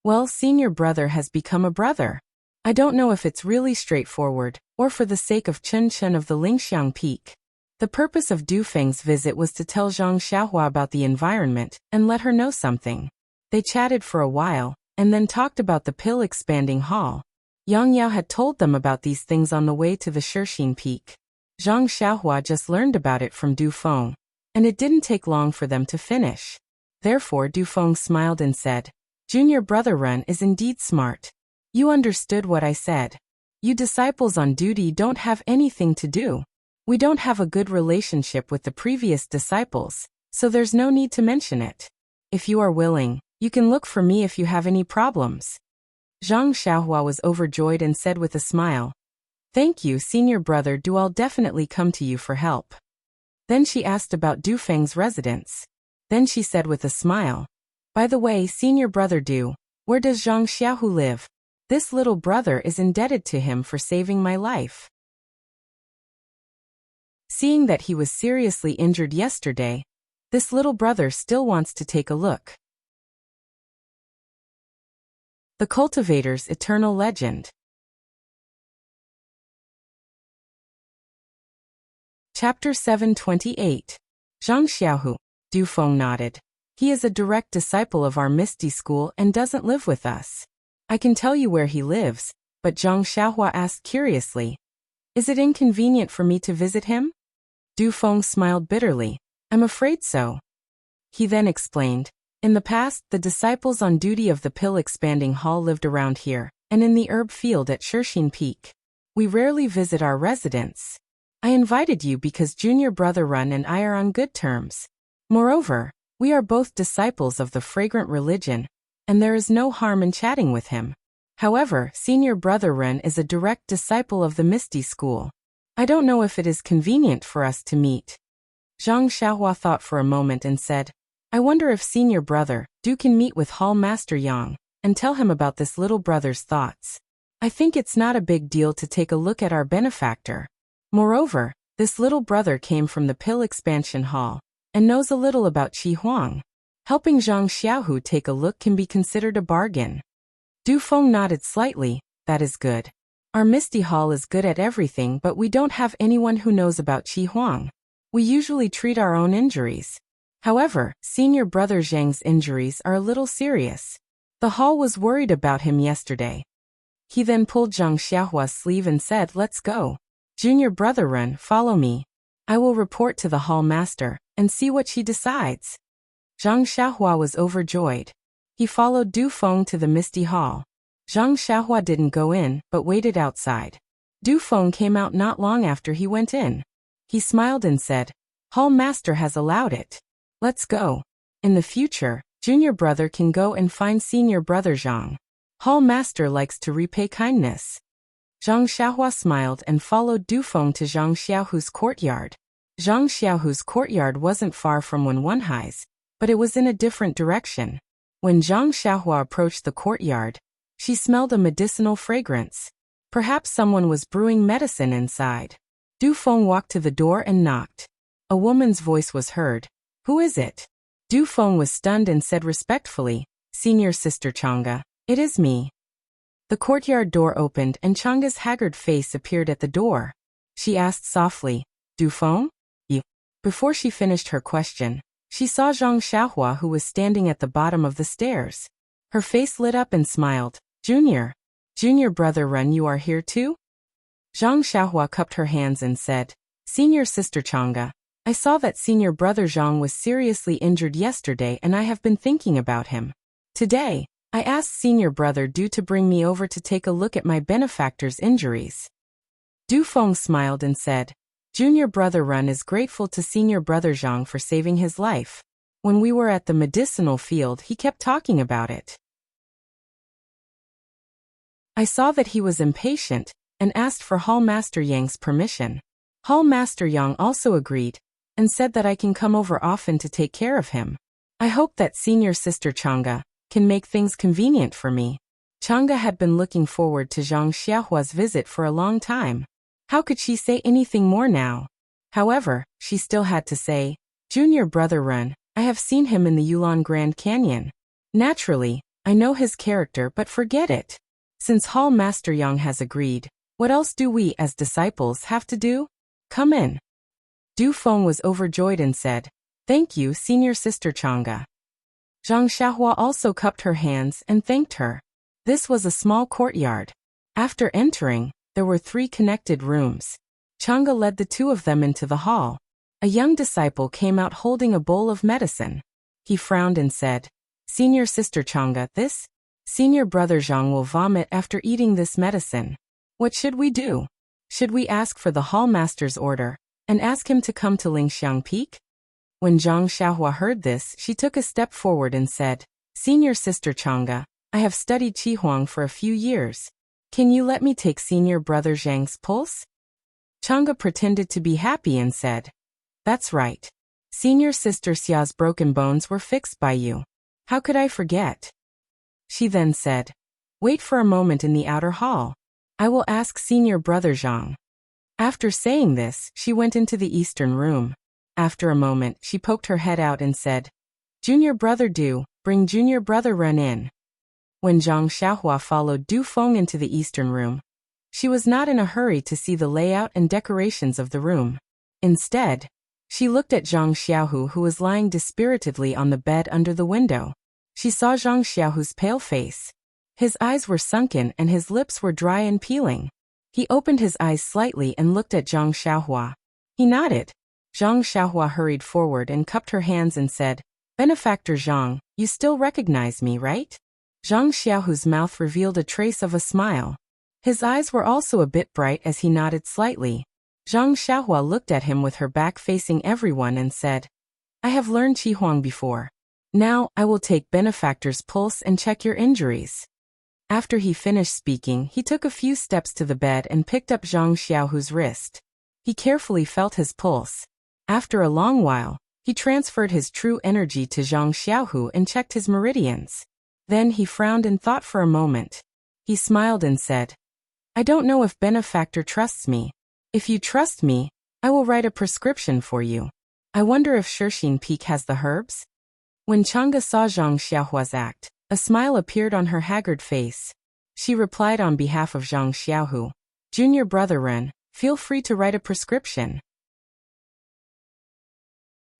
Well, senior brother has become a brother. I don't know if it's really straightforward, or for the sake of Chen Chen of the Lingxiang Peak. The purpose of Dufeng's visit was to tell Zhang Xiaohua about the environment and let her know something. They chatted for a while, and then talked about the pill-expanding hall. Yang Yao had told them about these things on the way to the Shixing Peak. Zhang Xiaohua just learned about it from Dufeng, and it didn't take long for them to finish. Therefore Dufeng smiled and said, Junior brother Ren is indeed smart. You understood what I said. You disciples on duty don't have anything to do. We don't have a good relationship with the previous disciples, so there's no need to mention it. If you are willing, you can look for me if you have any problems. Zhang Xiaohua was overjoyed and said with a smile, Thank you, senior brother Du, I'll definitely come to you for help. Then she asked about Dufeng's residence. Then she said with a smile, By the way, senior brother Du, where does Zhang Xiaohu live? This little brother is indebted to him for saving my life. Seeing that he was seriously injured yesterday, this little brother still wants to take a look. The Cultivator's Eternal Legend. Chapter 728. Zhang Xiaohu. Dufeng nodded. He is a direct disciple of our Misty School and doesn't live with us. I can tell you where he lives, but Zhang Xiaohua asked curiously, Is it inconvenient for me to visit him? Dufeng smiled bitterly. I'm afraid so. He then explained, In the past, the disciples on duty of the pill-expanding hall lived around here, and in the herb field at Shixing Peak. We rarely visit our residence. I invited you because junior brother Ren and I are on good terms. Moreover, we are both disciples of the fragrant religion, and there is no harm in chatting with him. However, senior brother Ren is a direct disciple of the Misty School. I don't know if it is convenient for us to meet. Zhang Xiaohua thought for a moment and said, I wonder if senior brother Du can meet with Hall Master Yang and tell him about this little brother's thoughts. I think it's not a big deal to take a look at our benefactor. Moreover, this little brother came from the Pill Expansion Hall and knows a little about Qi Huang. Helping Zhang Xiaohu take a look can be considered a bargain. Dufeng nodded slightly. That is good. Our Misty Hall is good at everything, but we don't have anyone who knows about Qi Huang. We usually treat our own injuries. However, senior brother Zhang's injuries are a little serious. The hall was worried about him yesterday. He then pulled Zhang Xiaohua's sleeve and said, Let's go. Junior brother Ren, follow me. I will report to the hall master and see what she decides. Zhang Xiaohua was overjoyed. He followed Du Feng to the misty hall. Zhang Xiaohua didn't go in, but waited outside. Du Feng came out not long after he went in. He smiled and said, "Hall master has allowed it. Let's go. In the future, junior brother can go and find senior brother Zhang. Hall master likes to repay kindness." Zhang Xiaohua smiled and followed Du Feng to Zhang Xiaohu's courtyard. Zhang Xiaohu's courtyard wasn't far from Wenwenhai's, but it was in a different direction. When Zhang Xiaohua approached the courtyard, she smelled a medicinal fragrance. Perhaps someone was brewing medicine inside. Du Feng walked to the door and knocked. A woman's voice was heard. "Who is it?" Du Feng was stunned and said respectfully, "Senior Sister Chang'e, it is me." The courtyard door opened and Chang'e's haggard face appeared at the door. She asked softly, "Du Feng? You?" Before she finished her question, she saw Zhang Xiaohua who was standing at the bottom of the stairs. Her face lit up and smiled. Junior brother Ren, you are here too?" Zhang Xiaohua cupped her hands and said, "Senior Sister Chang'e, I saw that senior brother Zhang was seriously injured yesterday and I have been thinking about him. Today, I asked senior brother Du to bring me over to take a look at my benefactor's injuries." Du Feng smiled and said, "Junior brother Ren is grateful to senior brother Zhang for saving his life. When we were at the medicinal field, he kept talking about it. I saw that he was impatient and asked for Hall Master Yang's permission. Hall Master Yang also agreed and said that I can come over often to take care of him. I hope that senior sister Chang'e can make things convenient for me." Chang'e had been looking forward to Zhang Xiaohua's visit for a long time. How could she say anything more now? However, she still had to say, "Junior brother Ren, I have seen him in the Yulon Grand Canyon. Naturally, I know his character, but forget it. Since Hall Master Yang has agreed, what else do we as disciples have to do? Come in." Du Feng was overjoyed and said, "Thank you, senior sister Chang'e." Zhang Xiaohua also cupped her hands and thanked her. This was a small courtyard. After entering, there were 3 connected rooms. Chang'e led the 2 of them into the hall. A young disciple came out holding a bowl of medicine. He frowned and said, "Senior sister Chang'e, this? Senior brother Zhang will vomit after eating this medicine. What should we do? Should we ask for the hall master's order and ask him to come to Lingxiang Peak?" When Zhang Xiaohua heard this, she took a step forward and said, "Senior sister Chang'e, I have studied Qigong for a few years. Can you let me take senior brother Zhang's pulse?" Chang'e pretended to be happy and said, "That's right. Senior sister Xia's broken bones were fixed by you. How could I forget?" She then said, "Wait for a moment in the outer hall. I will ask senior brother Zhang." After saying this, she went into the eastern room. After a moment, she poked her head out and said, "Junior brother Du, bring junior brother Ren in." When Zhang Xiaohua followed Du Feng into the eastern room, she was not in a hurry to see the layout and decorations of the room. Instead, she looked at Zhang Xiaohu who was lying dispiritedly on the bed under the window. She saw Zhang Xiaohu's pale face. His eyes were sunken and his lips were dry and peeling. He opened his eyes slightly and looked at Zhang Xiaohua. He nodded. Zhang Xiaohua hurried forward and cupped her hands and said, "Benefactor Zhang, you still recognize me, right?" Zhang Xiaohu's mouth revealed a trace of a smile. His eyes were also a bit bright as he nodded slightly. Zhang Xiaohua looked at him with her back facing everyone and said, "I have learned Qigong before. Now, I will take benefactor's pulse and check your injuries." After he finished speaking, he took a few steps to the bed and picked up Zhang Xiaohu's wrist. He carefully felt his pulse. After a long while, he transferred his true energy to Zhang Xiaohu and checked his meridians. Then he frowned and thought for a moment. He smiled and said, "I don't know if benefactor trusts me. If you trust me, I will write a prescription for you. I wonder if Shixin Peak has the herbs?" When Chang'e saw Zhang Xiaohua's act, a smile appeared on her haggard face. She replied on behalf of Zhang Xiaohu, "Junior brother Ren, feel free to write a prescription.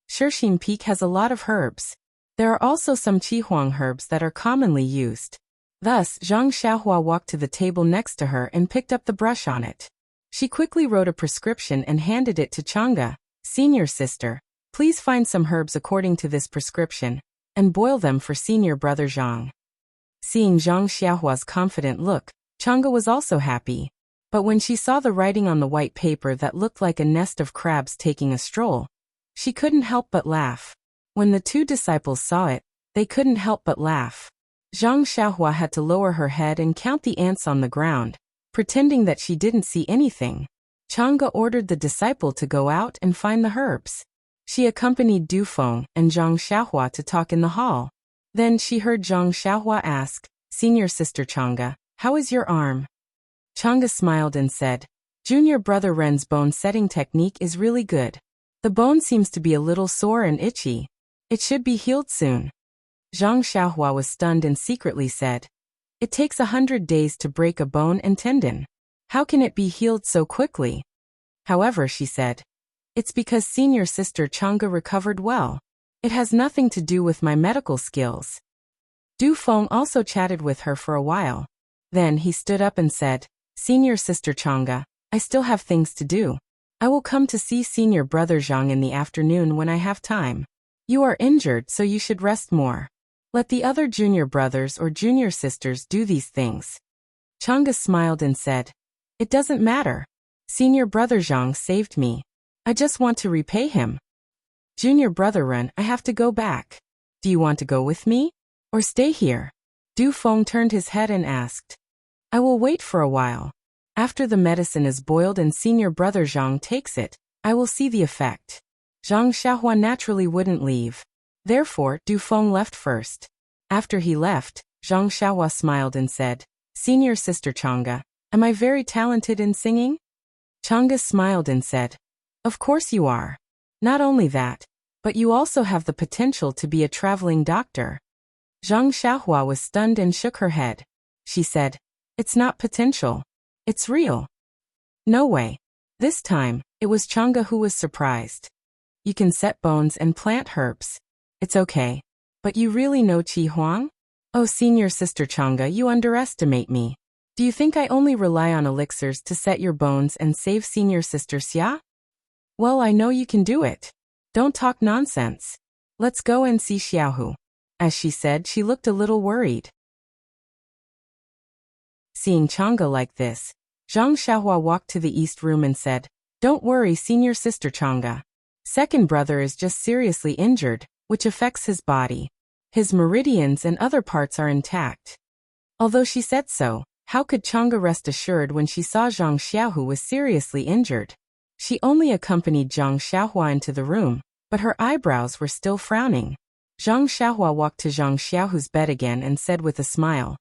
Shixin Peak has a lot of herbs. There are also some Qihong herbs that are commonly used." Thus, Zhang Xiaohua walked to the table next to her and picked up the brush on it. She quickly wrote a prescription and handed it to Chang'e. Senior sister, please find some herbs according to this prescription, and boil them for senior brother Zhang. Seeing Zhang Xiaohua's confident look, Chang'e was also happy. But when she saw the writing on the white paper that looked like a nest of crabs taking a stroll, she couldn't help but laugh. When the two disciples saw it, they couldn't help but laugh. Zhang Xiaohua had to lower her head and count the ants on the ground, pretending that she didn't see anything. Chang'e ordered the disciple to go out and find the herbs. She accompanied Du Feng and Zhang Xiaohua to talk in the hall. Then she heard Zhang Xiaohua ask, "Senior sister Chang'e, how is your arm?" Chang'e smiled and said, "Junior brother Ren's bone setting technique is really good. The bone seems to be a little sore and itchy. It should be healed soon." Zhang Xiaohua was stunned and secretly said, "It takes 100 days to break a bone and tendon. How can it be healed so quickly?" However, she said, "It's because senior sister Chang'e recovered well. It has nothing to do with my medical skills." Du Feng also chatted with her for a while. Then he stood up and said, "Senior sister Chang'e, I still have things to do. I will come to see senior brother Zhang in the afternoon when I have time. You are injured, so you should rest more. Let the other junior brothers or junior sisters do these things." Chang'e smiled and said, "It doesn't matter. Senior brother Zhang saved me. I just want to repay him. Junior brother Ren, I have to go back. Do you want to go with me? Or stay here?" Du Feng turned his head and asked, "I will wait for a while. After the medicine is boiled and senior brother Zhang takes it, I will see the effect." Zhang Xiaohua naturally wouldn't leave. Therefore, Du Feng left first. After he left, Zhang Xiaohua smiled and said, "Senior sister Chang'e, am I very talented in singing?" Chang'e smiled and said, "Of course you are. Not only that, but you also have the potential to be a traveling doctor." Zhang Xiaohua was stunned and shook her head. She said, "It's not potential. It's real." "No way." This time, it was Chang'e who was surprised. "You can set bones and plant herbs. It's okay. But you really know Qi Huang? Oh, senior sister Chang'e, you underestimate me. Do you think I only rely on elixirs to set your bones and save senior sister Xia? Well, I know you can do it. Don't talk nonsense. Let's go and see Xiaohu." As she said, she looked a little worried. Seeing Chang'e like this, Zhang Xiaohua walked to the east room and said, "Don't worry, senior sister Chang'e. Second brother is just seriously injured, which affects his body. His meridians and other parts are intact." Although she said so, how could Chang'e rest assured when she saw Zhang Xiaohu was seriously injured? She only accompanied Zhang Xiaohua into the room, but her eyebrows were still frowning. Zhang Xiaohua walked to Zhang Xiaohu's bed again and said with a smile,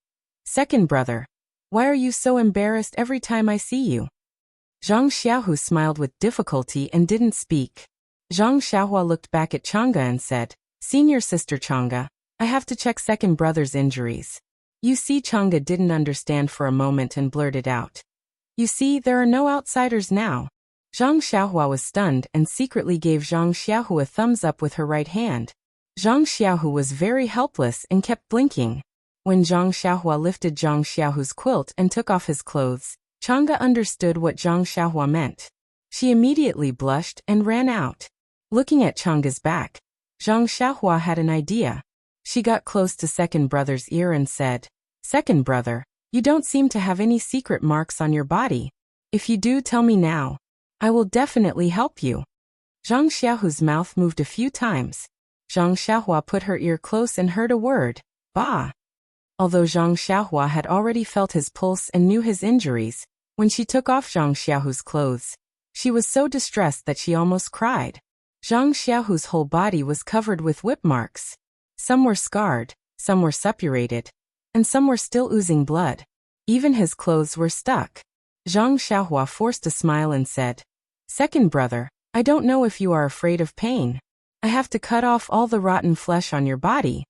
"Second brother, why are you so embarrassed every time I see you?" Zhang Xiaohu smiled with difficulty and didn't speak. Zhang Xiaohua looked back at Chang'e and said, "Senior sister Chang'e, I have to check second brother's injuries." You see, Chang'e didn't understand for a moment and blurted out, "You see, there are no outsiders now." Zhang Xiaohua was stunned and secretly gave Zhang Xiaohu a thumbs up with her right hand. Zhang Xiaohu was very helpless and kept blinking. When Zhang Xiaohua lifted Zhang Xiaohu's quilt and took off his clothes, Chang'e understood what Zhang Xiaohua meant. She immediately blushed and ran out. Looking at Chang'e's back, Zhang Xiaohua had an idea. She got close to second brother's ear and said, "Second brother, you don't seem to have any secret marks on your body. If you do, tell me now. I will definitely help you." Zhang Xiaohu's mouth moved a few times. Zhang Xiaohua put her ear close and heard a word, "Ba." Although Zhang Xiaohua had already felt his pulse and knew his injuries, when she took off Zhang Xiaohu's clothes, she was so distressed that she almost cried. Zhang Xiaohu's whole body was covered with whip marks. Some were scarred, some were suppurated, and some were still oozing blood. Even his clothes were stuck. Zhang Xiaohua forced a smile and said, "Second brother, I don't know if you are afraid of pain. I have to cut off all the rotten flesh on your body."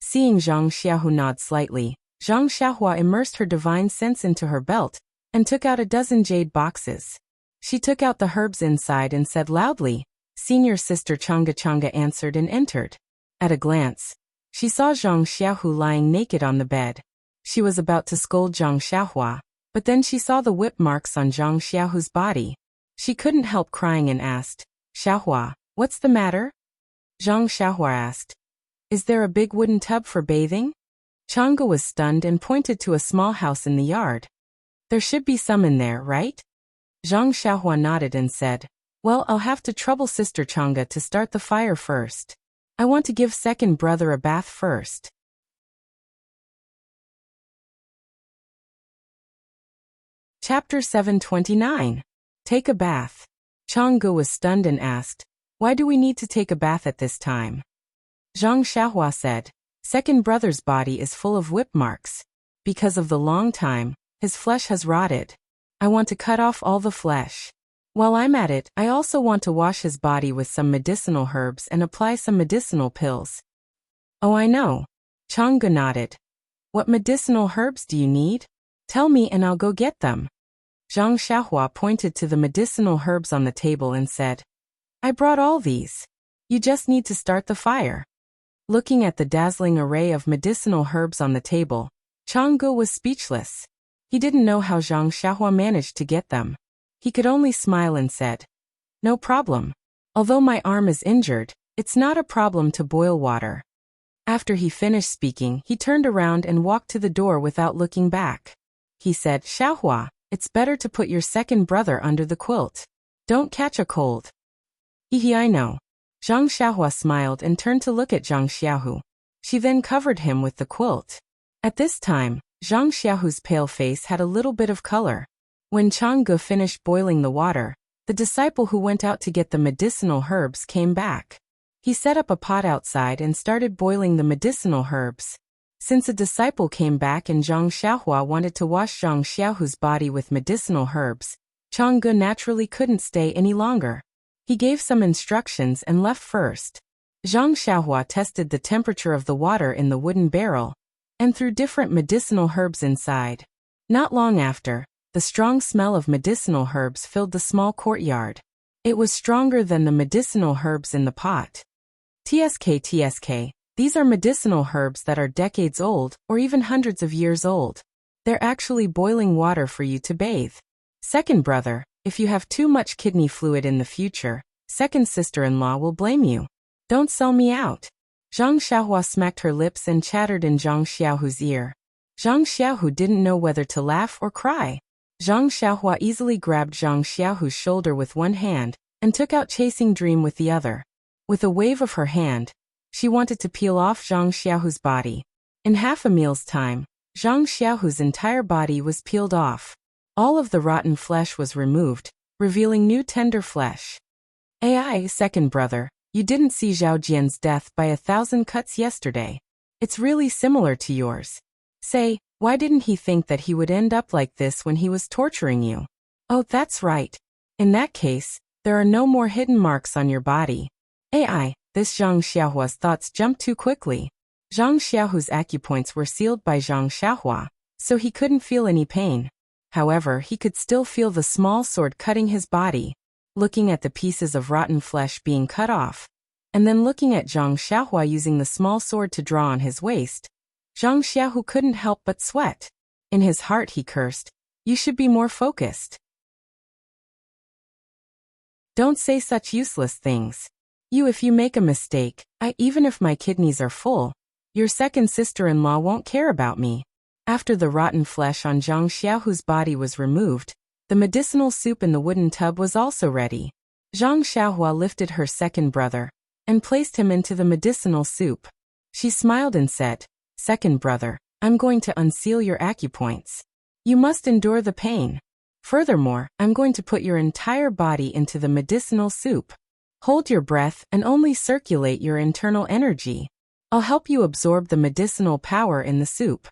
Seeing Zhang Xiaohu nod slightly, Zhang Xiaohua immersed her divine sense into her belt and took out a dozen jade boxes. She took out the herbs inside and said loudly, "Senior sister Chang'e." Chang'e answered and entered. At a glance, she saw Zhang Xiaohu lying naked on the bed. She was about to scold Zhang Xiaohua, but then she saw the whip marks on Zhang Xiaohu's body. She couldn't help crying and asked, Xiaohua, what's the matter? Zhang Xiaohua asked. Is there a big wooden tub for bathing? Chang'e was stunned and pointed to a small house in the yard. There should be some in there, right? Zhang Xiaohua nodded and said, well, I'll have to trouble Sister Chang'e to start the fire first. I want to give second brother a bath first. Chapter 729. Take a bath. Chang'e was stunned and asked, why do we need to take a bath at this time? Zhang Xiaohua said, second brother's body is full of whip marks. Because of the long time, his flesh has rotted. I want to cut off all the flesh. While I'm at it, I also want to wash his body with some medicinal herbs and apply some medicinal pills. Oh, I know. Chang'e nodded. What medicinal herbs do you need? Tell me and I'll go get them. Zhang Xiaohua pointed to the medicinal herbs on the table and said, I brought all these. You just need to start the fire. Looking at the dazzling array of medicinal herbs on the table, Chang'e was speechless. He didn't know how Zhang Xiaohua managed to get them. He could only smile and said, no problem. Although my arm is injured, it's not a problem to boil water. After he finished speaking, he turned around and walked to the door without looking back. He said, Xiaohua, it's better to put your second brother under the quilt. Don't catch a cold. Hehe, I know. Zhang Xiaohua smiled and turned to look at Zhang Xiaohu. She then covered him with the quilt. At this time, Zhang Xiaohu's pale face had a little bit of color. When Chang'e finished boiling the water, the disciple who went out to get the medicinal herbs came back. He set up a pot outside and started boiling the medicinal herbs. Since a disciple came back and Zhang Xiaohua wanted to wash Zhang Xiaohu's body with medicinal herbs, Chang'e naturally couldn't stay any longer. He gave some instructions and left first. Zhang Xiaohua tested the temperature of the water in the wooden barrel and threw different medicinal herbs inside. Not long after, the strong smell of medicinal herbs filled the small courtyard. It was stronger than the medicinal herbs in the pot. TSK, these are medicinal herbs that are decades old or even hundreds of years old. They're actually boiling water for you to bathe. Second brother, if you have too much kidney fluid in the future, second sister-in-law will blame you. Don't sell me out. Zhang Xiaohua smacked her lips and chattered in Zhang Xiaohu's ear. Zhang Xiaohu didn't know whether to laugh or cry. Zhang Xiaohua easily grabbed Zhang Xiaohu's shoulder with one hand and took out Chasing Dream with the other. With a wave of her hand, she wanted to peel off Zhang Xiaohu's body. In half a meal's time, Zhang Xiaohu's entire body was peeled off. All of the rotten flesh was removed, revealing new tender flesh. Ai, second brother, you didn't see Zhao Jian's death by 1,000 cuts yesterday. It's really similar to yours. Say, why didn't he think that he would end up like this when he was torturing you? Oh, that's right. In that case, there are no more hidden marks on your body. Ai, this Zhang Xiaohua's thoughts jumped too quickly. Zhang Xiaohu's acupoints were sealed by Zhang Xiaohua, so he couldn't feel any pain. However, he could still feel the small sword cutting his body. Looking at the pieces of rotten flesh being cut off, and then looking at Zhang Xiaohua using the small sword to draw on his waist, Zhang Xiaohu couldn't help but sweat. In his heart he cursed, you should be more focused. Don't say such useless things. If you make a mistake, even if my kidneys are full, your second sister-in-law won't care about me. After the rotten flesh on Zhang Xiaohu's body was removed, the medicinal soup in the wooden tub was also ready. Zhang Xiaohua lifted her second brother and placed him into the medicinal soup. She smiled and said, second brother, I'm going to unseal your acupoints. You must endure the pain. Furthermore, I'm going to put your entire body into the medicinal soup. Hold your breath and only circulate your internal energy. I'll help you absorb the medicinal power in the soup.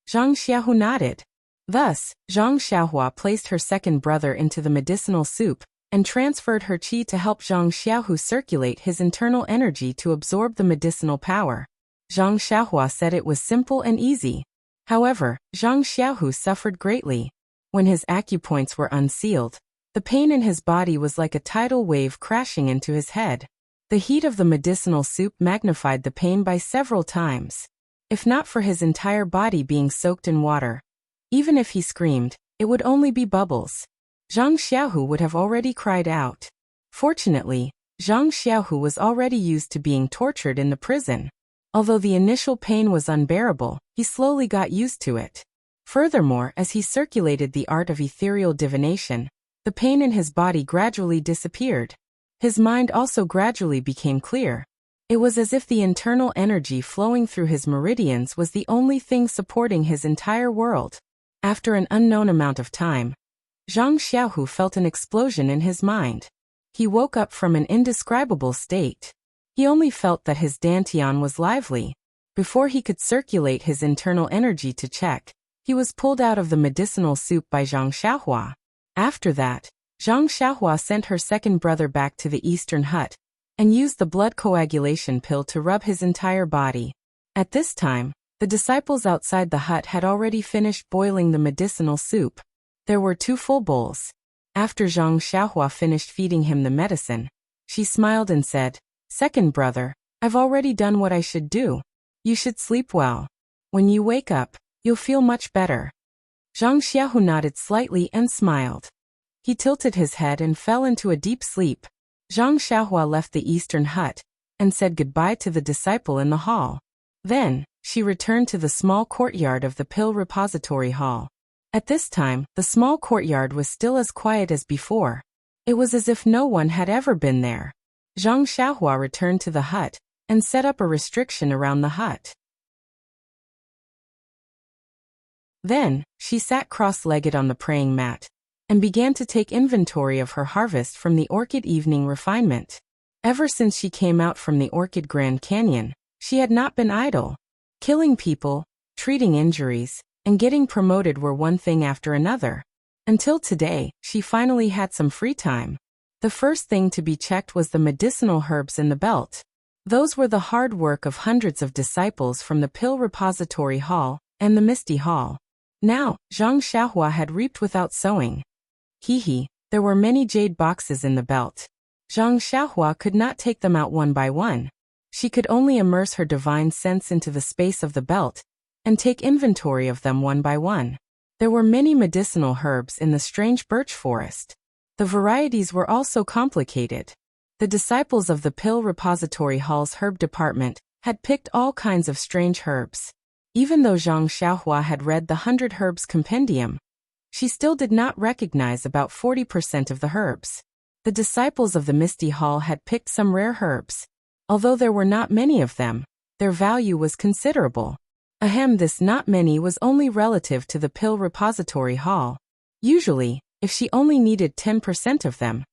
Zhang Xiaohu nodded. Thus, Zhang Xiaohua placed her second brother into the medicinal soup and transferred her qi to help Zhang Xiaohu circulate his internal energy to absorb the medicinal power. Zhang Xiaohua said it was simple and easy. However, Zhang Xiaohu suffered greatly. When his acupoints were unsealed, the pain in his body was like a tidal wave crashing into his head. The heat of the medicinal soup magnified the pain by several times. If not for his entire body being soaked in water, even if he screamed, it would only be bubbles. Zhang Xiaohu would have already cried out. Fortunately, Zhang Xiaohu was already used to being tortured in the prison. Although the initial pain was unbearable, he slowly got used to it. Furthermore, as he circulated the art of ethereal divination, the pain in his body gradually disappeared. His mind also gradually became clear. It was as if the internal energy flowing through his meridians was the only thing supporting his entire world. After an unknown amount of time, Zhang Xiaohu felt an explosion in his mind. He woke up from an indescribable state. He only felt that his dantian was lively. Before he could circulate his internal energy to check, he was pulled out of the medicinal soup by Zhang Xiaohua. After that, Zhang Xiaohua sent her second brother back to the eastern hut and used the blood coagulation pill to rub his entire body. At this time, the disciples outside the hut had already finished boiling the medicinal soup. There were 2 full bowls. After Zhang Xiaohua finished feeding him the medicine, she smiled and said, "Second brother, I've already done what I should do. You should sleep well. When you wake up, you'll feel much better." Zhang Xiaohu nodded slightly and smiled. He tilted his head and fell into a deep sleep. Zhang Xiaohua left the eastern hut and said goodbye to the disciple in the hall. Then, she returned to the small courtyard of the pill repository hall. At this time, the small courtyard was still as quiet as before. It was as if no one had ever been there. Zhang Xiaohua returned to the hut and set up a restriction around the hut. Then, she sat cross-legged on the praying mat and began to take inventory of her harvest from the Orchid Evening Refinement. Ever since she came out from the Orchid Grand Canyon, she had not been idle. Killing people, treating injuries, and getting promoted were one thing after another. Until today, she finally had some free time. The first thing to be checked was the medicinal herbs in the belt. Those were the hard work of hundreds of disciples from the Pill Repository Hall and the Misty Hall. Now, Zhang Xiaohua had reaped without sowing. There were many jade boxes in the belt. Zhang Xiaohua could not take them out one by one. She could only immerse her divine sense into the space of the belt and take inventory of them one by one. There were many medicinal herbs in the strange birch forest. The varieties were also complicated. The disciples of the Pill Repository Hall's herb department had picked all kinds of strange herbs. Even though Zhang Xiaohua had read the 100 Herbs Compendium, she still did not recognize about 40% of the herbs. The disciples of the Misty Hall had picked some rare herbs. Although there were not many of them, their value was considerable. This not many was only relative to the Pill Repository Hall. Usually, if she only needed 10% of them,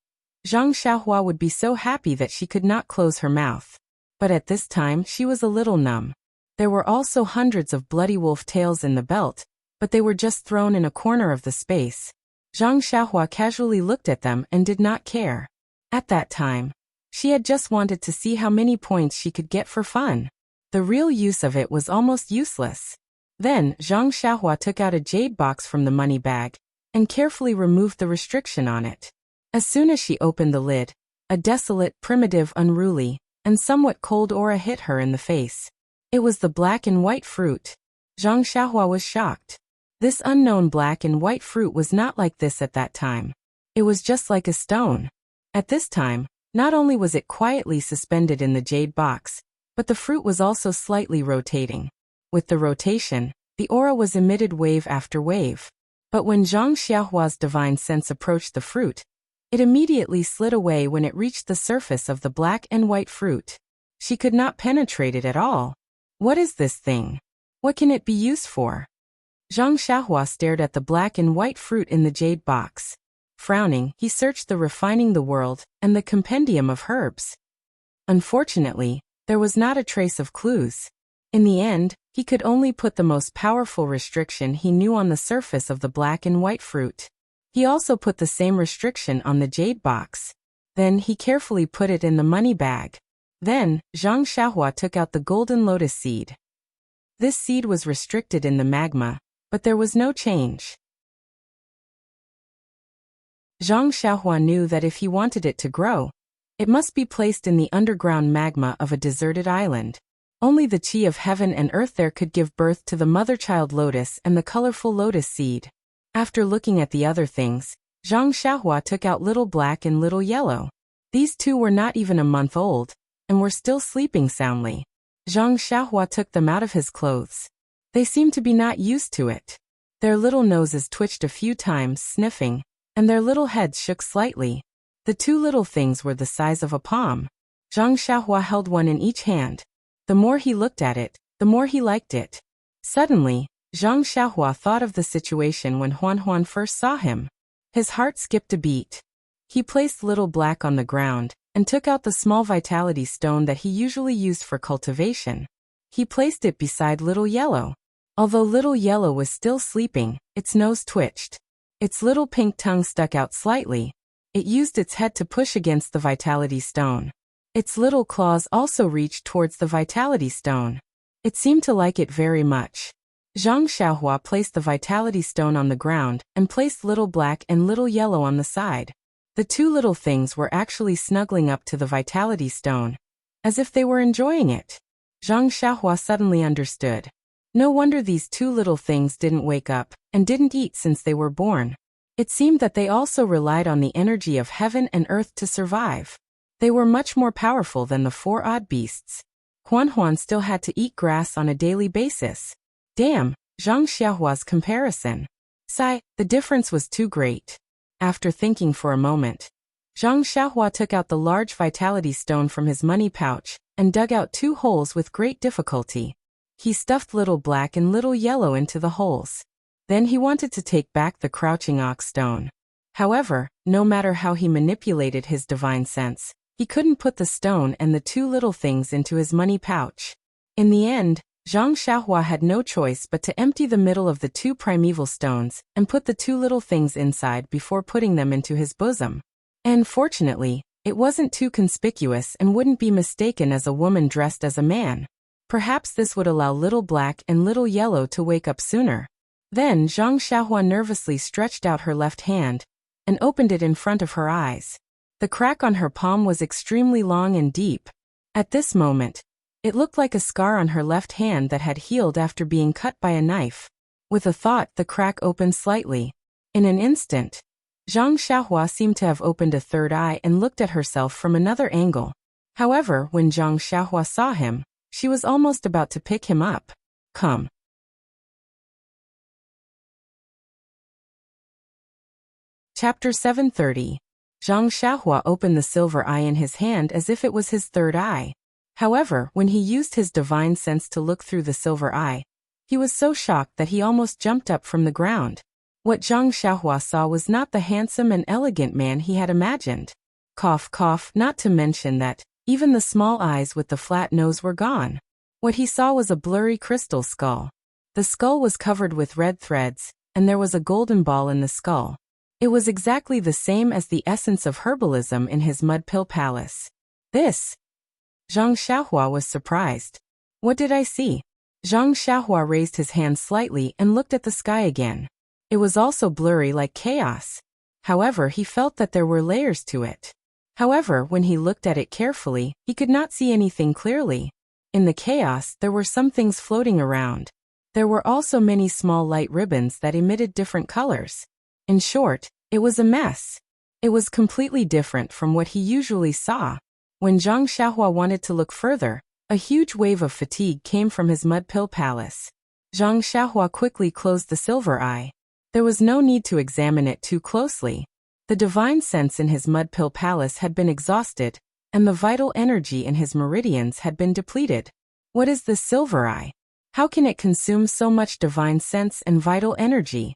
Zhang Xiaohua would be so happy that she could not close her mouth. But at this time she was a little numb. There were also hundreds of bloody wolf tails in the belt, but they were just thrown in a corner of the space. Zhang Xiaohua casually looked at them and did not care. At that time, she had just wanted to see how many points she could get for fun. The real use of it was almost useless. Then, Zhang Xiaohua took out a jade box from the money bag and carefully removed the restriction on it. As soon as she opened the lid, a desolate, primitive, unruly, and somewhat cold aura hit her in the face. It was the black and white fruit. Zhang Xiaohua was shocked. This unknown black and white fruit was not like this at that time. It was just like a stone. At this time, not only was it quietly suspended in the jade box, but the fruit was also slightly rotating. With the rotation, the aura was emitted wave after wave. But when Zhang Xiaohua's divine sense approached the fruit, it immediately slid away when it reached the surface of the black and white fruit. She could not penetrate it at all. What is this thing? What can it be used for? Zhang Xiaohua stared at the black and white fruit in the jade box. Frowning, he searched the Refining the World and the Compendium of Herbs. Unfortunately, there was not a trace of clues. In the end, he could only put the most powerful restriction he knew on the surface of the black and white fruit. He also put the same restriction on the jade box. Then he carefully put it in the money bag. Then, Zhang Xiaohua took out the golden lotus seed. This seed was restricted in the magma, but there was no change. Zhang Xiaohua knew that if he wanted it to grow, it must be placed in the underground magma of a deserted island. Only the chi of heaven and earth there could give birth to the mother-child lotus and the colorful lotus seed. After looking at the other things, Zhang Xiaohua took out little black and little yellow. These two were not even a month old, and were still sleeping soundly. Zhang Xiaohua took them out of his clothes. They seemed to be not used to it. Their little noses twitched a few times, sniffing, and their little heads shook slightly. The two little things were the size of a palm. Zhang Xiaohua held one in each hand. The more he looked at it, the more he liked it. Suddenly, Zhang Xiaohua thought of the situation when Huan first saw him. His heart skipped a beat. He placed Little Black on the ground, and took out the small vitality stone that he usually used for cultivation. He placed it beside Little Yellow. Although Little Yellow was still sleeping, its nose twitched. Its little pink tongue stuck out slightly. It used its head to push against the vitality stone. Its little claws also reached towards the vitality stone. It seemed to like it very much. Zhang Xiaohua placed the vitality stone on the ground, and placed Little Black and Little Yellow on the side. The two little things were actually snuggling up to the vitality stone, as if they were enjoying it. Zhang Xiaohua suddenly understood. No wonder these two little things didn't wake up, and didn't eat since they were born. It seemed that they also relied on the energy of heaven and earth to survive. They were much more powerful than the four odd beasts. Huan still had to eat grass on a daily basis. Damn, Zhang Xiaohua's comparison. Sigh, the difference was too great. After thinking for a moment, Zhang Xiaohua took out the large vitality stone from his money pouch, and dug out two holes with great difficulty. He stuffed Little Black and Little Yellow into the holes. Then he wanted to take back the crouching ox stone. However, no matter how he manipulated his divine sense, he couldn't put the stone and the two little things into his money pouch. In the end, Zhang Xiaohua had no choice but to empty the middle of the two primeval stones, and put the two little things inside before putting them into his bosom. And fortunately, it wasn't too conspicuous and wouldn't be mistaken as a woman dressed as a man. Perhaps this would allow Little Black and Little Yellow to wake up sooner. Then Zhang Xiaohua nervously stretched out her left hand, and opened it in front of her eyes. The crack on her palm was extremely long and deep. At this moment, it looked like a scar on her left hand that had healed after being cut by a knife. With a thought, the crack opened slightly. In an instant, Zhang Xiaohua seemed to have opened a third eye and looked at herself from another angle. However, when Zhang Xiaohua saw him, she was almost about to pick him up. Come. Chapter 730. Zhang Xiaohua opened the silver eye in his hand as if it was his third eye. However, when he used his divine sense to look through the silver eye, he was so shocked that he almost jumped up from the ground. What Zhang Xiaohua saw was not the handsome and elegant man he had imagined. Cough, cough, not to mention that even the small eyes with the flat nose were gone. What he saw was a blurry crystal skull. The skull was covered with red threads, and there was a golden ball in the skull. It was exactly the same as the essence of herbalism in his mud pill palace. This? Zhang Xiaohua was surprised. What did I see? Zhang Xiaohua raised his hand slightly and looked at the sky again. It was also blurry like chaos. However, he felt that there were layers to it. However, when he looked at it carefully, he could not see anything clearly. In the chaos, there were some things floating around. There were also many small light ribbons that emitted different colors. In short, it was a mess. It was completely different from what he usually saw. When Zhang Xiaohua wanted to look further, a huge wave of fatigue came from his mud pill palace. Zhang Xiaohua quickly closed the silver eye. There was no need to examine it too closely. The divine sense in his mud pill palace had been exhausted, and the vital energy in his meridians had been depleted. What is this silver eye? How can it consume so much divine sense and vital energy?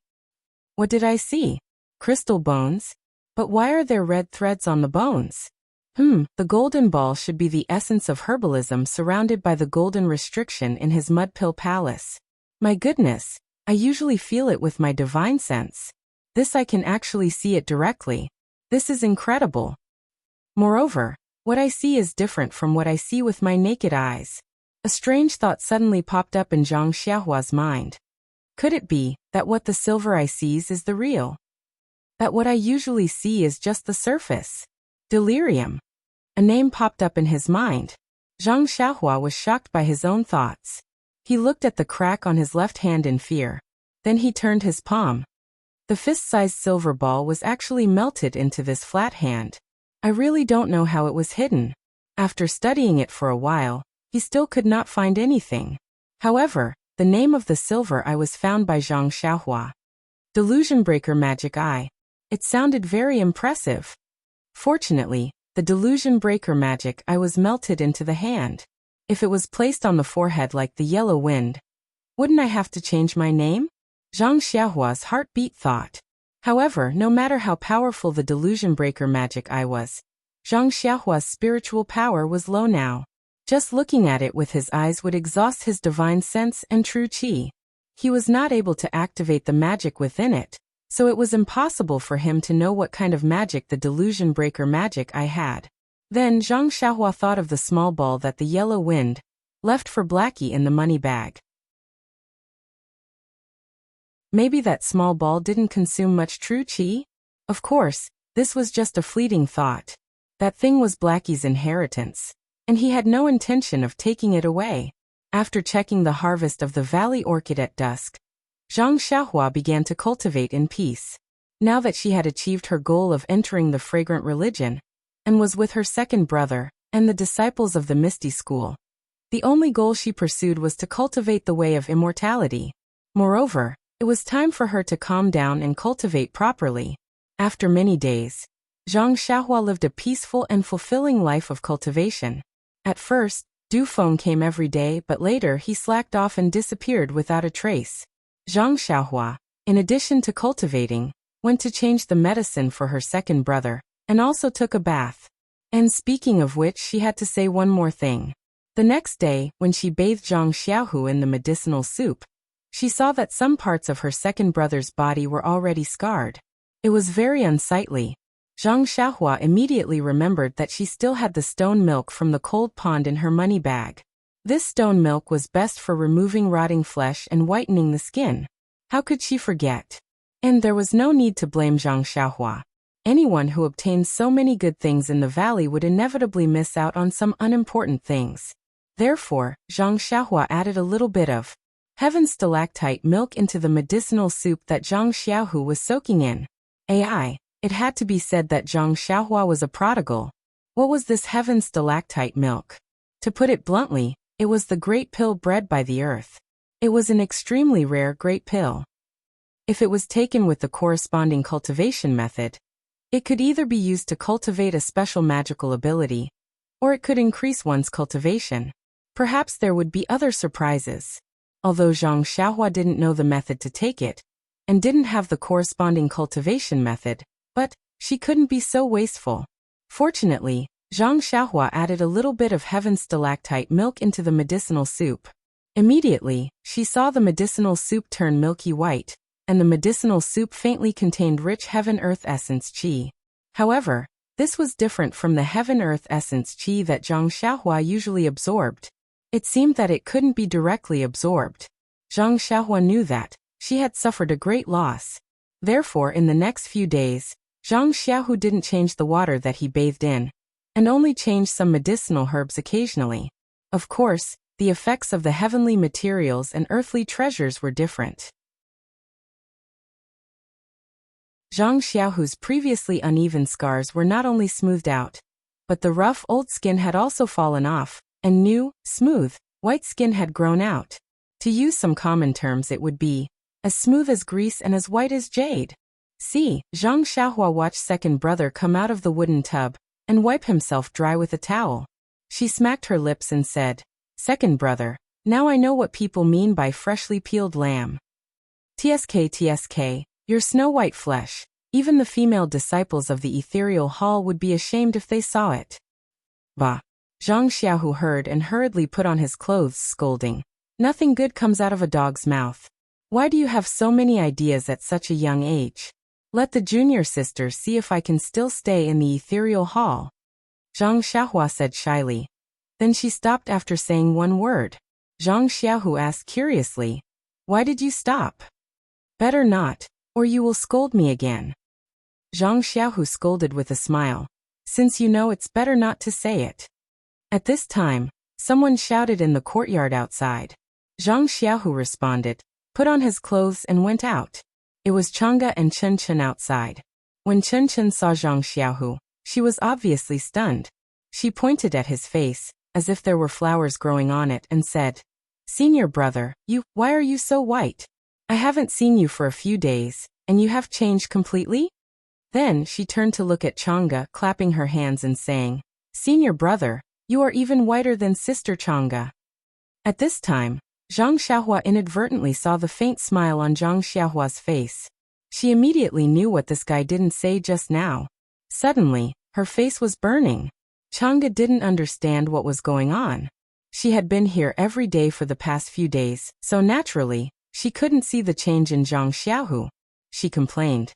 What did I see? Crystal bones? But why are there red threads on the bones? The golden ball should be the essence of herbalism surrounded by the golden restriction in his mud pill palace. My goodness, I usually feel it with my divine sense. This I can actually see it directly. This is incredible. Moreover, what I see is different from what I see with my naked eyes. A strange thought suddenly popped up in Zhang Xiaohua's mind. Could it be that what the silver eye sees is the real? That what I usually see is just the surface? Delirium. A name popped up in his mind. Zhang Xiaohua was shocked by his own thoughts. He looked at the crack on his left hand in fear. Then he turned his palm. The fist-sized silver ball was actually melted into this flat hand. I really don't know how it was hidden. After studying it for a while, he still could not find anything. However, the name of the silver eye was found by Zhang Xiaohua. Delusion Breaker Magic Eye. It sounded very impressive. Fortunately, the Delusion Breaker Magic Eye was melted into the hand. If it was placed on the forehead like the yellow wind, wouldn't I have to change my name? Zhang Xiaohua's heartbeat thought. However, no matter how powerful the Delusion Breaker Magic Eye was, Zhang Xiaohua's spiritual power was low now. Just looking at it with his eyes would exhaust his divine sense and true qi. He was not able to activate the magic within it, so it was impossible for him to know what kind of magic the Delusion Breaker Magic Eye had. Then Zhang Xiaohua thought of the small ball that the yellow wind left for Blackie in the money bag. Maybe that small ball didn't consume much true qi? Of course, this was just a fleeting thought. That thing was Blackie's inheritance, and he had no intention of taking it away. After checking the harvest of the valley orchid at dusk, Zhang Xiaohua began to cultivate in peace. Now that she had achieved her goal of entering the fragrant religion, and was with her second brother and the disciples of the Misty School, the only goal she pursued was to cultivate the way of immortality. Moreover, it was time for her to calm down and cultivate properly. After many days, Zhang Xiaohua lived a peaceful and fulfilling life of cultivation. At first, Du Feng came every day, but later he slacked off and disappeared without a trace. Zhang Xiaohua, in addition to cultivating, went to change the medicine for her second brother, and also took a bath. And speaking of which, she had to say one more thing. The next day, when she bathed Zhang Xiaohu in the medicinal soup, she saw that some parts of her second brother's body were already scarred. It was very unsightly. Zhang Xiaohua immediately remembered that she still had the stone milk from the cold pond in her money bag. This stone milk was best for removing rotting flesh and whitening the skin. How could she forget? And there was no need to blame Zhang Xiaohua. Anyone who obtains so many good things in the valley would inevitably miss out on some unimportant things. Therefore, Zhang Xiaohua added a little bit of heaven stalactite milk into the medicinal soup that Zhang Xiaohu was soaking in. It had to be said that Zhang Xiaohua was a prodigal. What was this heaven stalactite milk? To put it bluntly, it was the great pill bred by the earth. It was an extremely rare great pill. If it was taken with the corresponding cultivation method, it could either be used to cultivate a special magical ability, or it could increase one's cultivation. Perhaps there would be other surprises. Although Zhang Xiaohua didn't know the method to take it, and didn't have the corresponding cultivation method, but she couldn't be so wasteful. Fortunately, Zhang Xiaohua added a little bit of heaven stalactite milk into the medicinal soup. Immediately, she saw the medicinal soup turn milky white, and the medicinal soup faintly contained rich heaven-earth essence qi. However, this was different from the heaven-earth essence qi that Zhang Xiaohua usually absorbed. It seemed that it couldn't be directly absorbed. Zhang Xiaohua knew that she had suffered a great loss. Therefore, in the next few days, Zhang Xiaohu didn't change the water that he bathed in, and only changed some medicinal herbs occasionally. Of course, the effects of the heavenly materials and earthly treasures were different. Zhang Xiaohu's previously uneven scars were not only smoothed out, but the rough old skin had also fallen off, and new, smooth, white skin had grown out. To use some common terms, it would be as smooth as grease and as white as jade. See, Zhang Xiaohua watched second brother come out of the wooden tub and wipe himself dry with a towel. She smacked her lips and said, "Second brother, now I know what people mean by freshly peeled lamb. TSK, your snow-white flesh. Even the female disciples of the ethereal hall would be ashamed if they saw it." Bah! Zhang Xiaohu heard and hurriedly put on his clothes, scolding, "Nothing good comes out of a dog's mouth. Why do you have so many ideas at such a young age? Let the junior sister see if I can still stay in the ethereal hall." Zhang Xiaohua said shyly. Then she stopped after saying one word. Zhang Xiaohu asked curiously, "Why did you stop?" "Better not, or you will scold me again." Zhang Xiaohu scolded with a smile, "Since you know, it's better not to say it." At this time, someone shouted in the courtyard outside. Zhang Xiaohu responded, put on his clothes and went out. It was Chang'e and Chen Chen outside. When Chen Chen saw Zhang Xiaohu, She was obviously stunned. She pointed at his face, as if there were flowers growing on it, and said, "Senior brother, why are you so white? I haven't seen you for a few days, and you have changed completely?" Then she turned to look at Chang'e, clapping her hands and saying, "Senior brother, you are even whiter than Sister Chang'e." At this time, Zhang Xiaohua inadvertently saw the faint smile on Zhang Xiaohua's face. She immediately knew what this guy didn't say just now. Suddenly, her face was burning. Chang'e didn't understand what was going on. She had been here every day for the past few days, so naturally, she couldn't see the change in Zhang Xiaohu. She complained,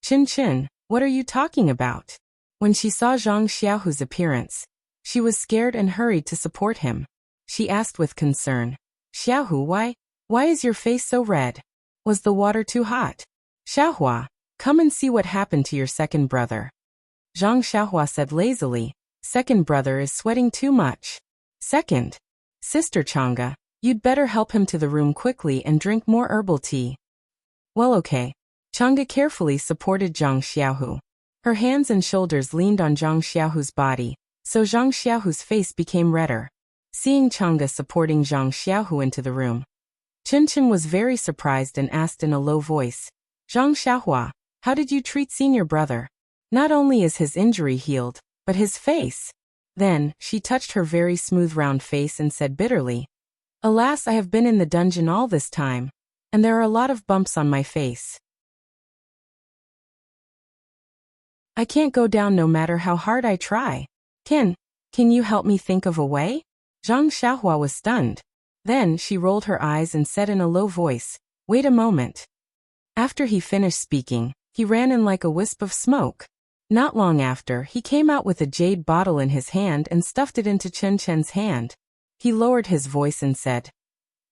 "Chin, what are you talking about?" When she saw Zhang Xiaohu's appearance, she was scared and hurried to support him. She asked with concern, "Xiaohu, why is your face so red? Was the water too hot?" "Xiaohua, come and see what happened to your second brother." Zhang Xiaohua said lazily, "Second brother is sweating too much." "Second, Sister Chang'e, you'd better help him to the room quickly and drink more herbal tea." "Well, okay." Chang'e carefully supported Zhang Xiaohu. Her hands and shoulders leaned on Zhang Xiaohu's body, so Zhang Xiaohu's face became redder. Seeing Chang'e supporting Zhang Xiaohu into the room, Chin was very surprised and asked in a low voice, "Zhang Xiaohua, how did you treat senior brother? Not only is his injury healed, but his face." Then, she touched her very smooth round face and said bitterly, "Alas, I have been in the dungeon all this time, and there are a lot of bumps on my face. I can't go down no matter how hard I try. Can you help me think of a way?" Zhang Xiaohua was stunned. Then she rolled her eyes and said in a low voice, "Wait a moment." After he finished speaking, he ran in like a wisp of smoke. Not long after, he came out with a jade bottle in his hand and stuffed it into Chen's hand. He lowered his voice and said,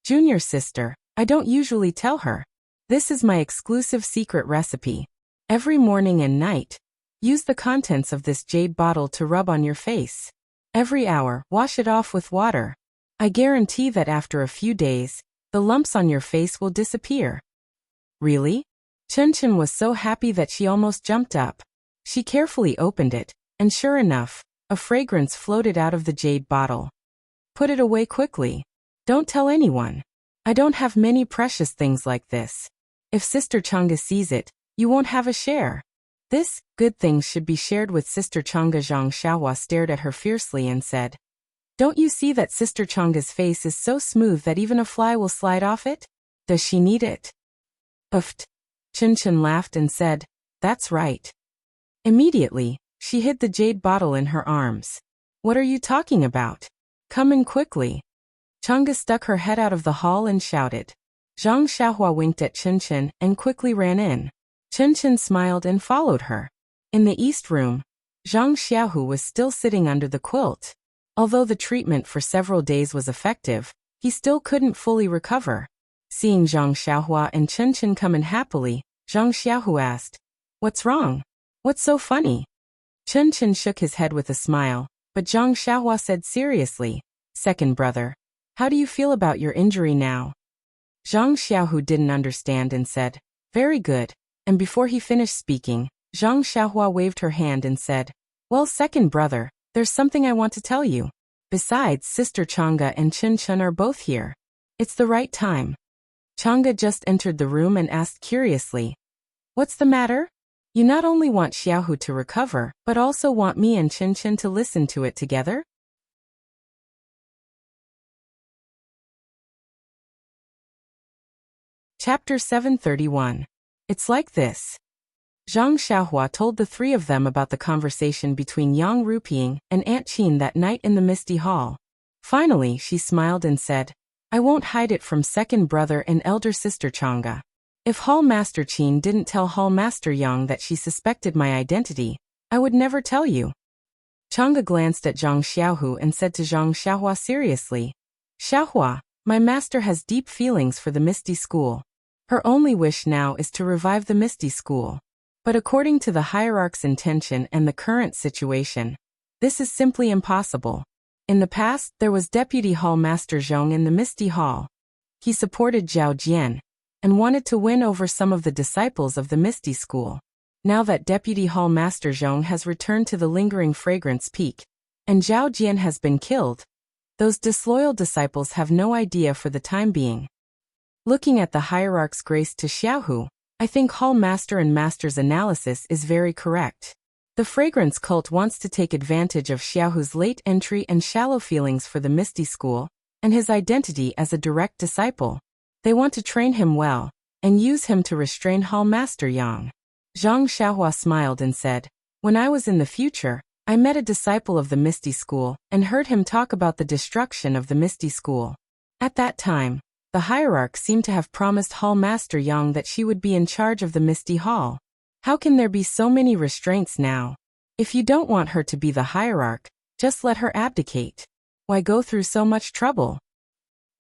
"Junior sister, I don't usually tell her. This is my exclusive secret recipe. Every morning and night, use the contents of this jade bottle to rub on your face. Every hour, wash it off with water. I guarantee that after a few days, the lumps on your face will disappear." "Really?" Chen was so happy that she almost jumped up. She carefully opened it, and sure enough, a fragrance floated out of the jade bottle. "Put it away quickly. Don't tell anyone. I don't have many precious things like this. If Sister Chang'e sees it, you won't have a share. This good things should be shared with Sister Chang'e." Zhang Xiaohua stared at her fiercely and said, "Don't you see that Sister Chang'e's face is so smooth that even a fly will slide off it? Does she need it?" "Uft." Chin laughed and said, "That's right." Immediately, she hid the jade bottle in her arms. "What are you talking about? Come in quickly." Chang'e stuck her head out of the hall and shouted. Zhang Xiaohua winked at Chin and quickly ran in. Chin smiled and followed her. In the east room, Zhang Xiaohu was still sitting under the quilt. Although the treatment for several days was effective, he still couldn't fully recover. Seeing Zhang Xiaohua and Chin come in happily, Zhang Xiaohu asked, "What's wrong? What's so funny?" Chin shook his head with a smile, but Zhang Xiaohua said seriously, "Second brother, how do you feel about your injury now?" Zhang Xiaohu didn't understand and said, "Very good," and before he finished speaking, Zhang Xiaohua waved her hand and said, "Well, second brother, there's something I want to tell you. Besides, Sister Chang'e and Chin are both here. It's the right time." Chang'e just entered the room and asked curiously, "What's the matter? You not only want Xiaohu to recover, but also want me and Chin to listen to it together?" Chapter 731. It's like this. Zhang Xiaohua told the three of them about the conversation between Yang Ruping and Aunt Qin that night in the Misty Hall. Finally, she smiled and said, "I won't hide it from second brother and elder sister Chang'e. If Hall Master Qin didn't tell Hall Master Yang that she suspected my identity, I would never tell you." Chang'e glanced at Zhang Xiaohu and said to Zhang Xiaohua seriously, "Xiaohua, my master has deep feelings for the Misty School. Her only wish now is to revive the Misty School. But according to the hierarch's intention and the current situation, this is simply impossible. In the past, there was Deputy Hall Master Zhong in the Misty Hall. He supported Zhao Jian and wanted to win over some of the disciples of the Misty School. Now that Deputy Hall Master Zhong has returned to the lingering fragrance peak, and Zhao Jian has been killed, those disloyal disciples have no idea for the time being. Looking at the hierarch's grace to Xiaohu, I think Hall Master and Master's analysis is very correct. The fragrance cult wants to take advantage of Xiaohu's late entry and shallow feelings for the Misty School, and his identity as a direct disciple. They want to train him well, and use him to restrain Hall Master Yang. Zhang Xiaohua smiled and said, "When I was in the future, I met a disciple of the Misty School and heard him talk about the destruction of the Misty School. At that time, the hierarch seemed to have promised Hall Master Yang that she would be in charge of the Misty Hall. How can there be so many restraints now? If you don't want her to be the hierarch, just let her abdicate. Why go through so much trouble?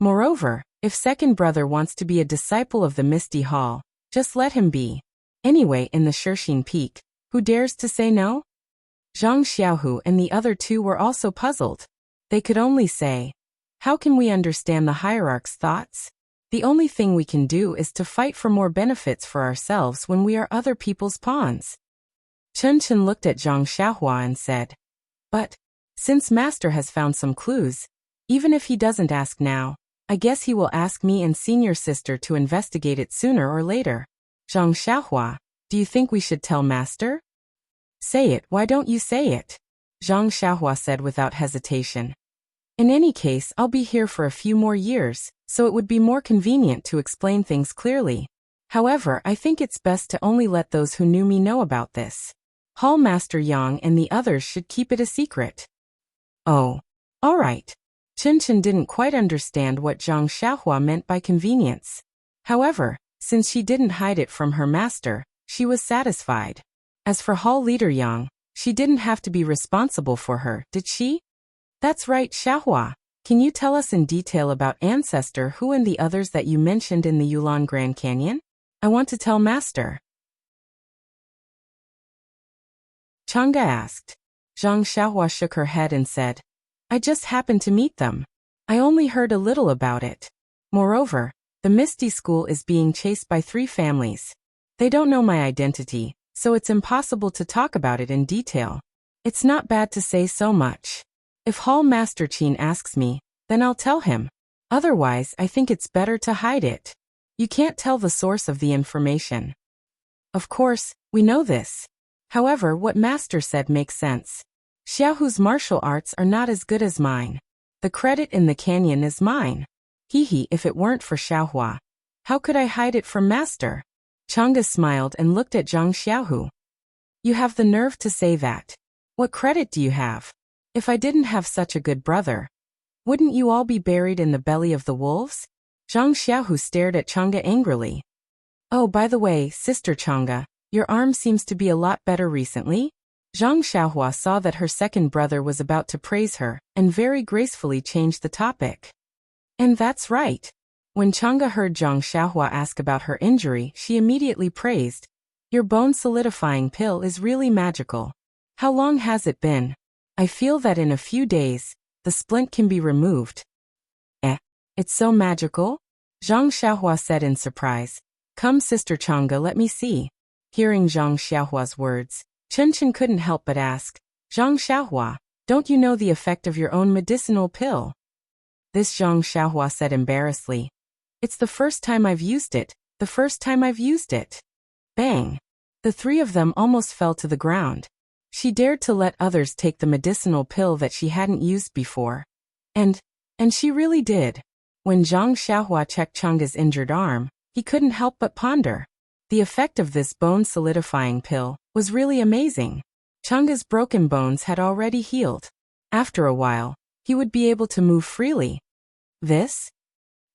Moreover, if second brother wants to be a disciple of the Misty Hall, just let him be. Anyway, in the Shirxin Peak, who dares to say no?" Zhang Xiaohu and the other two were also puzzled. They could only say, "How can we understand the hierarch's thoughts? The only thing we can do is to fight for more benefits for ourselves when we are other people's pawns." Chen Chen looked at Zhang Xiaohua and said, "But, since Master has found some clues, even if he doesn't ask now, I guess he will ask me and senior sister to investigate it sooner or later. Zhang Xiaohua, do you think we should tell Master?" "Say it, why don't you say it?" Zhang Xiaohua said without hesitation. "In any case, I'll be here for a few more years, so it would be more convenient to explain things clearly. However, I think it's best to only let those who knew me know about this. Hall Master Yang and the others should keep it a secret." "Oh, all right." Chen Chen didn't quite understand what Zhang Xiaohua meant by convenience. However, since she didn't hide it from her master, she was satisfied. As for Hall Leader Yang, she didn't have to be responsible for her, did she? "That's right, Xiaohua. Can you tell us in detail about Ancestor Hu and the others that you mentioned in the Yulon Grand Canyon? I want to tell Master." Chang'e asked. Zhang Xiaohua shook her head and said, "I just happened to meet them. I only heard a little about it. Moreover, the Misty School is being chased by 3 families. They don't know my identity, so it's impossible to talk about it in detail. It's not bad to say so much. If Hall Master Qin asks me, then I'll tell him. Otherwise, I think it's better to hide it. You can't tell the source of the information." "Of course, we know this. However, what Master said makes sense. Xiaohu's martial arts are not as good as mine. The credit in the canyon is mine. Hehe, if it weren't for Xiaohua, how could I hide it from Master?" Chang'e smiled and looked at Zhang Xiaohu. "You have the nerve to say that. What credit do you have? If I didn't have such a good brother, wouldn't you all be buried in the belly of the wolves?" Zhang Xiaohu stared at Chang'e angrily. "Oh, by the way, Sister Chang'e, your arm seems to be a lot better recently." Zhang Xiaohua saw that her second brother was about to praise her, and very gracefully changed the topic. "And that's right." When Chang'e heard Zhang Xiaohua ask about her injury, she immediately praised, "Your bone-solidifying pill is really magical. How long has it been? I feel that in a few days, the splint can be removed." It's so magical?" Zhang Xiaohua said in surprise. "Come, Sister Chang'e, let me see." Hearing Zhang Xiaohua's words, Chen Chen couldn't help but ask, "Zhang Xiaohua, don't you know the effect of your own medicinal pill?" This Zhang Xiaohua said embarrassedly. "It's the first time I've used it, the first time I've used it." Bang! The 3 of them almost fell to the ground. She dared to let others take the medicinal pill that she hadn't used before. And she really did. When Zhang Xiaohua checked Chang'e's injured arm, he couldn't help but ponder. The effect of this bone-solidifying pill was really amazing. Chang'e's broken bones had already healed. After a while, he would be able to move freely. This?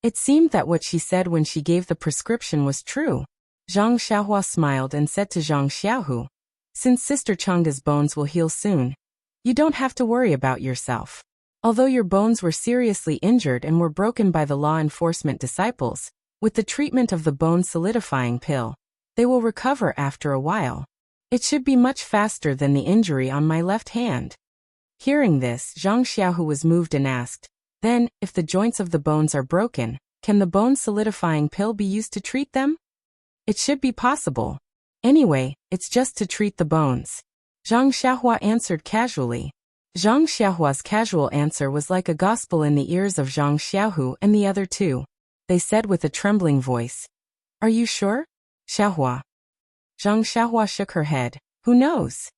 It seemed that what she said when she gave the prescription was true. Zhang Xiaohua smiled and said to Zhang Xiaohu, "Since Sister Chang'e's bones will heal soon, you don't have to worry about yourself. Although your bones were seriously injured and were broken by the law enforcement disciples, with the treatment of the bone-solidifying pill, they will recover after a while. It should be much faster than the injury on my left hand." Hearing this, Zhang Xiaohu was moved and asked, "Then, if the joints of the bones are broken, can the bone-solidifying pill be used to treat them?" "It should be possible. Anyway, it's just to treat the bones. Zhang Xiaohua answered casually. Zhang Xiaohua's casual answer was like a gospel in the ears of Zhang Xiaohu and the other two. They said with a trembling voice, "Are you sure, Xiaohua?" Zhang Xiaohua shook her head. Who knows?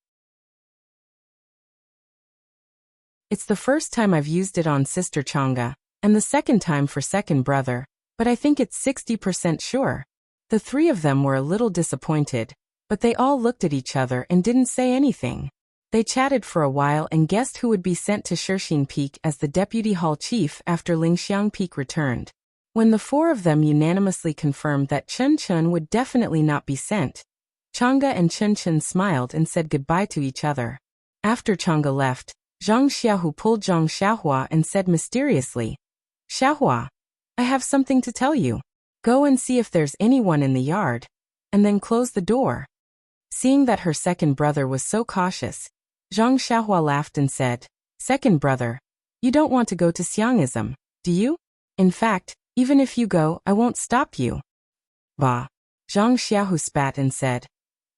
It's the first time I've used it on Sister Chang'e, and the second time for second brother, but I think it's 60% sure. The three of them were a little disappointed, but they all looked at each other and didn't say anything. They chatted for a while and guessed who would be sent to Shixing Peak as the deputy hall chief after Lingxiang Peak returned. When the four of them unanimously confirmed that Chen Chen would definitely not be sent, Chang'e and Chen Chen smiled and said goodbye to each other. After Chang'e left, Zhang Xiaohu pulled Zhang Xiaohua and said mysteriously, "Xiaohua, I have something to tell you. Go and see if there's anyone in the yard, and then close the door." Seeing that her second brother was so cautious, Zhang Xiaohua laughed and said, "Second brother, you don't want to go to Xiangism, do you? In fact, even if you go, I won't stop you." Bah! Zhang Xiaohu spat and said,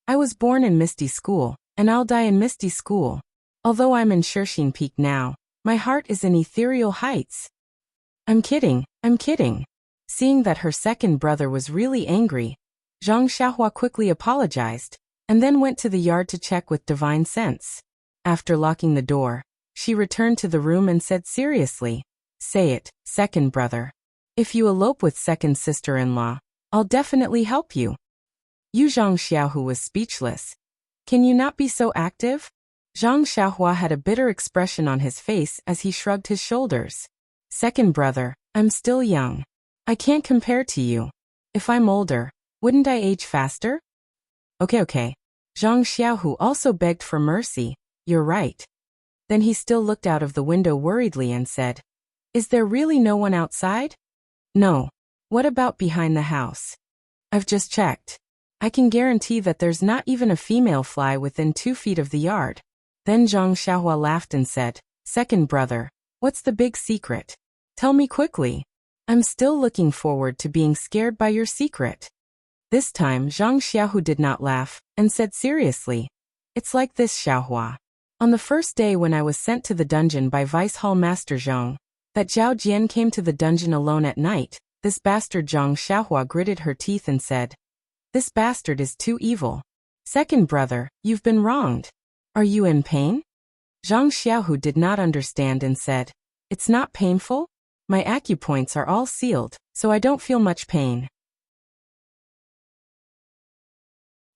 "I was born in Misty School, and I'll die in Misty School. Although I'm in Shixing Peak now, my heart is in ethereal heights." I'm kidding. Seeing that her second brother was really angry, Zhang Xiaohua quickly apologized, and then went to the yard to check with divine sense. After locking the door, she returned to the room and said seriously, "Say it, second brother. If you elope with second sister-in-law, I'll definitely help you." Yu Zhang Xiaohu was speechless. "Can you not be so active?" Zhang Xiaohua had a bitter expression on his face as he shrugged his shoulders. "Second brother, I'm still young. I can't compare to you. If I'm older, wouldn't I age faster?" Okay. Zhang Xiaohu also begged for mercy. "You're right." Then he still looked out of the window worriedly and said, "Is there really no one outside?" "No. What about behind the house?" "I've just checked. I can guarantee that there's not even a female fly within 2 feet of the yard." Then Zhang Xiaohua laughed and said, "Second brother, what's the big secret? Tell me quickly. I'm still looking forward to being scared by your secret." This time Zhang Xiaohu did not laugh, and said seriously, "It's like this, Xiaohua. On the first day when I was sent to the dungeon by Vice Hall Master Zhang, that Zhao Jian came to the dungeon alone at night, this bastard." Zhang Xiaohua gritted her teeth and said, "This bastard is too evil. Second brother, you've been wronged. Are you in pain?" Zhang Xiaohu did not understand and said, "It's not painful? My acupoints are all sealed, so I don't feel much pain."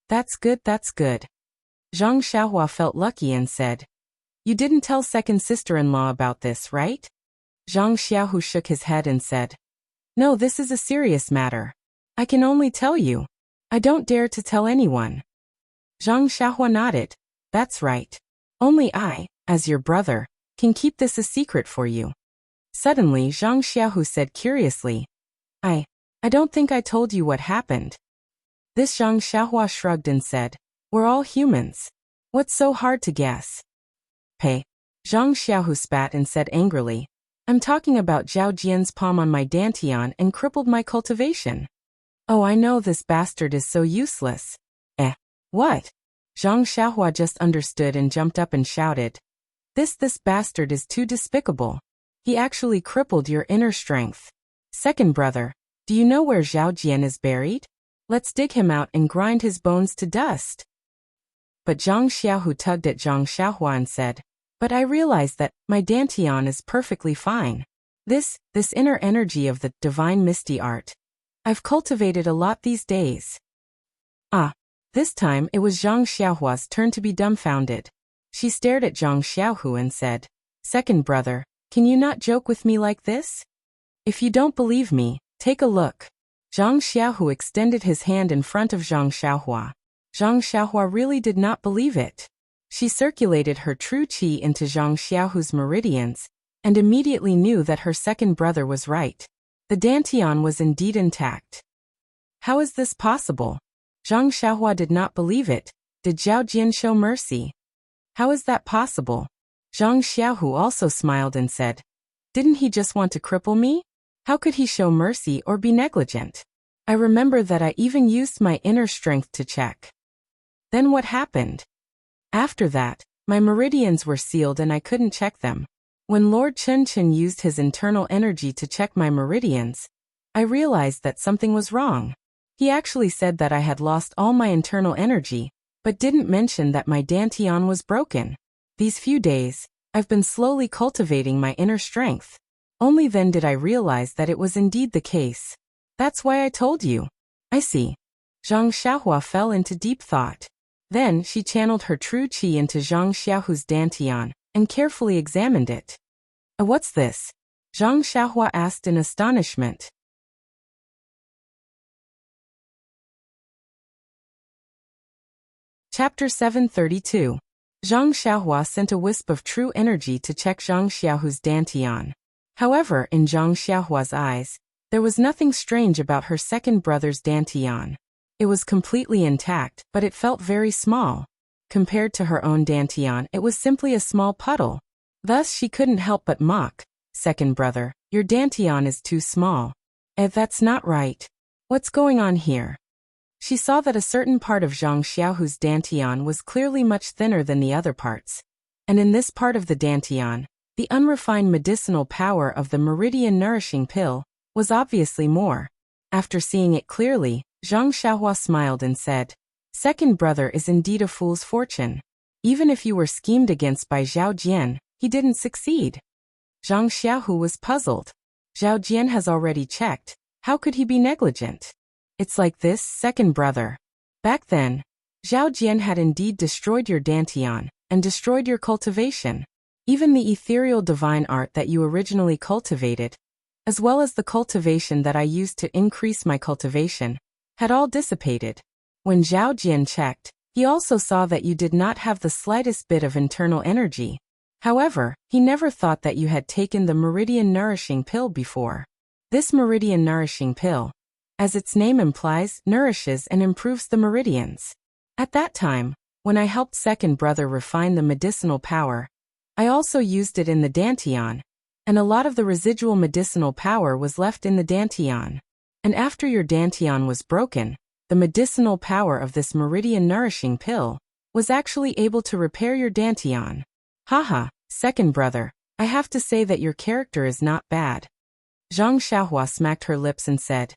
That's good. Zhang Xiaohua felt lucky and said, "You didn't tell second sister-in-law about this, right?" Zhang Xiaohu shook his head and said, "No, this is a serious matter. I can only tell you. I don't dare to tell anyone." Zhang Xiaohua nodded. "That's right. Only I, as your brother, can keep this a secret for you." Suddenly Zhang Xiaohu said curiously, I don't think I told you what happened." This Zhang Xiaohua shrugged and said, "We're all humans. What's so hard to guess?" "Hey." Zhang Xiaohu spat and said angrily, "I'm talking about Zhao Jian's palm on my dantian and crippled my cultivation." "Oh, I know this bastard is so useless." What?" Zhang Xiaohua just understood and jumped up and shouted, This bastard is too despicable. He actually crippled your inner strength. Second brother, do you know where Zhao Jian is buried? Let's dig him out and grind his bones to dust." But Zhang Xiaohu tugged at Zhang Xiaohua and said, "But I realize that my dantian is perfectly fine. This inner energy of the divine misty art. I've cultivated a lot these days." This time it was Zhang Xiaohua's turn to be dumbfounded. She stared at Zhang Xiaohu and said, "Second brother, can you not joke with me like this? If you don't believe me, take a look." Zhang Xiaohu extended his hand in front of Zhang Xiaohua. Zhang Xiaohua really did not believe it. She circulated her true qi into Zhang Xiaohu's meridians, and immediately knew that her second brother was right. The dantian was indeed intact. How is this possible? Zhang Xiaohua did not believe it. Did Zhao Jian show mercy? How is that possible? Zhang Xiaohu also smiled and said, "Didn't he just want to cripple me? How could he show mercy or be negligent? I remember that I even used my inner strength to check." Then what happened? After that, my meridians were sealed and I couldn't check them. When Lord Chun used his internal energy to check my meridians, I realized that something was wrong. He actually said that I had lost all my internal energy, but didn't mention that my dantian was broken. These few days, I've been slowly cultivating my inner strength. Only then did I realize that it was indeed the case. That's why I told you. I see. Zhang Xiaohua fell into deep thought. Then she channeled her true qi into Zhang Xiaohu's dantian and carefully examined it. What's this? Zhang Xiaohua asked in astonishment. Chapter 732. Zhang Xiaohua sent a wisp of true energy to check Zhang Xiaohu's dantian. However, in Zhang Xiaohua's eyes, there was nothing strange about her second brother's dantian. It was completely intact, but it felt very small. Compared to her own dantian, it was simply a small puddle. Thus she couldn't help but mock. Second brother, your dantian is too small. That's not right. What's going on here? She saw that a certain part of Zhang Xiaohu's dantian was clearly much thinner than the other parts. And in this part of the dantian, the unrefined medicinal power of the meridian nourishing pill was obviously more. After seeing it clearly, Zhang Xiaohua smiled and said, "Second brother is indeed a fool's fortune. Even if you were schemed against by Zhao Jian, he didn't succeed." Zhang Xiaohu was puzzled. Zhao Jian has already checked. How could he be negligent? It's like this, second brother. Back then, Zhao Jian had indeed destroyed your dantian and destroyed your cultivation. Even the ethereal divine art that you originally cultivated, as well as the cultivation that I used to increase my cultivation, had all dissipated. When Zhao Jian checked, he also saw that you did not have the slightest bit of internal energy. However, he never thought that you had taken the meridian nourishing pill before. This meridian nourishing pill, as its name implies, nourishes and improves the meridians. At that time, when I helped second brother refine the medicinal power, I also used it in the dantian, and a lot of the residual medicinal power was left in the dantian. And after your dantian was broken, the medicinal power of this meridian nourishing pill was actually able to repair your dantian. Haha, second brother, I have to say that your character is not bad. Zhang Xiaohua smacked her lips and said,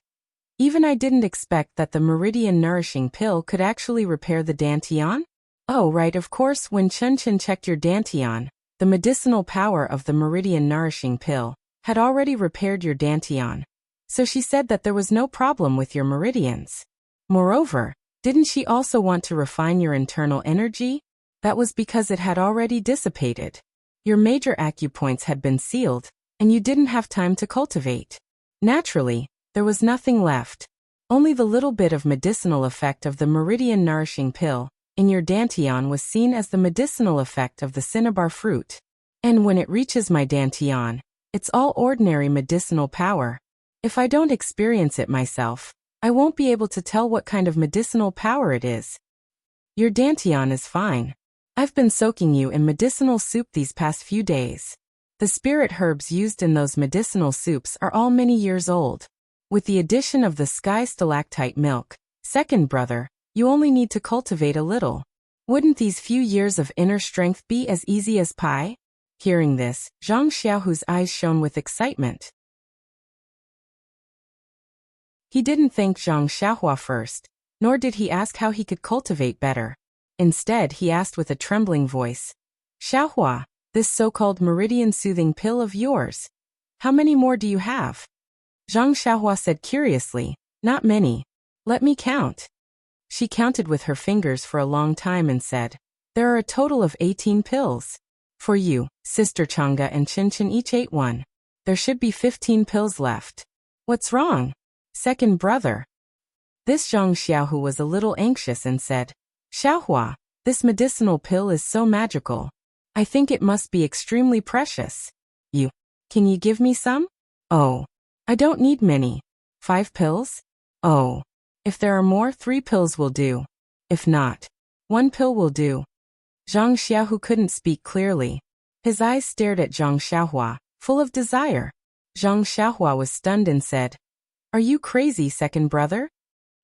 "Even I didn't expect that the meridian nourishing pill could actually repair the dantian?" Oh right, of course, when Chun checked your dantian, the medicinal power of the meridian nourishing pill had already repaired your dantian. So she said that there was no problem with your meridians. Moreover, didn't she also want to refine your internal energy? That was because it had already dissipated. Your major acupoints had been sealed, and you didn't have time to cultivate. Naturally, there was nothing left. Only the little bit of medicinal effect of the meridian nourishing pill in your dantian was seen as the medicinal effect of the cinnabar fruit. And when it reaches my dantian, it's all ordinary medicinal power. If I don't experience it myself, I won't be able to tell what kind of medicinal power it is. Your dantian is fine. I've been soaking you in medicinal soup these past few days. The spirit herbs used in those medicinal soups are all many years old. With the addition of the sky stalactite milk, second brother, you only need to cultivate a little. Wouldn't these few years of inner strength be as easy as pie? Hearing this, Zhang Xiaohu's eyes shone with excitement. He didn't thank Zhang Xiaohua first, nor did he ask how he could cultivate better. Instead, he asked with a trembling voice, "Xiaohua, this so-called meridian soothing pill of yours, how many more do you have?" Zhang Xiaohua said curiously, "Not many. Let me count." She counted with her fingers for a long time and said, "There are a total of 18 pills. For you, Sister Chang'e and Qin each ate one. There should be 15 pills left. What's wrong? Second brother." This Zhang Xiaohu was a little anxious and said, "Xiaohua, this medicinal pill is so magical. I think it must be extremely precious. Can you give me some?" "Oh, I don't need many. 5 pills? Oh, if there are more, 3 pills will do. If not, 1 pill will do." Zhang Xiaohu couldn't speak clearly. His eyes stared at Zhang Xiaohua, full of desire. Zhang Xiaohua was stunned and said, "Are you crazy, second brother?"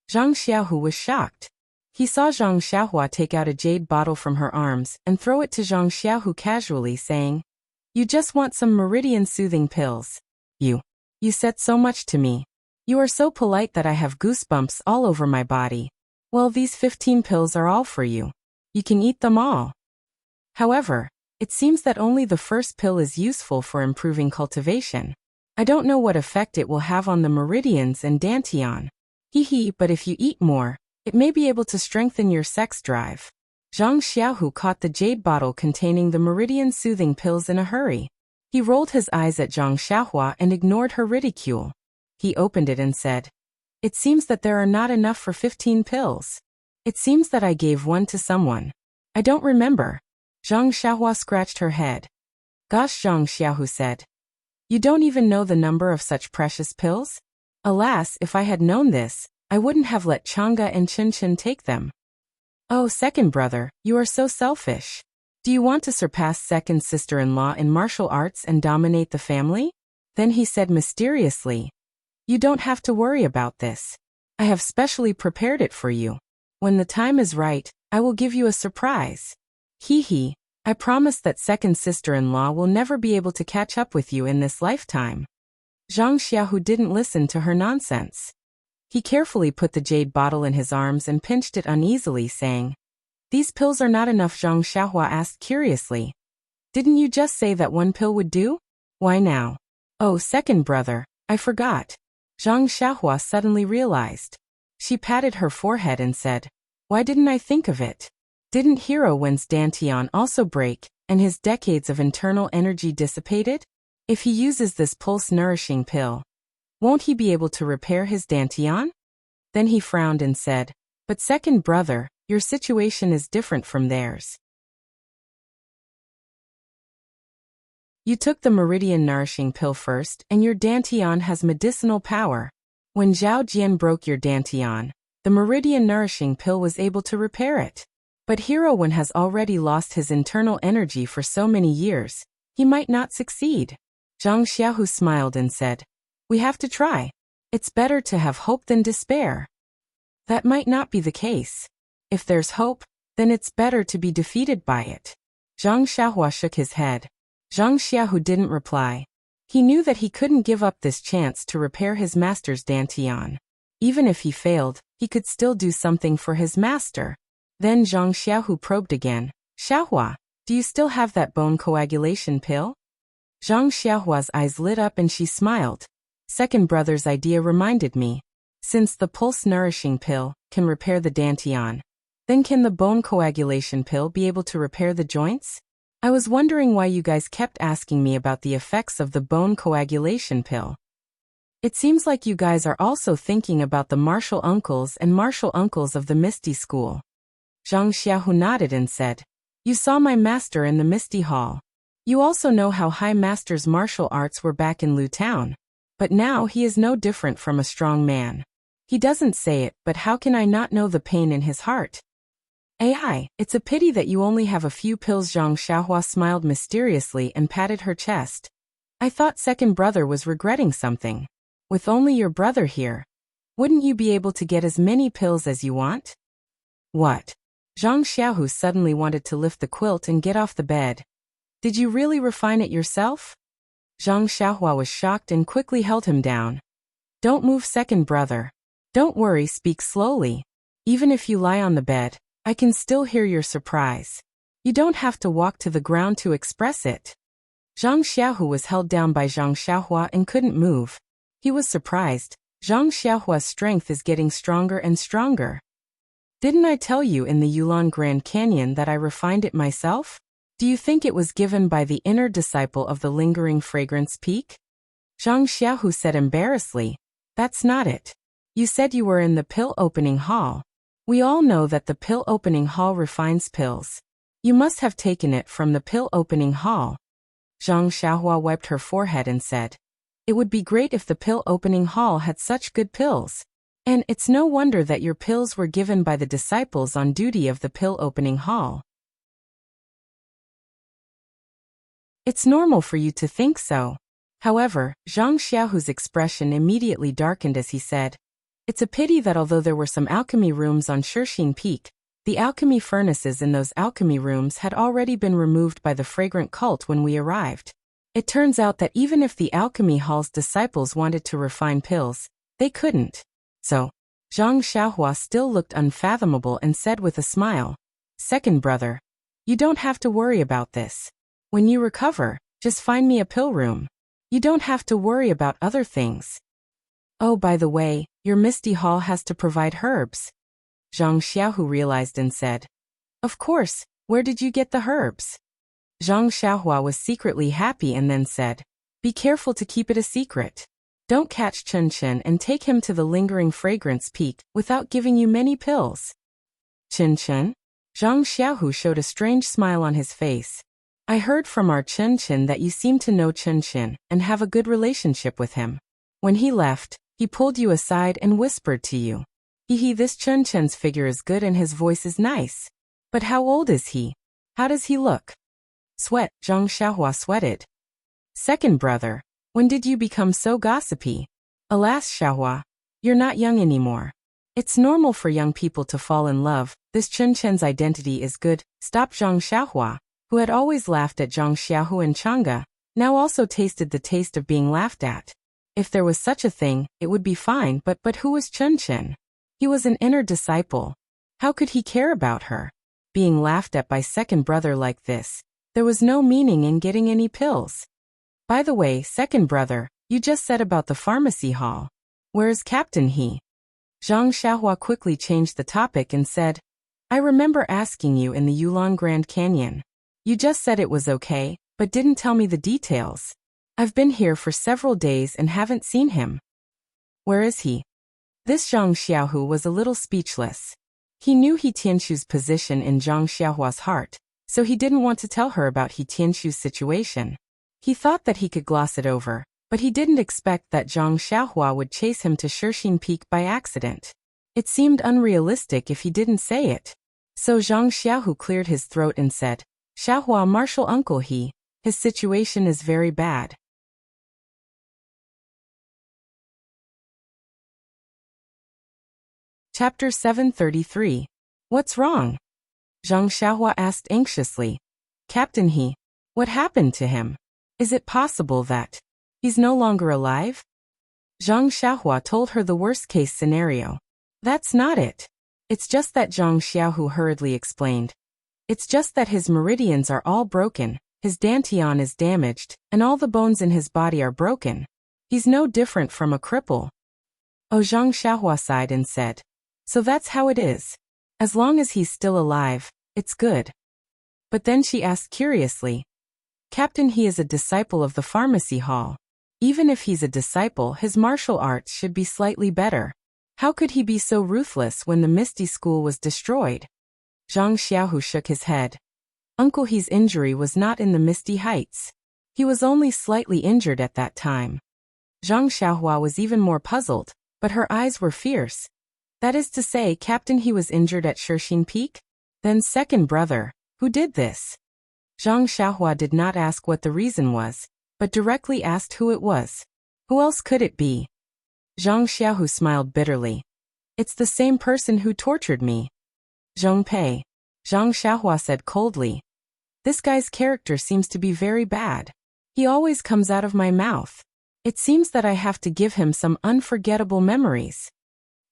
Zhang Xiaohu was shocked. He saw Zhang Xiaohua take out a jade bottle from her arms and throw it to Zhang Xiaohu casually, saying, "You just want some meridian soothing pills. You said so much to me. You are so polite that I have goosebumps all over my body. Well, these 15 pills are all for you. You can eat them all." However, it seems that only the first pill is useful for improving cultivation. I don't know what effect it will have on the meridians and dantian. But if you eat more, it may be able to strengthen your sex drive. Zhang Xiaohu caught the jade bottle containing the meridian soothing pills in a hurry. He rolled his eyes at Zhang Xiaohua and ignored her ridicule. He opened it and said, "It seems that there are not enough for 15 pills. It seems that I gave one to someone. I don't remember." Zhang Xiaohua scratched her head. "Gosh," Zhang Xiaohu said. "You don't even know the number of such precious pills? Alas, if I had known this, I wouldn't have let Chang'e and Chen take them." "Oh, second brother, you are so selfish. Do you want to surpass second sister-in-law in martial arts and dominate the family?" Then he said mysteriously, "You don't have to worry about this. I have specially prepared it for you. When the time is right, I will give you a surprise. I promise that second sister-in-law will never be able to catch up with you in this lifetime." Zhang Xiaohu didn't listen to her nonsense. He carefully put the jade bottle in his arms and pinched it uneasily, saying, "These pills are not enough?" Zhang Xiaohua asked curiously. "Didn't you just say that one pill would do? Why now?" "Oh, second brother, I forgot." Zhang Xiaohua suddenly realized. She patted her forehead and said, "Why didn't I think of it? Didn't Hero Wen's dantian also break, and his decades of internal energy dissipated? If he uses this pulse-nourishing pill, won't he be able to repair his dantian?" Then he frowned and said, "But second brother, your situation is different from theirs. You took the meridian nourishing pill first, and your dantian has medicinal power. When Zhao Jian broke your dantian, the meridian nourishing pill was able to repair it. But Hero Wen has already lost his internal energy for so many years, he might not succeed." Zhang Xiaohu smiled and said, "We have to try. It's better to have hope than despair." "That might not be the case. If there's hope, then it's better to be defeated by it." Zhang Xiaohua shook his head. Zhang Xiaohu didn't reply. He knew that he couldn't give up this chance to repair his master's dantian. Even if he failed, he could still do something for his master. Then Zhang Xiaohu probed again. "Xiaohua, do you still have that bone coagulation pill?" Zhang Xiaohua's eyes lit up and she smiled. "Second brother's idea reminded me. Since the pulse-nourishing pill can repair the dantian, then can the bone coagulation pill be able to repair the joints? I was wondering why you guys kept asking me about the effects of the bone coagulation pill. It seems like you guys are also thinking about the martial uncles and martial uncles of the Misty School." Zhang Xiaohu nodded and said, "You saw my master in the Misty Hall. You also know how High Master's martial arts were back in Lu Town. But now he is no different from a strong man. He doesn't say it, but how can I not know the pain in his heart? It's a pity that you only have a few pills." Zhang Xiaohua smiled mysteriously and patted her chest. "I thought second brother was regretting something. With only your brother here, wouldn't you be able to get as many pills as you want?" "What?" Zhang Xiaohu suddenly wanted to lift the quilt and get off the bed. "Did you really refine it yourself?" Zhang Xiaohua was shocked and quickly held him down. "Don't move, second brother. Don't worry, speak slowly. Even if you lie on the bed, I can still hear your surprise. You don't have to walk to the ground to express it." Zhang Xiaohu was held down by Zhang Xiaohua and couldn't move. He was surprised. Zhang Xiaohua's strength is getting stronger and stronger. "Didn't I tell you in the Yulan Grand Canyon that I refined it myself? Do you think it was given by the inner disciple of the lingering fragrance peak?" Zhang Xiaohu said embarrassedly, "That's not it. You said you were in the pill opening hall. We all know that the pill opening hall refines pills. You must have taken it from the pill opening hall." Zhang Xiaohua wiped her forehead and said, "It would be great if the pill opening hall had such good pills. And it's no wonder that your pills were given by the disciples on duty of the pill opening hall. It's normal for you to think so." However, Zhang Xiaohu's expression immediately darkened as he said, It's a pity that although there were some alchemy rooms on Shishing Peak, the alchemy furnaces in those alchemy rooms had already been removed by the fragrant cult when we arrived. It turns out that even if the alchemy hall's disciples wanted to refine pills, they couldn't. So, Zhang Xiaohua still looked unfathomable and said with a smile, "Second brother, you don't have to worry about this. When you recover, just find me a pill room. You don't have to worry about other things. Oh, by the way, your Misty Hall has to provide herbs." Zhang Xiaohu realized and said, "Of course, where did you get the herbs?" Zhang Xiaohua was secretly happy and then said, "Be careful to keep it a secret. Don't catch Chen Chen and take him to the lingering fragrance peak without giving you many pills." Chen Chen? Zhang Xiaohu showed a strange smile on his face. "I heard from our Chen Chen that you seem to know Chen Chen and have a good relationship with him. When he left, he pulled you aside and whispered to you. This Chen Chen's figure is good and his voice is nice. But how old is he? How does he look?" Sweat, Zhang Xiaohua sweated. "Second brother, when did you become so gossipy? Alas, Xiaohua, you're not young anymore. It's normal for young people to fall in love. This Chen Chen's identity is good." Stopped Zhang Xiaohua, who had always laughed at Zhang Xiaohu and Chang'e, now also tasted the taste of being laughed at. If there was such a thing, it would be fine, but who was Chen Chen? He was an inner disciple. How could he care about her? Being laughed at by second brother like this, there was no meaning in getting any pills. By the way, second brother, you just said about the pharmacy hall. Where is Captain He? Zhang Xiaohua quickly changed the topic and said, "I remember asking you in the Yulon Grand Canyon. You just said it was okay, but didn't tell me the details. I've been here for several days and haven't seen him. Where is he?" This Zhang Xiaohu was a little speechless. He knew He Tianxu's position in Zhang Xiaohua's heart, so he didn't want to tell her about He Tianxu's situation. He thought that he could gloss it over, but he didn't expect that Zhang Xiaohua would chase him to Shishing Peak by accident. It seemed unrealistic if he didn't say it. So Zhang Xiaohu cleared his throat and said, "Xiaohua, Martial Uncle his situation is very bad." Chapter 733. What's wrong? Zhang Xiaohua asked anxiously. "Captain He, what happened to him? Is it possible that he's no longer alive?" Zhang Xiaohua told her the worst-case scenario. "That's not it. It's just that," Zhang Xiaohu hurriedly explained. "It's just that his meridians are all broken, his dantian is damaged, and all the bones in his body are broken. He's no different from a cripple." Oh, Zhang Xiaohua sighed and said, "So that's how it is. As long as he's still alive, it's good." But then she asked curiously, "Captain He is a disciple of the pharmacy hall. Even if he's a disciple, his martial arts should be slightly better. How could he be so ruthless when the Misty School was destroyed?" Zhang Xiaohu shook his head. Uncle He's injury was not in the Misty Heights. He was only slightly injured at that time. Zhang Xiaohua was even more puzzled, but her eyes were fierce. "That is to say, Captain He was injured at Shishing Peak? Then second brother, who did this?" Zhang Xiaohua did not ask what the reason was, but directly asked who it was. Who else could it be? Zhang Xiaohu smiled bitterly. "It's the same person who tortured me." "Zhong Pei," Zhang Xiaohua said coldly. "This guy's character seems to be very bad. He always comes out of my mouth. It seems that I have to give him some unforgettable memories."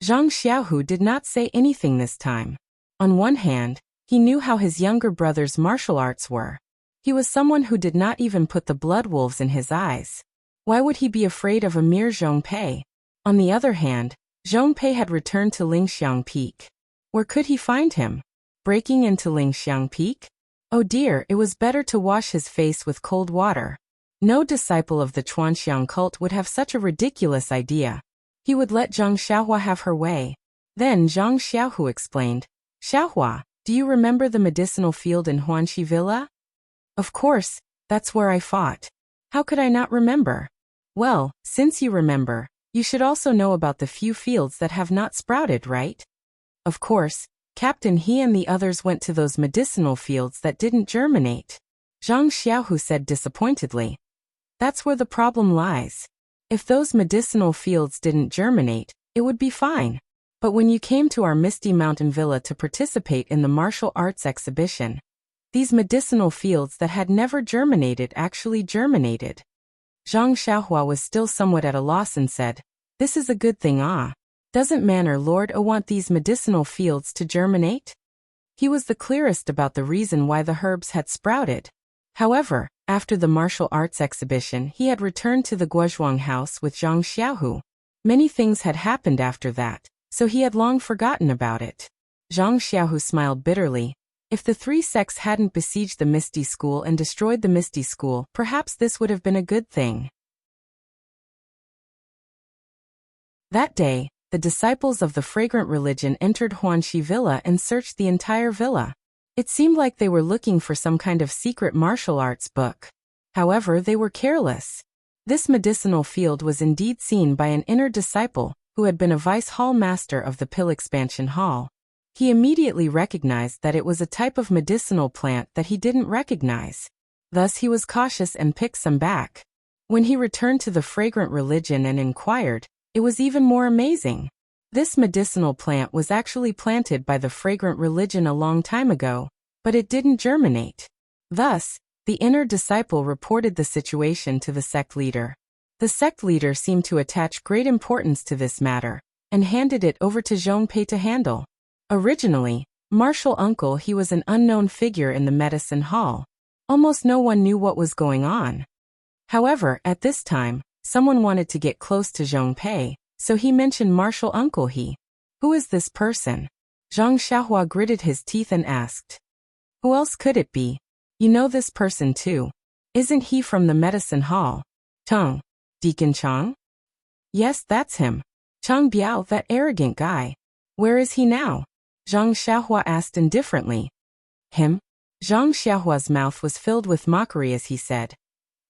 Zhang Xiaohu did not say anything this time. On one hand, he knew how his younger brother's martial arts were. He was someone who did not even put the blood wolves in his eyes. Why would he be afraid of a mere Zhong Pei? On the other hand, Zhong Pei had returned to Lingxiang Peak. Where could he find him? Breaking into Lingxiang Peak? Oh dear, it was better to wash his face with cold water. No disciple of the Chuanxiang cult would have such a ridiculous idea. He would let Zhang Xiaohua have her way. Then Zhang Xiaohu explained, "Xiaohua, do you remember the medicinal field in Huanxi Villa?" "Of course, that's where I fought. How could I not remember?" "Well, since you remember, you should also know about the few fields that have not sprouted, right?" Of course, Captain He and the others went to those medicinal fields that didn't germinate. Zhang Xiaohu said disappointedly. "That's where the problem lies. If those medicinal fields didn't germinate, it would be fine. But when you came to our Misty Mountain Villa to participate in the martial arts exhibition, these medicinal fields that had never germinated actually germinated. Zhang Xiaohua was still somewhat at a loss and said, "This is a good thing, ah. Doesn't man or Lord A want these medicinal fields to germinate?" He was the clearest about the reason why the herbs had sprouted. However, after the martial arts exhibition, he had returned to the Guozhuang house with Zhang Xiaohu. Many things had happened after that, so he had long forgotten about it. Zhang Xiaohu smiled bitterly. If the three sects hadn't besieged the Misty School and destroyed the Misty School, perhaps this would have been a good thing. That day, the disciples of the fragrant religion entered Huanxi Villa and searched the entire villa. It seemed like they were looking for some kind of secret martial arts book. However, they were careless. This medicinal field was indeed seen by an inner disciple, who had been a vice hall master of the Pill Expansion Hall. He immediately recognized that it was a type of medicinal plant that he didn't recognize. Thus he was cautious and picked some back. When he returned to the fragrant religion and inquired, it was even more amazing. This medicinal plant was actually planted by the fragrant religion a long time ago, but it didn't germinate. Thus, the inner disciple reported the situation to the sect leader. The sect leader seemed to attach great importance to this matter, and handed it over to Zhongpei to handle. Originally, Martial Uncle he was an unknown figure in the medicine hall. Almost no one knew what was going on. However, at this time, someone wanted to get close to Zhongpei, so he mentioned Martial Uncle he. Who is this person? Zhang Xiaohua gritted his teeth and asked. Who else could it be? You know this person too. Isn't he from the medicine hall? Teng. Deacon Chang? Yes, that's him. Chang Biao, that arrogant guy. Where is he now? Zhang Xiaohua asked indifferently. Him? Zhang Xiaohua's mouth was filled with mockery as he said.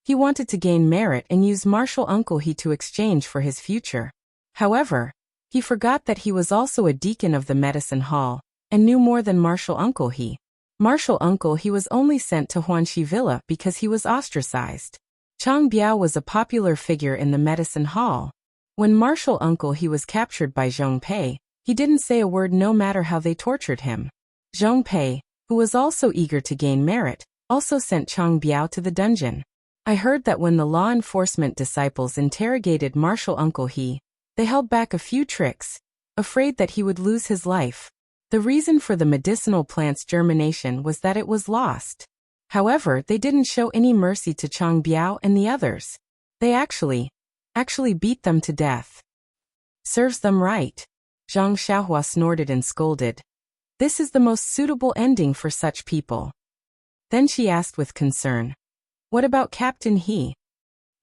He wanted to gain merit and use Martial Uncle he to exchange for his future. However, he forgot that he was also a deacon of the medicine hall, and knew more than Martial Uncle he. Martial Uncle he was only sent to Huanxi Villa because he was ostracized. Chang Biao was a popular figure in the medicine hall. When Martial Uncle he was captured by Zhongpei, he didn't say a word no matter how they tortured him. Zhongpei, who was also eager to gain merit, also sent Chang Biao to the dungeon. I heard that when the law enforcement disciples interrogated Martial Uncle he, they held back a few tricks, afraid that he would lose his life. The reason for the medicinal plant's germination was that it was lost. However, they didn't show any mercy to Chang Biao and the others. They actually beat them to death. Serves them right. Zhang Xiaohua snorted and scolded. This is the most suitable ending for such people. Then she asked with concern. What about Captain He?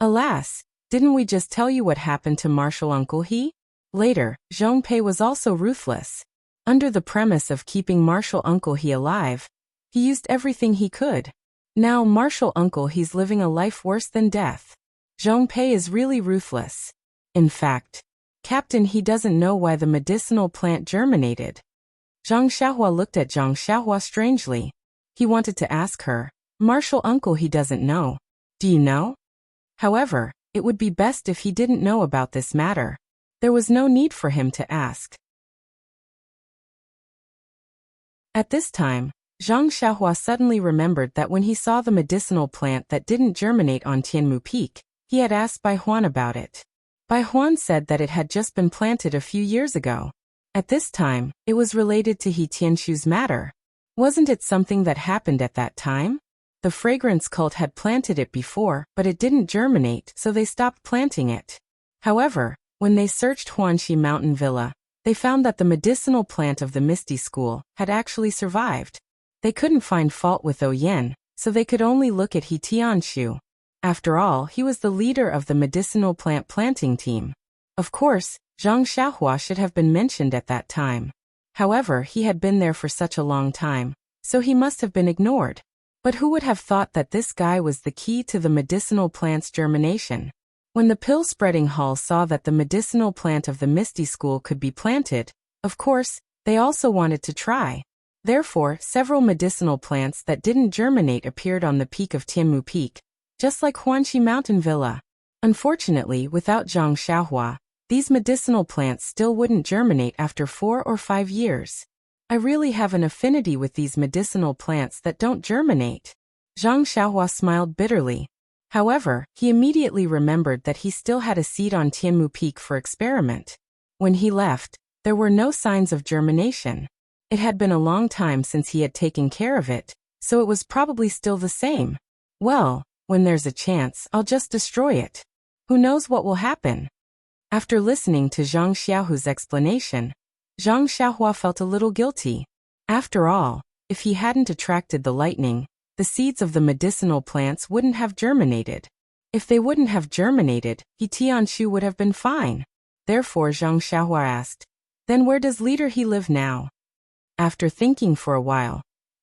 Alas, didn't we just tell you what happened to Martial Uncle He? Later, Zhongpei was also ruthless. Under the premise of keeping Martial Uncle He alive, he used everything he could. Now Martial Uncle He's living a life worse than death. Zhongpei is really ruthless. In fact, Captain He doesn't know why the medicinal plant germinated. Zhang Xiaohua looked at Zhang Xiaohua strangely. He wanted to ask her, Martial Uncle He doesn't know. Do you know? However, it would be best if he didn't know about this matter. There was no need for him to ask. At this time, Zhang Xiaohua suddenly remembered that when he saw the medicinal plant that didn't germinate on Tianmu Peak, he had asked Bai Huan about it. Bai Huan said that it had just been planted a few years ago. At this time, it was related to He Tianshu's matter. Wasn't it something that happened at that time? The fragrance cult had planted it before, but it didn't germinate, so they stopped planting it. However, when they searched Huanxi Mountain Villa, they found that the medicinal plant of the Misty School had actually survived. They couldn't find fault with Oyen, so they could only look at He Tianshu. After all, he was the leader of the medicinal plant planting team. Of course, Zhang Xiaohua should have been mentioned at that time. However, he had been there for such a long time, so he must have been ignored. But who would have thought that this guy was the key to the medicinal plant's germination? When the pill-spreading hall saw that the medicinal plant of the Misty School could be planted, of course, they also wanted to try. Therefore, several medicinal plants that didn't germinate appeared on the peak of Tianmu Peak, just like Huanxi Mountain Villa. Unfortunately, without Zhang Xiaohua, these medicinal plants still wouldn't germinate after 4 or 5 years. I really have an affinity with these medicinal plants that don't germinate. Zhang Xiaohua smiled bitterly. However, he immediately remembered that he still had a seed on Tianmu Peak for experiment. When he left, there were no signs of germination. It had been a long time since he had taken care of it, so it was probably still the same. Well, when there's a chance, I'll just destroy it. Who knows what will happen? After listening to Zhang Xiaohu's explanation, Zhang Xiaohua felt a little guilty. After all, if he hadn't attracted the lightning, the seeds of the medicinal plants wouldn't have germinated. If they wouldn't have germinated, He Tianshu would have been fine. Therefore Zhang Xiaohua asked, "Then where does Leader He live now?" After thinking for a while,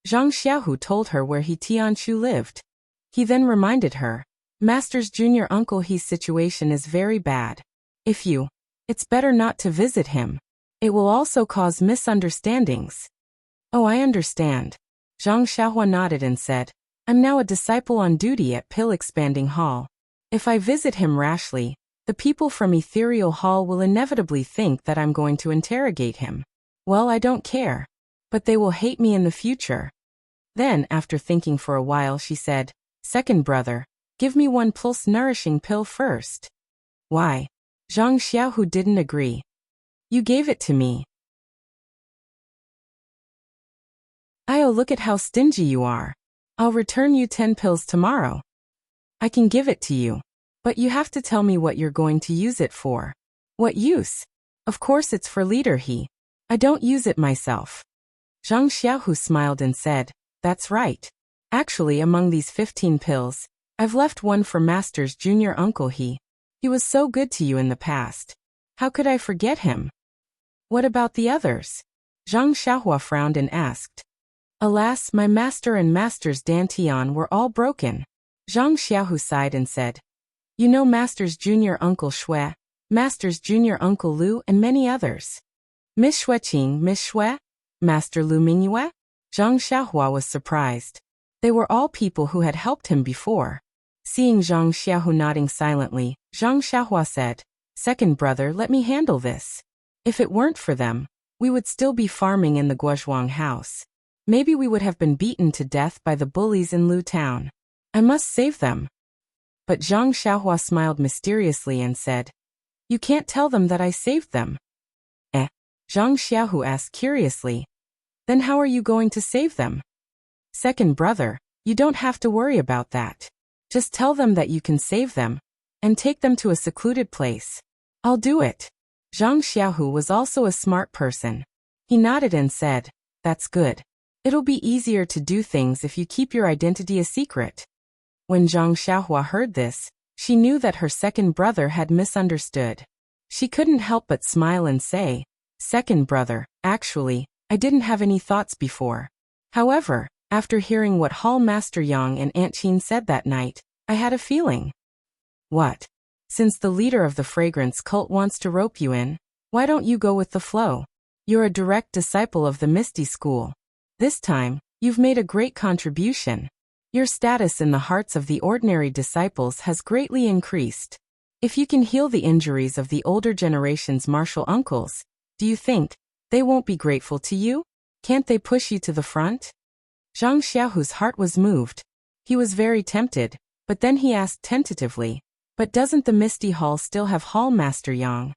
Zhang Xiaohu told her where He Tianshu lived. He then reminded her, "Master's junior uncle He's situation is very bad. It's better not to visit him. It will also cause misunderstandings." "Oh, I understand." Zhang Xiaohua nodded and said, "I'm now a disciple on duty at Pill Expanding Hall. If I visit him rashly, the people from Ethereal Hall will inevitably think that I'm going to interrogate him. Well, I don't care. But they will hate me in the future." Then, after thinking for a while, she said, "Second brother, give me one pulse nourishing pill first." "Why?" Zhang Xiaohu didn't agree. "You gave it to me." "Oh, look at how stingy you are. I'll return you 10 pills tomorrow. I can give it to you, but you have to tell me what you're going to use it for." "What use?" "Of course it's for Leader He. I don't use it myself." Zhang Xiaohu smiled and said, "That's right. Actually, among these 15 pills, I've left one for Master's junior uncle He. He was so good to you in the past. How could I forget him?" "What about the others?" Zhang Xiaohua frowned and asked. "Alas, my master and Master's Dantian were all broken." Zhang Xiaohu sighed and said, "You know Master's junior uncle Shui, Master's junior uncle Lu, and many others." "Miss Shuiqing, Miss Shui? Master Lu Mingyue?" Zhang Xiaohua was surprised. They were all people who had helped him before. Seeing Zhang Xiaohu nodding silently, Zhang Xiaohua said, "Second brother, let me handle this. If it weren't for them, we would still be farming in the Guozhuang house. Maybe we would have been beaten to death by the bullies in Lu Town. I must save them." But Zhang Xiaohua smiled mysteriously and said, "You can't tell them that I saved them." Zhang Xiaohu asked curiously, "Then how are you going to save them?" "Second brother, you don't have to worry about that. Just tell them that you can save them, and take them to a secluded place. I'll do it." Zhang Xiaohu was also a smart person. He nodded and said, "That's good. It'll be easier to do things if you keep your identity a secret." When Zhang Xiaohua heard this, she knew that her second brother had misunderstood. She couldn't help but smile and say, "Second brother, actually, I didn't have any thoughts before. However, after hearing what Hall Master Yang and Aunt Qin said that night, I had a feeling." "What?" "Since the leader of the fragrance cult wants to rope you in, why don't you go with the flow? You're a direct disciple of the Misty School. This time, you've made a great contribution. Your status in the hearts of the ordinary disciples has greatly increased. If you can heal the injuries of the older generation's martial uncles, do you think they won't be grateful to you? Can't they push you to the front?" Zhang Xiaohu's heart was moved. He was very tempted, but then he asked tentatively, "But doesn't the Misty Hall still have Hall Master Yang?"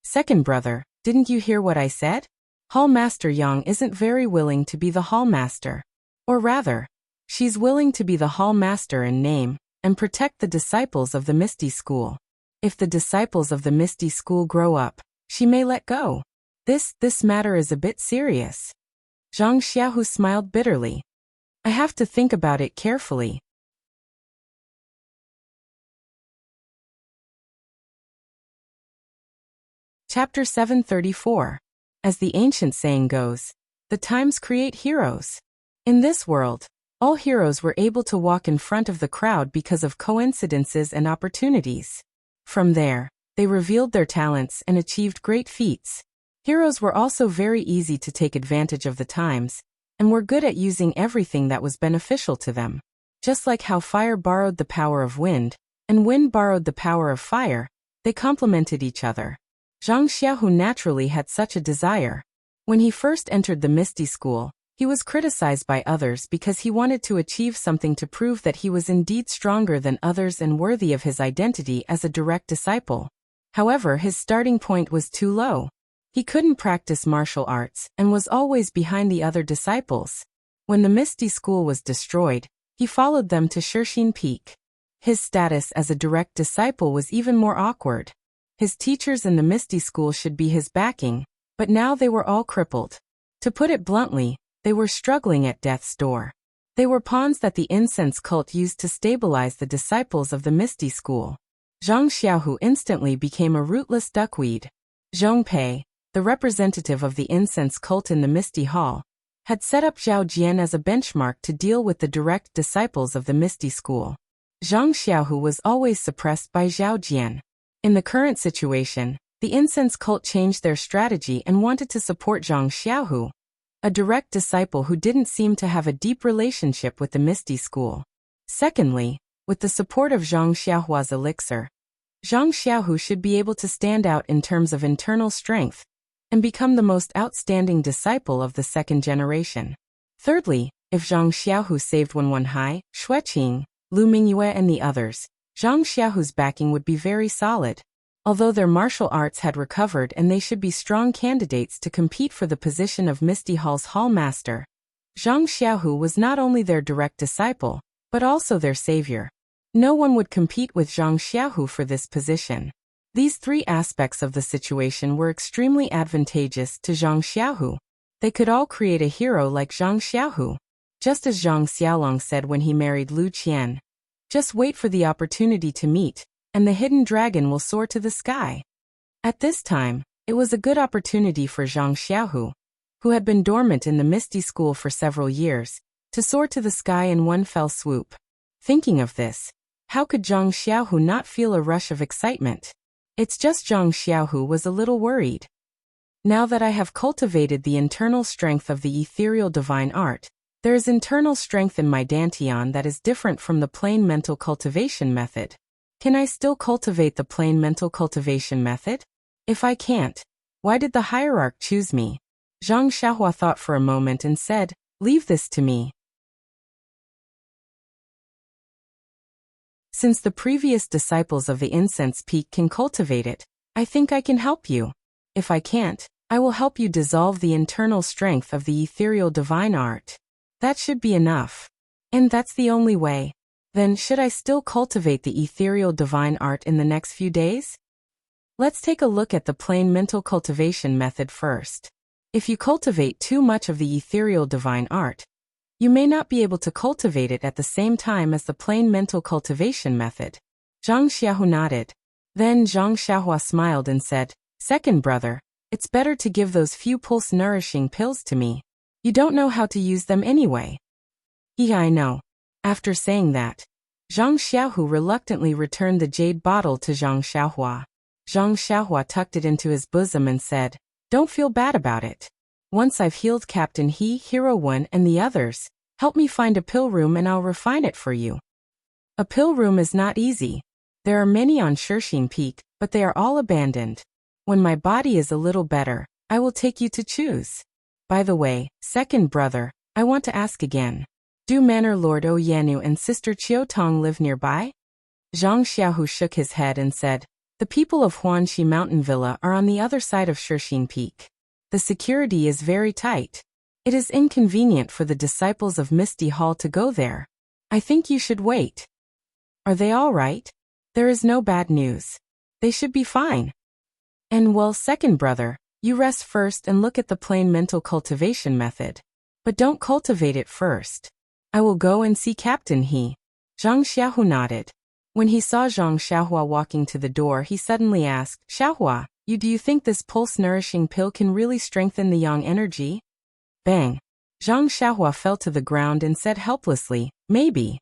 "Second brother, didn't you hear what I said? Hall Master Yang isn't very willing to be the Hall Master. Or rather, she's willing to be the Hall Master in name, and protect the disciples of the Misty School. If the disciples of the Misty School grow up, she may let go. This matter is a bit serious." Zhang Xiaohu smiled bitterly. "I have to think about it carefully." Chapter 734. As the ancient saying goes, the times create heroes. In this world, all heroes were able to walk in front of the crowd because of coincidences and opportunities. From there, they revealed their talents and achieved great feats. Heroes were also very easy to take advantage of the times, and were good at using everything that was beneficial to them. Just like how fire borrowed the power of wind, and wind borrowed the power of fire, they complemented each other. Zhang Xiaohu naturally had such a desire. When he first entered the Misty School, he was criticized by others because he wanted to achieve something to prove that he was indeed stronger than others and worthy of his identity as a direct disciple. However, his starting point was too low. He couldn't practice martial arts and was always behind the other disciples. When the Misty School was destroyed, he followed them to Shixin Peak. His status as a direct disciple was even more awkward. His teachers in the Misty School should be his backing, but now they were all crippled. To put it bluntly, they were struggling at death's door. They were pawns that the incense cult used to stabilize the disciples of the Misty School. Zhang Xiaohu instantly became a rootless duckweed. Zhong Pei, the representative of the incense cult in the Misty Hall, had set up Zhao Jian as a benchmark to deal with the direct disciples of the Misty School. Zhang Xiaohu was always suppressed by Zhao Jian. In the current situation, the incense cult changed their strategy and wanted to support Zhang Xiaohu, a direct disciple who didn't seem to have a deep relationship with the Misty School. Secondly, with the support of Zhang Xiaohua's elixir, Zhang Xiaohu should be able to stand out in terms of internal strength and become the most outstanding disciple of the second generation. Thirdly, if Zhang Xiaohu saved Wenwenhai, Xueqing, Lu Mingyue and the others, Zhang Xiaohu's backing would be very solid. Although their martial arts had recovered and they should be strong candidates to compete for the position of Misty Hall's Hall Master, Zhang Xiaohu was not only their direct disciple, but also their savior. No one would compete with Zhang Xiaohu for this position. These three aspects of the situation were extremely advantageous to Zhang Xiaohu. They could all create a hero like Zhang Xiaohu. Just as Zhang Xiaolong said when he married Lu Qian, "Just wait for the opportunity to meet, and the hidden dragon will soar to the sky." At this time, it was a good opportunity for Zhang Xiaohu, who had been dormant in the Misty School for several years, to soar to the sky in one fell swoop. Thinking of this, how could Zhang Xiaohu not feel a rush of excitement? It's just Zhang Xiaohu was a little worried. Now that I have cultivated the internal strength of the ethereal divine art, there is internal strength in my dantian that is different from the plain mental cultivation method. Can I still cultivate the plain mental cultivation method? If I can't, why did the hierarch choose me? Zhang Xiaohua thought for a moment and said, "Leave this to me." Since the previous disciples of the Incense Peak can cultivate it, I think I can help you. If I can't, I will help you dissolve the internal strength of the ethereal divine art. That should be enough. And that's the only way. Then should I still cultivate the ethereal divine art in the next few days? Let's take a look at the plain mental cultivation method first. If you cultivate too much of the ethereal divine art, you may not be able to cultivate it at the same time as the plain mental cultivation method. Zhang Xiaohu nodded. Then Zhang Xiaohua smiled and said, "Second brother, it's better to give those few pulse-nourishing pills to me. You don't know how to use them anyway." "Yeah, I know." After saying that, Zhang Xiaohu reluctantly returned the jade bottle to Zhang Xiaohua. Zhang Xiaohua tucked it into his bosom and said, "Don't feel bad about it. Once I've healed Captain He, Hero One, and the others, help me find a pill room and I'll refine it for you." A pill room is not easy. There are many on Shixin Peak, but they are all abandoned. When my body is a little better, I will take you to choose. By the way, second brother, I want to ask again. Do Manor Lord Oyanu and Sister Chiotong live nearby? Zhang Xiaohu shook his head and said, "The people of Huanxi Mountain Villa are on the other side of Shixin Peak. The security is very tight. It is inconvenient for the disciples of Misty Hall to go there. I think you should wait." "Are they all right?" "There is no bad news. They should be fine." "And well, second brother, you rest first and look at the plain mental cultivation method. But don't cultivate it first. I will go and see Captain He." Zhang Xiaohu nodded. When he saw Zhang Xiaohua walking to the door, he suddenly asked, "Xiaohua, do you think this pulse-nourishing pill can really strengthen the yang energy?" Bang! Zhang Xiaohua fell to the ground and said helplessly, "Maybe."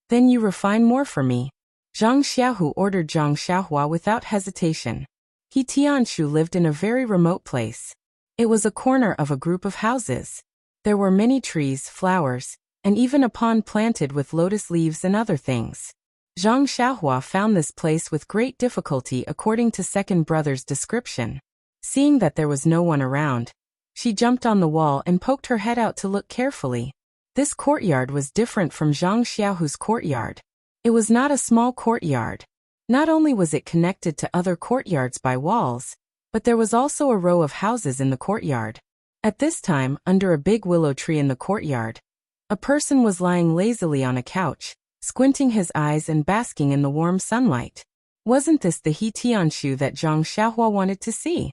"Then you refine more for me." Zhang Xiaohu ordered Zhang Xiaohua without hesitation. He Tianshu lived in a very remote place. It was a corner of a group of houses. There were many trees, flowers, and even a pond planted with lotus leaves and other things. Zhang Xiaohua found this place with great difficulty according to second brother's description. Seeing that there was no one around, she jumped on the wall and poked her head out to look carefully. This courtyard was different from Zhang Xiaohu's courtyard. It was not a small courtyard. Not only was it connected to other courtyards by walls, but there was also a row of houses in the courtyard. At this time, under a big willow tree in the courtyard, a person was lying lazily on a couch, squinting his eyes and basking in the warm sunlight. Wasn't this the He Tianshu that Zhang Xiaohua wanted to see?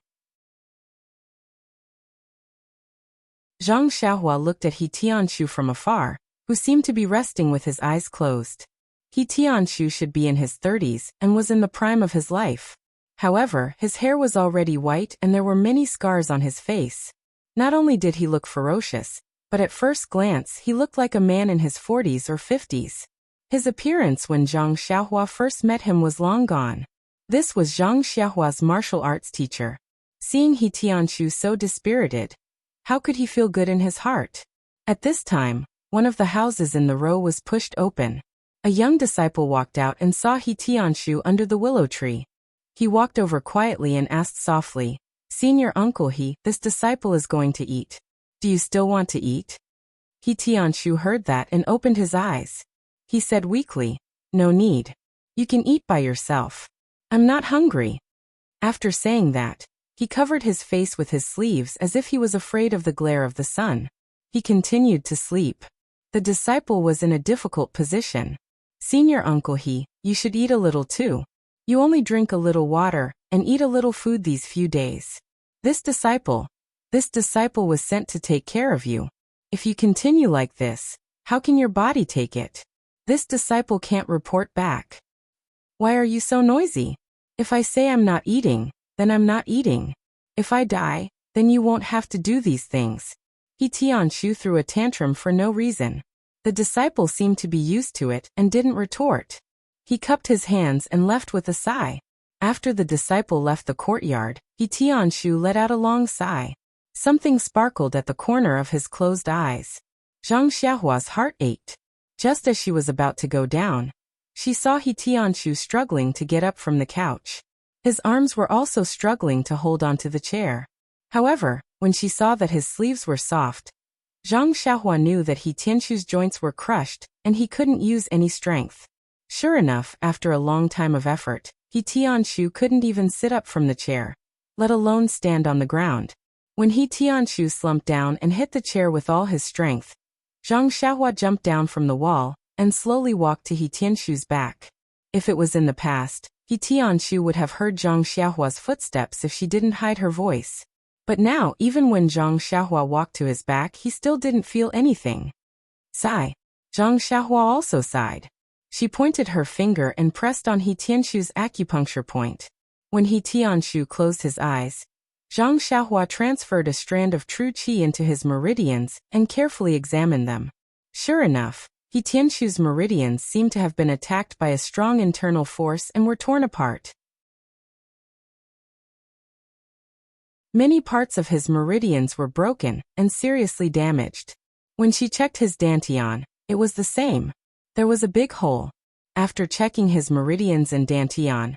Zhang Xiaohua looked at He Tianshu from afar, who seemed to be resting with his eyes closed. He Tianshu should be in his 30s and was in the prime of his life. However, his hair was already white and there were many scars on his face. Not only did he look ferocious, but at first glance he looked like a man in his 40s or 50s. His appearance when Zhang Xiaohua first met him was long gone. This was Zhang Xiaohua's martial arts teacher. Seeing He Tianshu so dispirited, how could he feel good in his heart? At this time, one of the houses in the row was pushed open. A young disciple walked out and saw He Tianshu under the willow tree. He walked over quietly and asked softly, "Senior uncle He, this disciple is going to eat. Do you still want to eat?" He Tianshu heard that and opened his eyes. He said weakly, "No need. You can eat by yourself. I'm not hungry." After saying that, he covered his face with his sleeves as if he was afraid of the glare of the sun. He continued to sleep. The disciple was in a difficult position. "Senior uncle He, you should eat a little too. You only drink a little water and eat a little food these few days. This disciple was sent to take care of you. If you continue like this, how can your body take it? This disciple can't report back. Why are you so noisy? If I say I'm not eating, then I'm not eating. If I die, then you won't have to do these things." He Tianshu threw a tantrum for no reason. The disciple seemed to be used to it and didn't retort. He cupped his hands and left with a sigh. After the disciple left the courtyard, He Tianshu let out a long sigh. Something sparkled at the corner of his closed eyes. Zhang Xiaohua's heart ached. Just as she was about to go down, she saw He Tianshu struggling to get up from the couch. His arms were also struggling to hold onto the chair. However, when she saw that his sleeves were soft, Zhang Xiaohua knew that He Tianshu's joints were crushed and he couldn't use any strength. Sure enough, after a long time of effort, He Tianshu couldn't even sit up from the chair, let alone stand on the ground. When He Tianshu slumped down and hit the chair with all his strength, Zhang Xiaohua jumped down from the wall and slowly walked to He Tianshu's back. If it was in the past, He Tianshu would have heard Zhang Xiaohua's footsteps if she didn't hide her voice. But now, even when Zhang Xiaohua walked to his back, he still didn't feel anything. Sigh. Zhang Xiaohua also sighed. She pointed her finger and pressed on He Tianshu's acupuncture point. When He Tianshu closed his eyes, Zhang Xiaohua transferred a strand of true qi into his meridians and carefully examined them. Sure enough, He Tianshu's meridians seemed to have been attacked by a strong internal force and were torn apart. Many parts of his meridians were broken and seriously damaged. When she checked his dantian, it was the same. There was a big hole. After checking his meridians and dantian,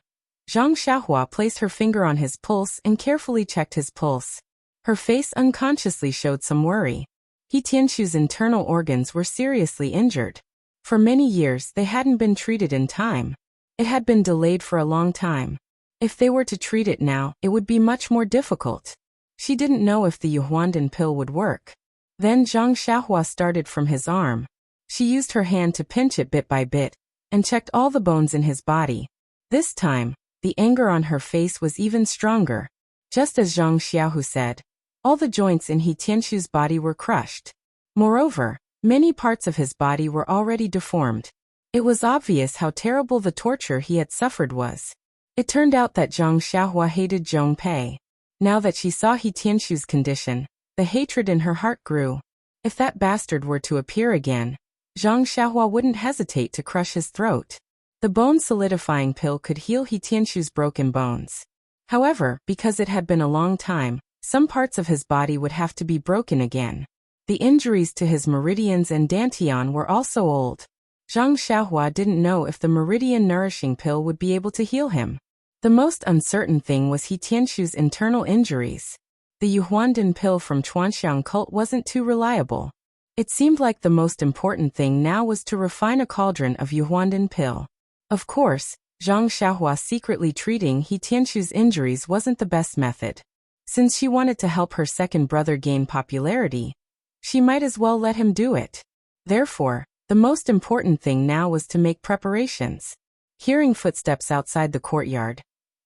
Zhang Xiaohua placed her finger on his pulse and carefully checked his pulse. Her face unconsciously showed some worry. He Tianshu's internal organs were seriously injured. For many years they hadn't been treated in time. It had been delayed for a long time. If they were to treat it now, it would be much more difficult. She didn't know if the Yuhuandan pill would work. Then Zhang Xiaohua started from his arm. She used her hand to pinch it bit by bit, and checked all the bones in his body. This time, the anger on her face was even stronger. Just as Zhang Xiaohu said, all the joints in He Tianshu's body were crushed. Moreover, many parts of his body were already deformed. It was obvious how terrible the torture he had suffered was. It turned out that Zhang Xiaohua hated Zhong Pei. Now that she saw He Tianshu's condition, the hatred in her heart grew. If that bastard were to appear again, Zhang Xiaohua wouldn't hesitate to crush his throat. The bone-solidifying pill could heal He Tianshu's broken bones. However, because it had been a long time, some parts of his body would have to be broken again. The injuries to his meridians and dantian were also old. Zhang Xiaohua didn't know if the meridian nourishing pill would be able to heal him. The most uncertain thing was He Tianshu's internal injuries. The Yuhuandan pill from Chuanxiang cult wasn't too reliable. It seemed like the most important thing now was to refine a cauldron of Yuhuandan pill. Of course, Zhang Xiaohua secretly treating He Tianshu's injuries wasn't the best method. Since she wanted to help her second brother gain popularity, she might as well let him do it. Therefore, the most important thing now was to make preparations. Hearing footsteps outside the courtyard,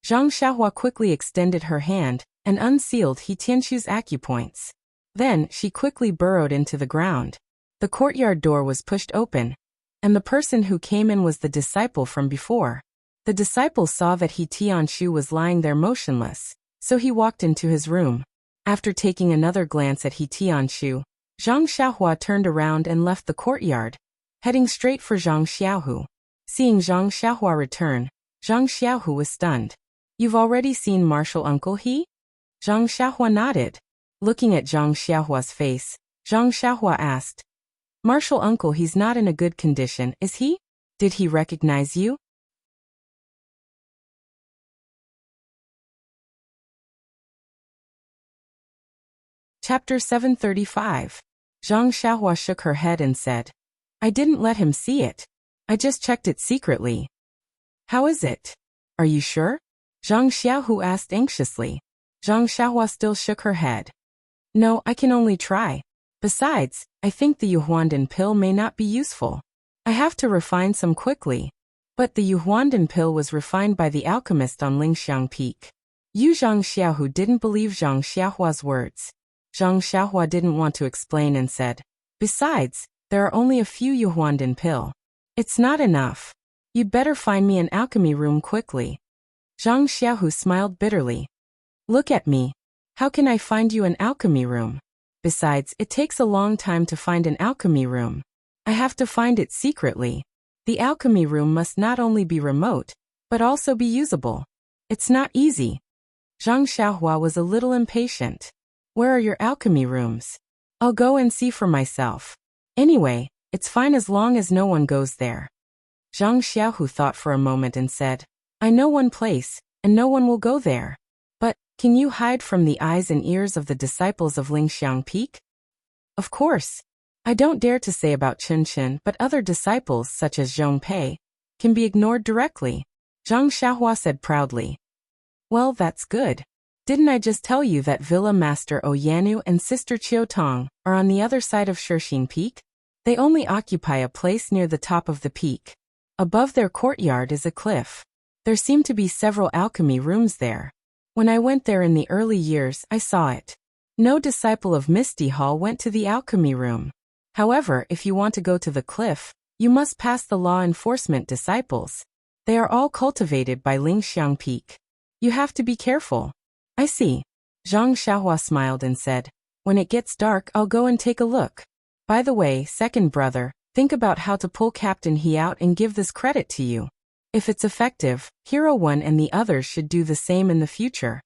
Zhang Xiaohua quickly extended her hand and unsealed He Tianshu's acupoints. Then, she quickly burrowed into the ground. The courtyard door was pushed open, and the person who came in was the disciple from before. The disciple saw that He Tianshu was lying there motionless, so he walked into his room. After taking another glance at He Tianshu, Zhang Xiaohua turned around and left the courtyard, heading straight for Zhang Xiaohu. Seeing Zhang Xiaohua return, Zhang Xiaohu was stunned. "You've already seen Martial Uncle He?" Zhang Xiaohua nodded. Looking at Zhang Xiaohua's face, Zhang Xiaohua asked, "Martial Uncle He's not in a good condition, is he? Did he recognize you?" Chapter 735. Zhang Xiaohua shook her head and said, "I didn't let him see it. I just checked it secretly." "How is it? Are you sure?" Zhang Xiaohu asked anxiously. Zhang Xiaohua still shook her head. "No, I can only try. Besides, I think the Yuhuandan pill may not be useful. I have to refine some quickly." But the Yuhuandan pill was refined by the alchemist on Lingxiang Peak. Zhang Xiaohu didn't believe Zhang Xiaohua's words. Zhang Xiaohua didn't want to explain and said, "Besides, there are only a few Yuhuandan pill. It's not enough. You'd better find me an alchemy room quickly." Zhang Xiaohu smiled bitterly. "Look at me. How can I find you an alchemy room? Besides, it takes a long time to find an alchemy room. I have to find it secretly. The alchemy room must not only be remote, but also be usable. It's not easy." Zhang Xiaohua was a little impatient. "Where are your alchemy rooms? I'll go and see for myself. Anyway, it's fine as long as no one goes there." Zhang Xiaohu thought for a moment and said, "I know one place, and no one will go there. But, can you hide from the eyes and ears of the disciples of Lingxiang Peak?" "Of course. I don't dare to say about Chen, but other disciples such as Zhong Pei can be ignored directly," Zhang Xiaohua said proudly. "Well, that's good. Didn't I just tell you that Villa Master Oyanu and Sister Qiutong are on the other side of Shixing Peak? They only occupy a place near the top of the peak. Above their courtyard is a cliff. There seem to be several alchemy rooms there. When I went there in the early years, I saw it. No disciple of Misty Hall went to the alchemy room. However, if you want to go to the cliff, you must pass the law enforcement disciples. They are all cultivated by Lingxiang Peak. You have to be careful." "I see." Zhang Xiaohua smiled and said, "When it gets dark, I'll go and take a look. By the way, second brother, think about how to pull Captain He out and give this credit to you. If it's effective, Hero 1 and the others should do the same in the future."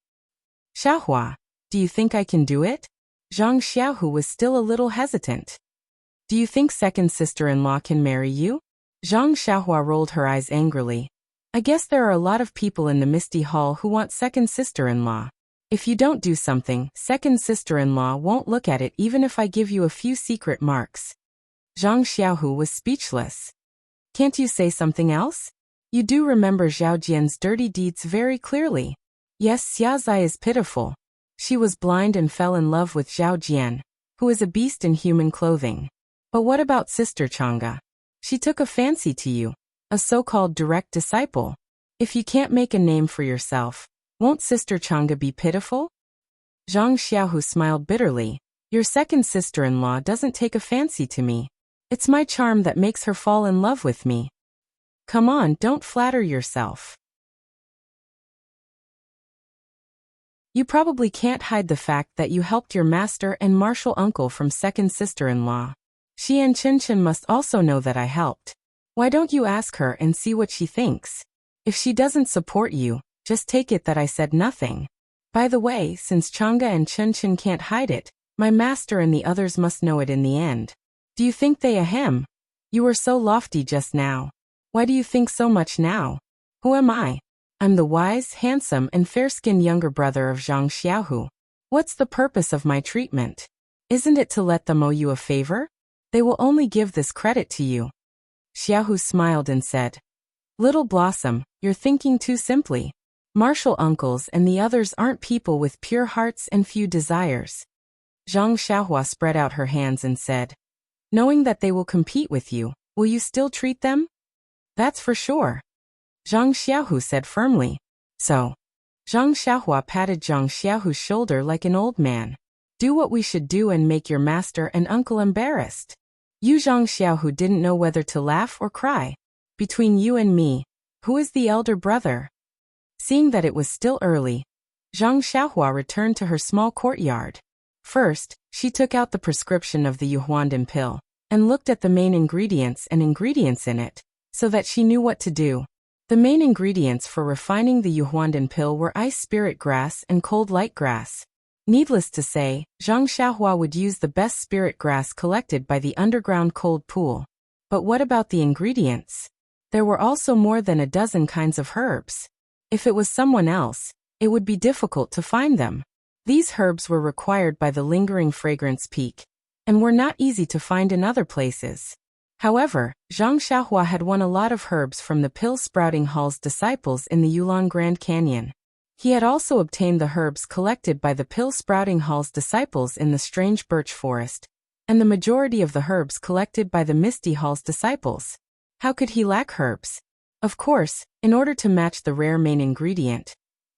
"Xiaohua, do you think I can do it?" Zhang Xiaohu was still a little hesitant. "Do you think second sister-in-law can marry you?" Zhang Xiaohua rolled her eyes angrily. "I guess there are a lot of people in the Misty Hall who want second sister-in-law. If you don't do something, second sister-in-law won't look at it even if I give you a few secret marks." Zhang Xiaohu was speechless. "Can't you say something else? You do remember Zhao Jian's dirty deeds very clearly." "Yes, Xia Zai is pitiful. She was blind and fell in love with Zhao Jian, who is a beast in human clothing. But what about Sister Chang'e? She took a fancy to you, a so-called direct disciple. If you can't make a name for yourself, won't Sister Chang'e be pitiful?" Zhang Xiaohu smiled bitterly. "Your second sister-in-law doesn't take a fancy to me. It's my charm that makes her fall in love with me. Come on, don't flatter yourself. You probably can't hide the fact that you helped your master and martial uncle from second sister-in-law. She and Chen must also know that I helped. Why don't you ask her and see what she thinks? If she doesn't support you, just take it that I said nothing. By the way, since Chang'e and Chen can't hide it, my master and the others must know it in the end. Do you think they ahem?" You were so lofty just now. Why do you think so much now? Who am I? I'm the wise, handsome, and fair-skinned younger brother of Zhang Xiaohu. What's the purpose of my treatment? Isn't it to let them owe you a favor? They will only give this credit to you. Xiaohu smiled and said, Little Blossom, you're thinking too simply. Martial uncles and the others aren't people with pure hearts and few desires. Zhang Xiaohua spread out her hands and said, Knowing that they will compete with you, will you still treat them? That's for sure. Zhang Xiaohu said firmly. So. Zhang Xiaohua patted Zhang Xiaohu's shoulder like an old man. Do what we should do and make your master and uncle embarrassed. You Zhang Xiaohu didn't know whether to laugh or cry. Between you and me, who is the elder brother? Seeing that it was still early, Zhang Xiaohua returned to her small courtyard. First, she took out the prescription of the Yuhuandan pill, and looked at the main ingredients and ingredients in it, so that she knew what to do. The main ingredients for refining the Yuhuandan pill were ice spirit grass and cold light grass. Needless to say, Zhang Xiaohua would use the best spirit grass collected by the underground cold pool. But what about the ingredients? There were also more than a dozen kinds of herbs. If it was someone else, it would be difficult to find them. These herbs were required by the lingering fragrance peak, and were not easy to find in other places. However, Zhang Xiaohua had won a lot of herbs from the Pill Sprouting Hall's disciples in the Yulon Grand Canyon. He had also obtained the herbs collected by the Pill Sprouting Hall's disciples in the Strange Birch Forest, and the majority of the herbs collected by the Misty Hall's disciples. How could he lack herbs? Of course, in order to match the rare main ingredient,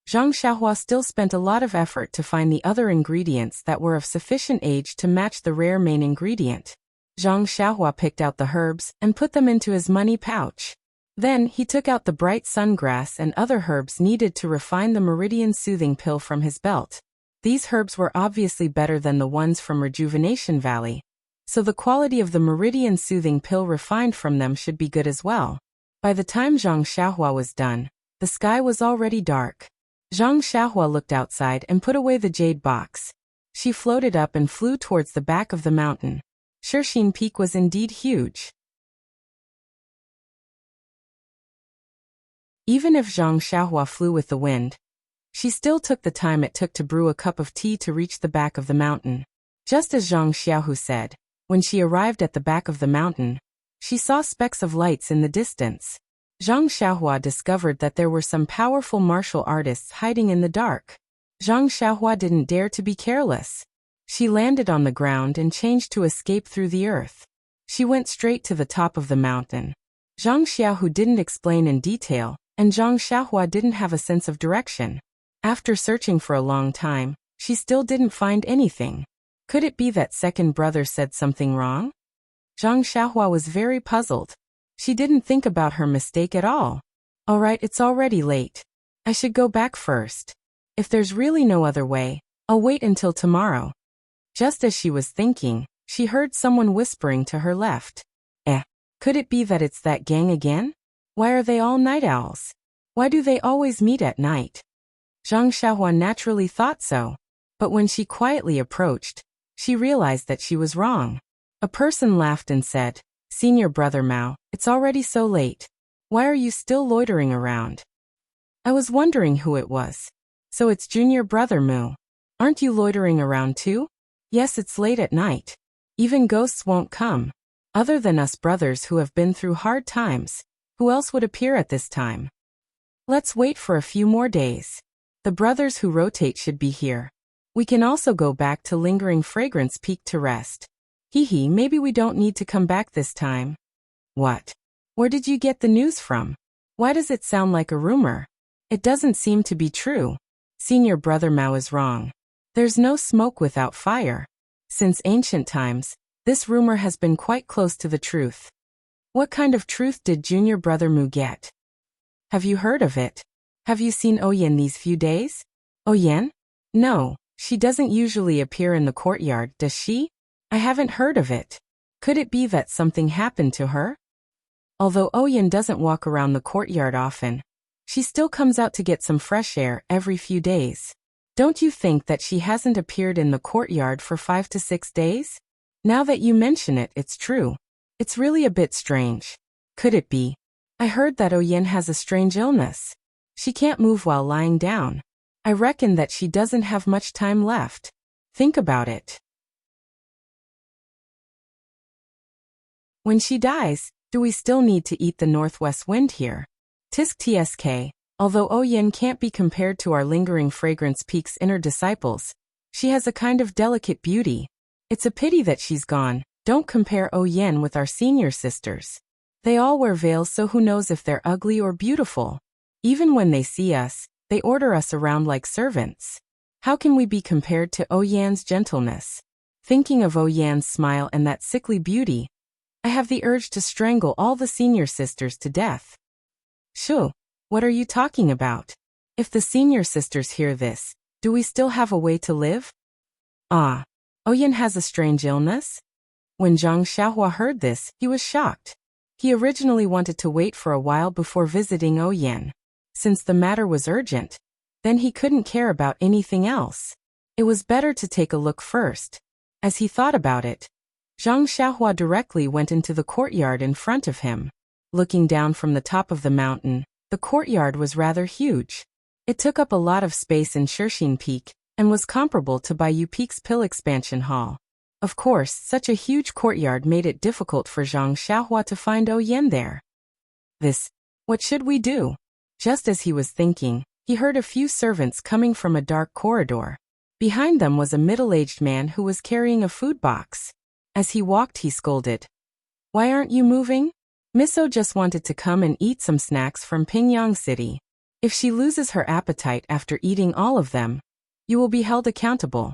Zhang Xiaohua still spent a lot of effort to find the other ingredients that were of sufficient age to match the rare main ingredient. Zhang Xiaohua picked out the herbs and put them into his money pouch. Then he took out the bright sungrass and other herbs needed to refine the Meridian Soothing Pill from his belt. These herbs were obviously better than the ones from Rejuvenation Valley, so the quality of the Meridian Soothing Pill refined from them should be good as well. By the time Zhang Xiaohua was done, the sky was already dark. Zhang Xiaohua looked outside and put away the jade box. She floated up and flew towards the back of the mountain. Shixin Peak was indeed huge. Even if Zhang Xiaohua flew with the wind, she still took the time it took to brew a cup of tea to reach the back of the mountain. Just as Zhang Xiaohu said, when she arrived at the back of the mountain, she saw specks of lights in the distance. Zhang Xiaohua discovered that there were some powerful martial artists hiding in the dark. Zhang Xiaohua didn't dare to be careless. She landed on the ground and changed to escape through the earth. She went straight to the top of the mountain. Zhang Xiaohu didn't explain in detail, and Zhang Xiaohua didn't have a sense of direction. After searching for a long time, she still didn't find anything. Could it be that second brother said something wrong? Zhang Xiaohua was very puzzled. She didn't think about her mistake at all. Alright, it's already late. I should go back first. If there's really no other way, I'll wait until tomorrow. Just as she was thinking, she heard someone whispering to her left. Could it be that it's that gang again? Why are they all night owls? Why do they always meet at night? Zhang Xiaohua naturally thought so. But when she quietly approached, she realized that she was wrong. A person laughed and said, Senior Brother Mao, it's already so late. Why are you still loitering around? I was wondering who it was. So it's Junior Brother Mu. Aren't you loitering around too? Yes, it's late at night. Even ghosts won't come. Other than us brothers who have been through hard times, who else would appear at this time? Let's wait for a few more days. The brothers who rotate should be here. We can also go back to Lingering Fragrance Peak to rest. Hee, maybe we don't need to come back this time. What? Where did you get the news from? Why does it sound like a rumor? It doesn't seem to be true. Senior Brother Mao is wrong. There's no smoke without fire. Since ancient times, this rumor has been quite close to the truth. What kind of truth did Junior Brother Mu get? Have you heard of it? Have you seen Oyen these few days? Oyen? No, she doesn't usually appear in the courtyard, does she? I haven't heard of it. Could it be that something happened to her? Although Oyen doesn't walk around the courtyard often, she still comes out to get some fresh air every few days. Don't you think that she hasn't appeared in the courtyard for 5 to 6 days? Now that you mention it, it's true. It's really a bit strange. Could it be? I heard that Oyen has a strange illness. She can't move while lying down. I reckon that she doesn't have much time left. Think about it. When she dies, do we still need to eat the northwest wind here? Tisk tsk. Although Oyen can't be compared to our lingering fragrance peak's inner disciples, she has a kind of delicate beauty. It's a pity that she's gone. Don't compare Oyen with our senior sisters. They all wear veils, so who knows if they're ugly or beautiful. Even when they see us, they order us around like servants. How can we be compared to Oyen's gentleness? Thinking of Oyen's smile and that sickly beauty, I have the urge to strangle all the senior sisters to death. Shoo, what are you talking about? If the senior sisters hear this, do we still have a way to live? Ah, Oyen has a strange illness? When Zhang Xiaohua heard this, he was shocked. He originally wanted to wait for a while before visiting Oyen. Since the matter was urgent, then he couldn't care about anything else. It was better to take a look first. As he thought about it, Zhang Xiaohua directly went into the courtyard in front of him. Looking down from the top of the mountain, the courtyard was rather huge. It took up a lot of space in Shixin Peak and was comparable to Baiyu Peak's Pill Expansion Hall. Of course, such a huge courtyard made it difficult for Zhang Xiaohua to find Oyen there. What should we do? Just as he was thinking, he heard a few servants coming from a dark corridor. Behind them was a middle-aged man who was carrying a food box. As he walked, he scolded. "Why aren't you moving? Miso just wanted to come and eat some snacks from Pingyang City. If she loses her appetite after eating all of them, you will be held accountable."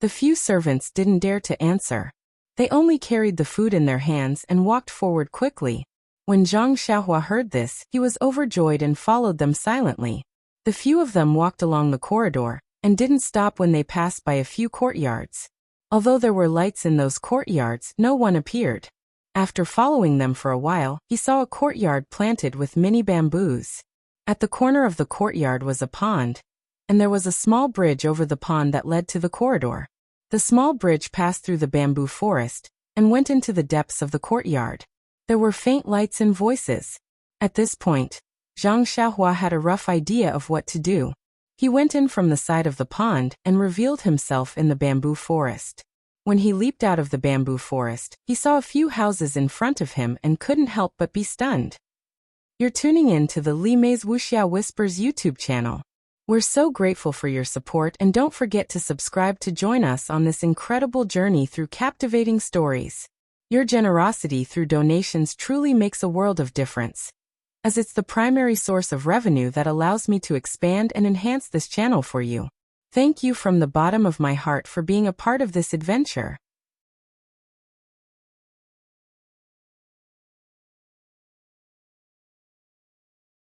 The few servants didn't dare to answer. They only carried the food in their hands and walked forward quickly. When Zhang Xiaohua heard this, he was overjoyed and followed them silently. The few of them walked along the corridor and didn't stop when they passed by a few courtyards. Although there were lights in those courtyards, no one appeared. After following them for a while, he saw a courtyard planted with many bamboos. At the corner of the courtyard was a pond, and there was a small bridge over the pond that led to the corridor. The small bridge passed through the bamboo forest and went into the depths of the courtyard. There were faint lights and voices. At this point, Zhang Xiaohua had a rough idea of what to do. He went in from the side of the pond and revealed himself in the bamboo forest. When he leaped out of the bamboo forest, he saw a few houses in front of him and couldn't help but be stunned. You're tuning in to the Li Mei's Wuxia Whispers YouTube channel. We're so grateful for your support, and don't forget to subscribe to join us on this incredible journey through captivating stories. Your generosity through donations truly makes a world of difference, as it's the primary source of revenue that allows me to expand and enhance this channel for you. Thank you from the bottom of my heart for being a part of this adventure.